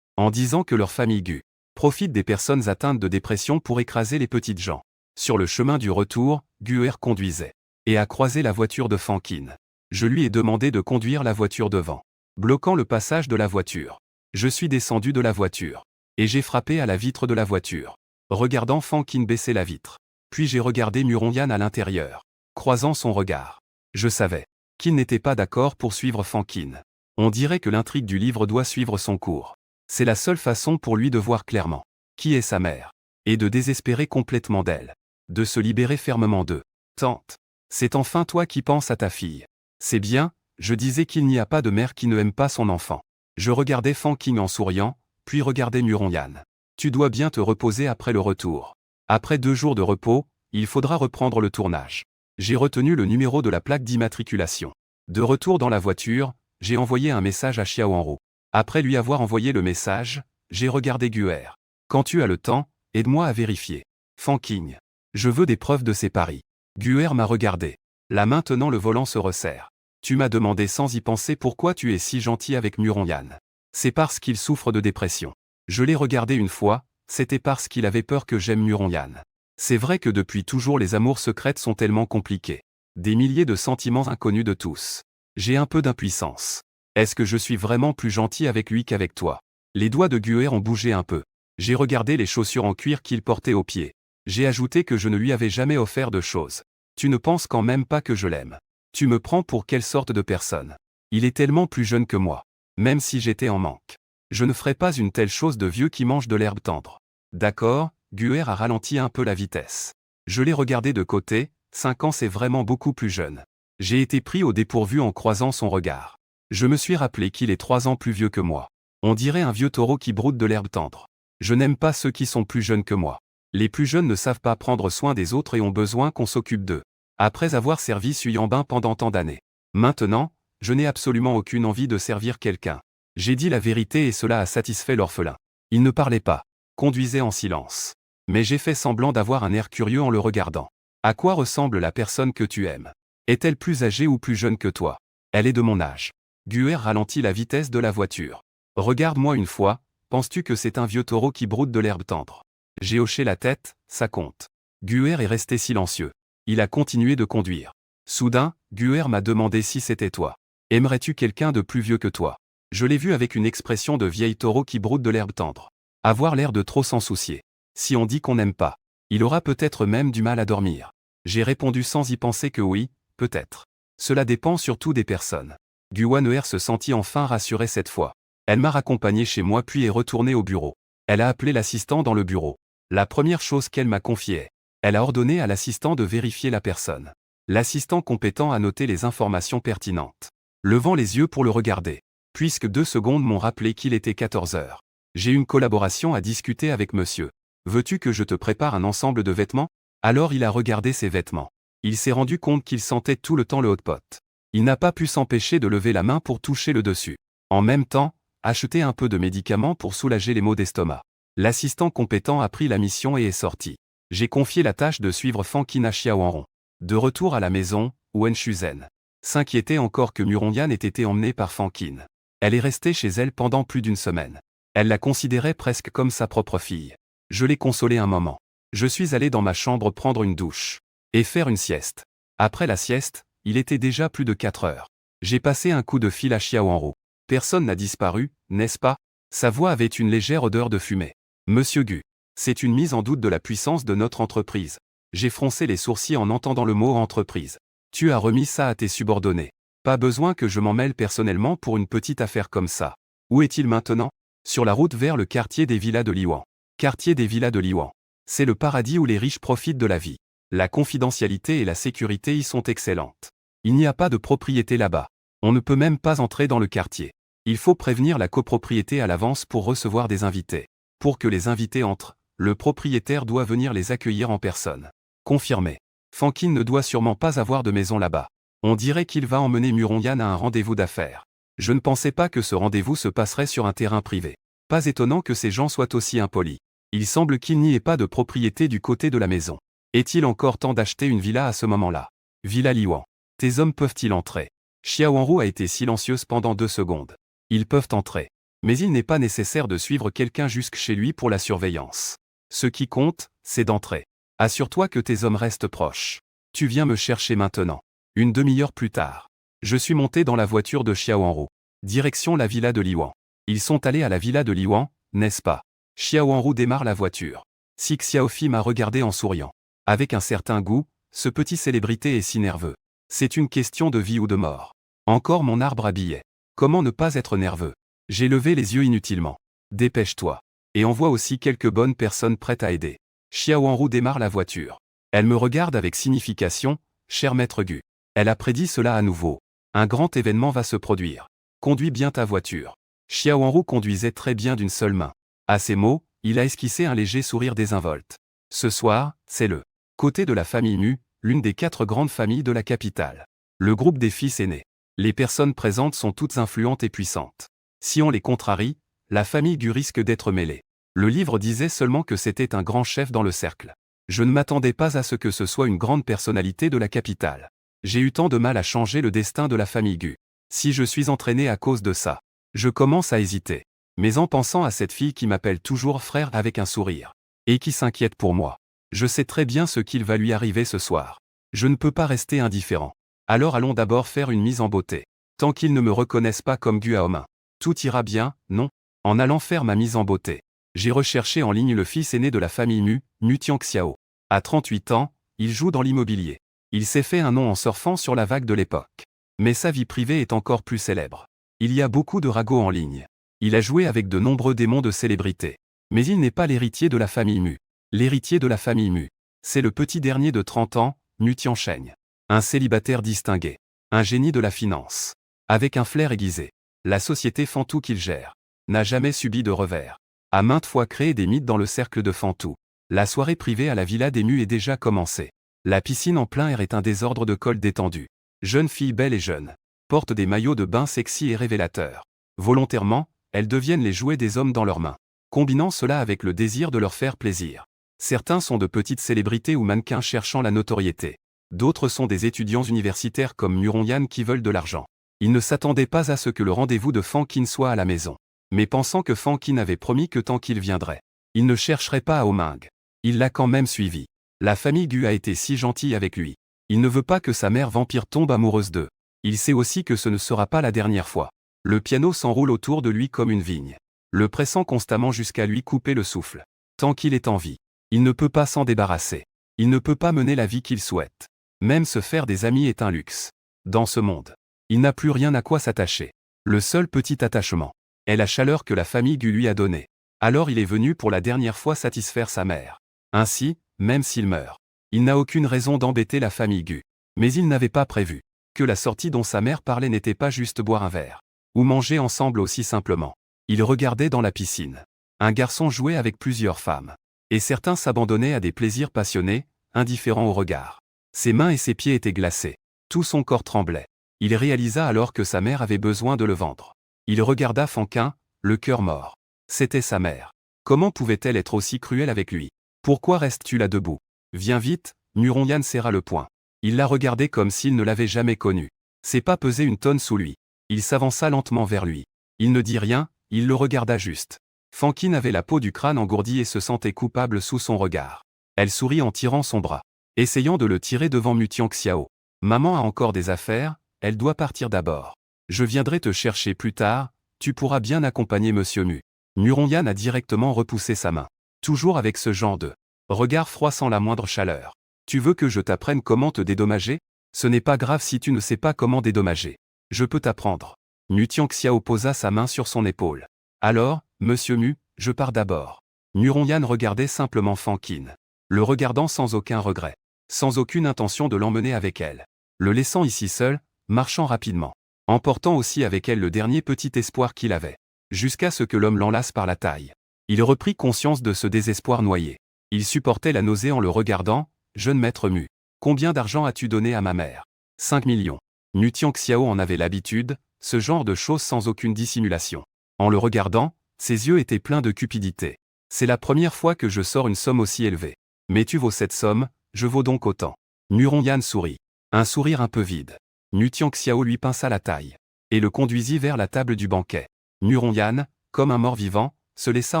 En disant que leur famille Gu profite des personnes atteintes de dépression pour écraser les petites gens. Sur le chemin du retour, Guer conduisait. Et a croisé la voiture de Fankin. Je lui ai demandé de conduire la voiture devant, bloquant le passage de la voiture. Je suis descendu de la voiture. Et j'ai frappé à la vitre de la voiture. Regardant Fankin baisser la vitre. Puis j'ai regardé Muronyan à l'intérieur. Croisant son regard. Je savais qu'il n'était pas d'accord pour suivre Fankin. On dirait que l'intrigue du livre doit suivre son cours. C'est la seule façon pour lui de voir clairement qui est sa mère. Et de désespérer complètement d'elle. De se libérer fermement d'eux. Tante. C'est enfin toi qui penses à ta fille. C'est bien, je disais qu'il n'y a pas de mère qui ne aime pas son enfant. Je regardais Fankin en souriant, puis regardais Muronyan. Tu dois bien te reposer après le retour. Après 2 jours de repos, il faudra reprendre le tournage. J'ai retenu le numéro de la plaque d'immatriculation. De retour dans la voiture, j'ai envoyé un message à Xiao Enro. Après lui avoir envoyé le message, j'ai regardé Guer. Quand tu as le temps, aide-moi à vérifier. Fankin. Je veux des preuves de ces paris. Guer m'a regardé. Là maintenant le volant se resserre. Tu m'as demandé sans y penser pourquoi tu es si gentil avec Muronyan. C'est parce qu'il souffre de dépression. Je l'ai regardé une fois, c'était parce qu'il avait peur que j'aime Muronyan. C'est vrai que depuis toujours les amours secrètes sont tellement compliquées. Des milliers de sentiments inconnus de tous. J'ai un peu d'impuissance. Est-ce que je suis vraiment plus gentil avec lui qu'avec toi? Les doigts de Guer ont bougé un peu. J'ai regardé les chaussures en cuir qu'il portait aux pieds. J'ai ajouté que je ne lui avais jamais offert de choses. Tu ne penses quand même pas que je l'aime. Tu me prends pour quelle sorte de personne? Il est tellement plus jeune que moi. Même si j'étais en manque. Je ne ferais pas une telle chose de vieux qui mange de l'herbe tendre. D'accord, Guer a ralenti un peu la vitesse. Je l'ai regardé de côté, 5 ans c'est vraiment beaucoup plus jeune. J'ai été pris au dépourvu en croisant son regard. Je me suis rappelé qu'il est 3 ans plus vieux que moi. On dirait un vieux taureau qui broute de l'herbe tendre. Je n'aime pas ceux qui sont plus jeunes que moi. Les plus jeunes ne savent pas prendre soin des autres et ont besoin qu'on s'occupe d'eux. Après avoir servi Suyambin pendant tant d'années. Maintenant, je n'ai absolument aucune envie de servir quelqu'un. J'ai dit la vérité et cela a satisfait l'orphelin. Il ne parlait pas, conduisait en silence. Mais j'ai fait semblant d'avoir un air curieux en le regardant. À quoi ressemble la personne que tu aimes? Est-elle plus âgée ou plus jeune que toi? Elle est de mon âge. Guer ralentit la vitesse de la voiture. Regarde-moi une fois, penses-tu que c'est un vieux taureau qui broute de l'herbe tendre? J'ai hoché la tête, ça compte. Guer est resté silencieux. Il a continué de conduire. Soudain, Guer m'a demandé si c'était toi. Aimerais-tu quelqu'un de plus vieux que toi? Je l'ai vu avec une expression de vieil taureau qui broute de l'herbe tendre. Avoir l'air de trop s'en soucier. Si on dit qu'on n'aime pas, il aura peut-être même du mal à dormir. J'ai répondu sans y penser que oui, peut-être. Cela dépend surtout des personnes. Guaner se sentit enfin rassurée cette fois. Elle m'a raccompagné chez moi puis est retournée au bureau. Elle a appelé l'assistant dans le bureau. La première chose qu'elle m'a confiée. Elle a ordonné à l'assistant de vérifier la personne. L'assistant compétent a noté les informations pertinentes. Levant les yeux pour le regarder. Puisque 2 secondes m'ont rappelé qu'il était 14 heures. J'ai une collaboration à discuter avec monsieur. Veux-tu que je te prépare un ensemble de vêtements? Alors il a regardé ses vêtements. Il s'est rendu compte qu'il sentait tout le temps le hot pot. Il n'a pas pu s'empêcher de lever la main pour toucher le dessus. En même temps, acheter un peu de médicaments pour soulager les maux d'estomac. L'assistant compétent a pris la mission et est sorti. J'ai confié la tâche de suivre Fankin à Xiaoenron. De retour à la maison, Wen Shuzhen s'inquiétait encore que Muronyan ait été emmenée par Fankin. Elle est restée chez elle pendant plus d'1 semaine. Elle la considérait presque comme sa propre fille. Je l'ai consolée un moment. Je suis allé dans ma chambre prendre une douche. Et faire une sieste. Après la sieste, il était déjà plus de 4 heures. J'ai passé un coup de fil à Xiaoenro. Personne n'a disparu, n'est-ce pas? Sa voix avait une légère odeur de fumée. Monsieur Gu. C'est une mise en doute de la puissance de notre entreprise. J'ai froncé les sourcils en entendant le mot entreprise. Tu as remis ça à tes subordonnés. Pas besoin que je m'en mêle personnellement pour une petite affaire comme ça. Où est-il maintenant? Sur la route vers le quartier des villas de Liwan. Quartier des villas de Liwan. C'est le paradis où les riches profitent de la vie. La confidentialité et la sécurité y sont excellentes. Il n'y a pas de propriété là-bas. On ne peut même pas entrer dans le quartier. Il faut prévenir la copropriété à l'avance pour recevoir des invités. Pour que les invités entrent, le propriétaire doit venir les accueillir en personne. Confirmé. Fankin ne doit sûrement pas avoir de maison là-bas. On dirait qu'il va emmener Muronyan à un rendez-vous d'affaires. Je ne pensais pas que ce rendez-vous se passerait sur un terrain privé. Pas étonnant que ces gens soient aussi impolis. Il semble qu'il n'y ait pas de propriété du côté de la maison. Est-il encore temps d'acheter une villa à ce moment-là? Villa Liwan. Tes hommes peuvent-ils entrer? Xiaohanru a été silencieuse pendant 2 secondes. Ils peuvent entrer. Mais il n'est pas nécessaire de suivre quelqu'un jusque chez lui pour la surveillance. Ce qui compte, c'est d'entrer. Assure-toi que tes hommes restent proches. Tu viens me chercher maintenant. Une demi-heure plus tard. Je suis monté dans la voiture de Xiaohanru. Direction la villa de Liwan. Ils sont allés à la villa de Liwan, n'est-ce pas? Xiaohanru démarre la voiture. Si Xiaofi m'a regardé en souriant. Avec un certain goût, ce petit célébrité est si nerveux. C'est une question de vie ou de mort. Encore mon arbre à billets. Comment ne pas être nerveux? J'ai levé les yeux inutilement. Dépêche-toi. Et on voit aussi quelques bonnes personnes prêtes à aider. Xiaohanru démarre la voiture. Elle me regarde avec signification, cher maître Gu. Elle a prédit cela à nouveau. Un grand événement va se produire. Conduis bien ta voiture. Xiaohanru conduisait très bien d'une seule main. À ces mots, il a esquissé un léger sourire désinvolte. Ce soir, c'est le côté de la famille Mu, l'une des 4 grandes familles de la capitale. Le groupe des fils aînés. Les personnes présentes sont toutes influentes et puissantes. Si on les contrarie, la famille Gu risque d'être mêlée. Le livre disait seulement que c'était un grand chef dans le cercle. Je ne m'attendais pas à ce que ce soit une grande personnalité de la capitale. J'ai eu tant de mal à changer le destin de la famille Gu. Si je suis entraîné à cause de ça, je commence à hésiter. Mais en pensant à cette fille qui m'appelle toujours frère avec un sourire, et qui s'inquiète pour moi, je sais très bien ce qu'il va lui arriver ce soir. Je ne peux pas rester indifférent. Alors allons d'abord faire une mise en beauté. Tant qu'ils ne me reconnaissent pas comme Gu Aomin. Tout ira bien, non? En allant faire ma mise en beauté, j'ai recherché en ligne le fils aîné de la famille Mu, Mu Tianxiao. À 38 ans, il joue dans l'immobilier. Il s'est fait un nom en surfant sur la vague de l'époque. Mais sa vie privée est encore plus célèbre. Il y a beaucoup de ragots en ligne. Il a joué avec de nombreux démons de célébrité. Mais il n'est pas l'héritier de la famille Mu. L'héritier de la famille Mu, c'est le petit dernier de 30 ans, Mu Tiansheng. Un célibataire distingué. Un génie de la finance. Avec un flair aiguisé. La société Fantou qu'il gère n'a jamais subi de revers. A maintes fois créé des mythes dans le cercle de Fantou. La soirée privée à la villa des Mu est déjà commencée. La piscine en plein air est un désordre de col détendu. Jeunes filles belles et jeunes portent des maillots de bain sexy et révélateurs. Volontairement, elles deviennent les jouets des hommes dans leurs mains, combinant cela avec le désir de leur faire plaisir. Certains sont de petites célébrités ou mannequins cherchant la notoriété. D'autres sont des étudiants universitaires comme Muronyan qui veulent de l'argent. Ils ne s'attendaient pas à ce que le rendez-vous de Fan Qin soit à la maison. Mais pensant que Fan Qin avait promis que tant qu'il viendrait, il ne chercherait pas à Oming. Il l'a quand même suivi. La famille Gu a été si gentille avec lui. Il ne veut pas que sa mère vampire tombe amoureuse d'eux. Il sait aussi que ce ne sera pas la dernière fois. Le piano s'enroule autour de lui comme une vigne, le pressant constamment jusqu'à lui couper le souffle. Tant qu'il est en vie, il ne peut pas s'en débarrasser. Il ne peut pas mener la vie qu'il souhaite. Même se faire des amis est un luxe. Dans ce monde, il n'a plus rien à quoi s'attacher. Le seul petit attachement est la chaleur que la famille Gu lui a donnée. Alors il est venu pour la dernière fois satisfaire sa mère. Ainsi, même s'il meurt, il n'a aucune raison d'embêter la famille Gu. Mais il n'avait pas prévu que la sortie dont sa mère parlait n'était pas juste boire un verre, ou manger ensemble aussi simplement. Il regardait dans la piscine. Un garçon jouait avec plusieurs femmes. Et certains s'abandonnaient à des plaisirs passionnés, indifférents au regard. Ses mains et ses pieds étaient glacés. Tout son corps tremblait. Il réalisa alors que sa mère avait besoin de le vendre. Il regarda Fan Qin, le cœur mort. C'était sa mère. Comment pouvait-elle être aussi cruelle avec lui? Pourquoi restes-tu là debout? Viens vite, Muronyan serra le poing. Il la regardait comme s'il ne l'avait jamais connue. Ses pas pesaient une tonne sous lui. Il s'avança lentement vers lui. Il ne dit rien, il le regarda juste. Fan Qin avait la peau du crâne engourdie et se sentait coupable sous son regard. Elle sourit en tirant son bras, essayant de le tirer devant Mu Tianxiao. Maman a encore des affaires, elle doit partir d'abord. Je viendrai te chercher plus tard, tu pourras bien accompagner Monsieur Mu. Muronyan a directement repoussé sa main. Toujours avec ce genre de regard froid sans la moindre chaleur. Tu veux que je t'apprenne comment te dédommager? Ce n'est pas grave si tu ne sais pas comment dédommager. Je peux t'apprendre. Mu Tianxiao posa sa main sur son épaule. Alors, Monsieur Mu, je pars d'abord. Muronyan regardait simplement Fan Qin, le regardant sans aucun regret, sans aucune intention de l'emmener avec elle. Le laissant ici seul, marchant rapidement, emportant aussi avec elle le dernier petit espoir qu'il avait, jusqu'à ce que l'homme l'enlace par la taille. Il reprit conscience de ce désespoir noyé. Il supportait la nausée en le regardant. Jeune maître Mu, combien d'argent as-tu donné à ma mère? 5 millions. Nu Tianxiao en avait l'habitude, ce genre de choses sans aucune dissimulation. En le regardant, ses yeux étaient pleins de cupidité. C'est la première fois que je sors une somme aussi élevée. Mais tu vaux cette somme, je vaux donc autant. Nu Rongyan sourit. Un sourire un peu vide. Nu Tianxiao lui pinça la taille et le conduisit vers la table du banquet. Nu Rongyan, comme un mort-vivant, se laissa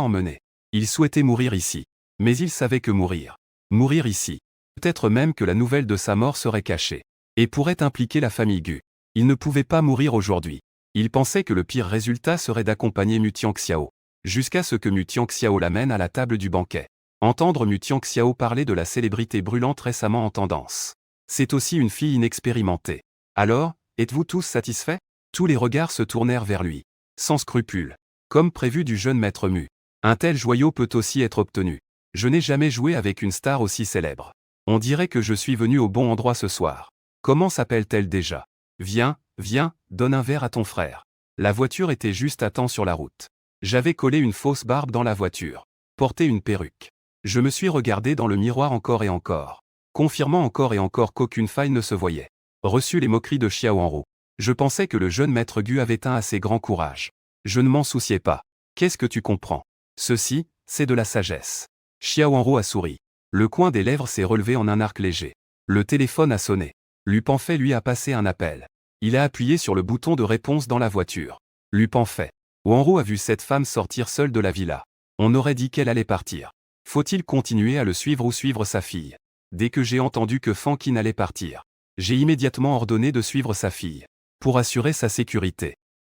emmener. Il souhaitait mourir ici. Mais il savait que mourir ici, peut-être même que la nouvelle de sa mort serait cachée, et pourrait impliquer la famille Gu. Il ne pouvait pas mourir aujourd'hui. Il pensait que le pire résultat serait d'accompagner Mu Tianxiao, jusqu'à ce que Mu Tianxiao l'amène à la table du banquet. Entendre Mu Tianxiao parler de la célébrité brûlante récemment en tendance. C'est aussi une fille inexpérimentée. Alors, êtes-vous tous satisfaits? Tous les regards se tournèrent vers lui. Sans scrupule. Comme prévu du jeune maître Mu. Un tel joyau peut aussi être obtenu. Je n'ai jamais joué avec une star aussi célèbre. On dirait que je suis venu au bon endroit ce soir. Comment s'appelle-t-elle déjà? Viens, viens, donne un verre à ton frère. La voiture était juste à temps sur la route. J'avais collé une fausse barbe dans la voiture. Porté une perruque. Je me suis regardé dans le miroir encore et encore, confirmant encore et encore qu'aucune faille ne se voyait. Reçu les moqueries de Xiao Enro. Je pensais que le jeune maître Gu avait un assez grand courage. Je ne m'en souciais pas. Qu'est-ce que tu comprends? Ceci, c'est de la sagesse. Xiao Enro a souri. Le coin des lèvres s'est relevé en un arc léger. Le téléphone a sonné. Lu Panfei lui a passé un appel. Il a appuyé sur le bouton de réponse dans la voiture. Lu Panfei. Enro a vu cette femme sortir seule de la villa. On aurait dit qu'elle allait partir. Faut-il continuer à le suivre ou suivre sa fille? Dès que j'ai entendu que Fan Qin allait partir, j'ai immédiatement ordonné de suivre sa fille, pour assurer sa sécurité.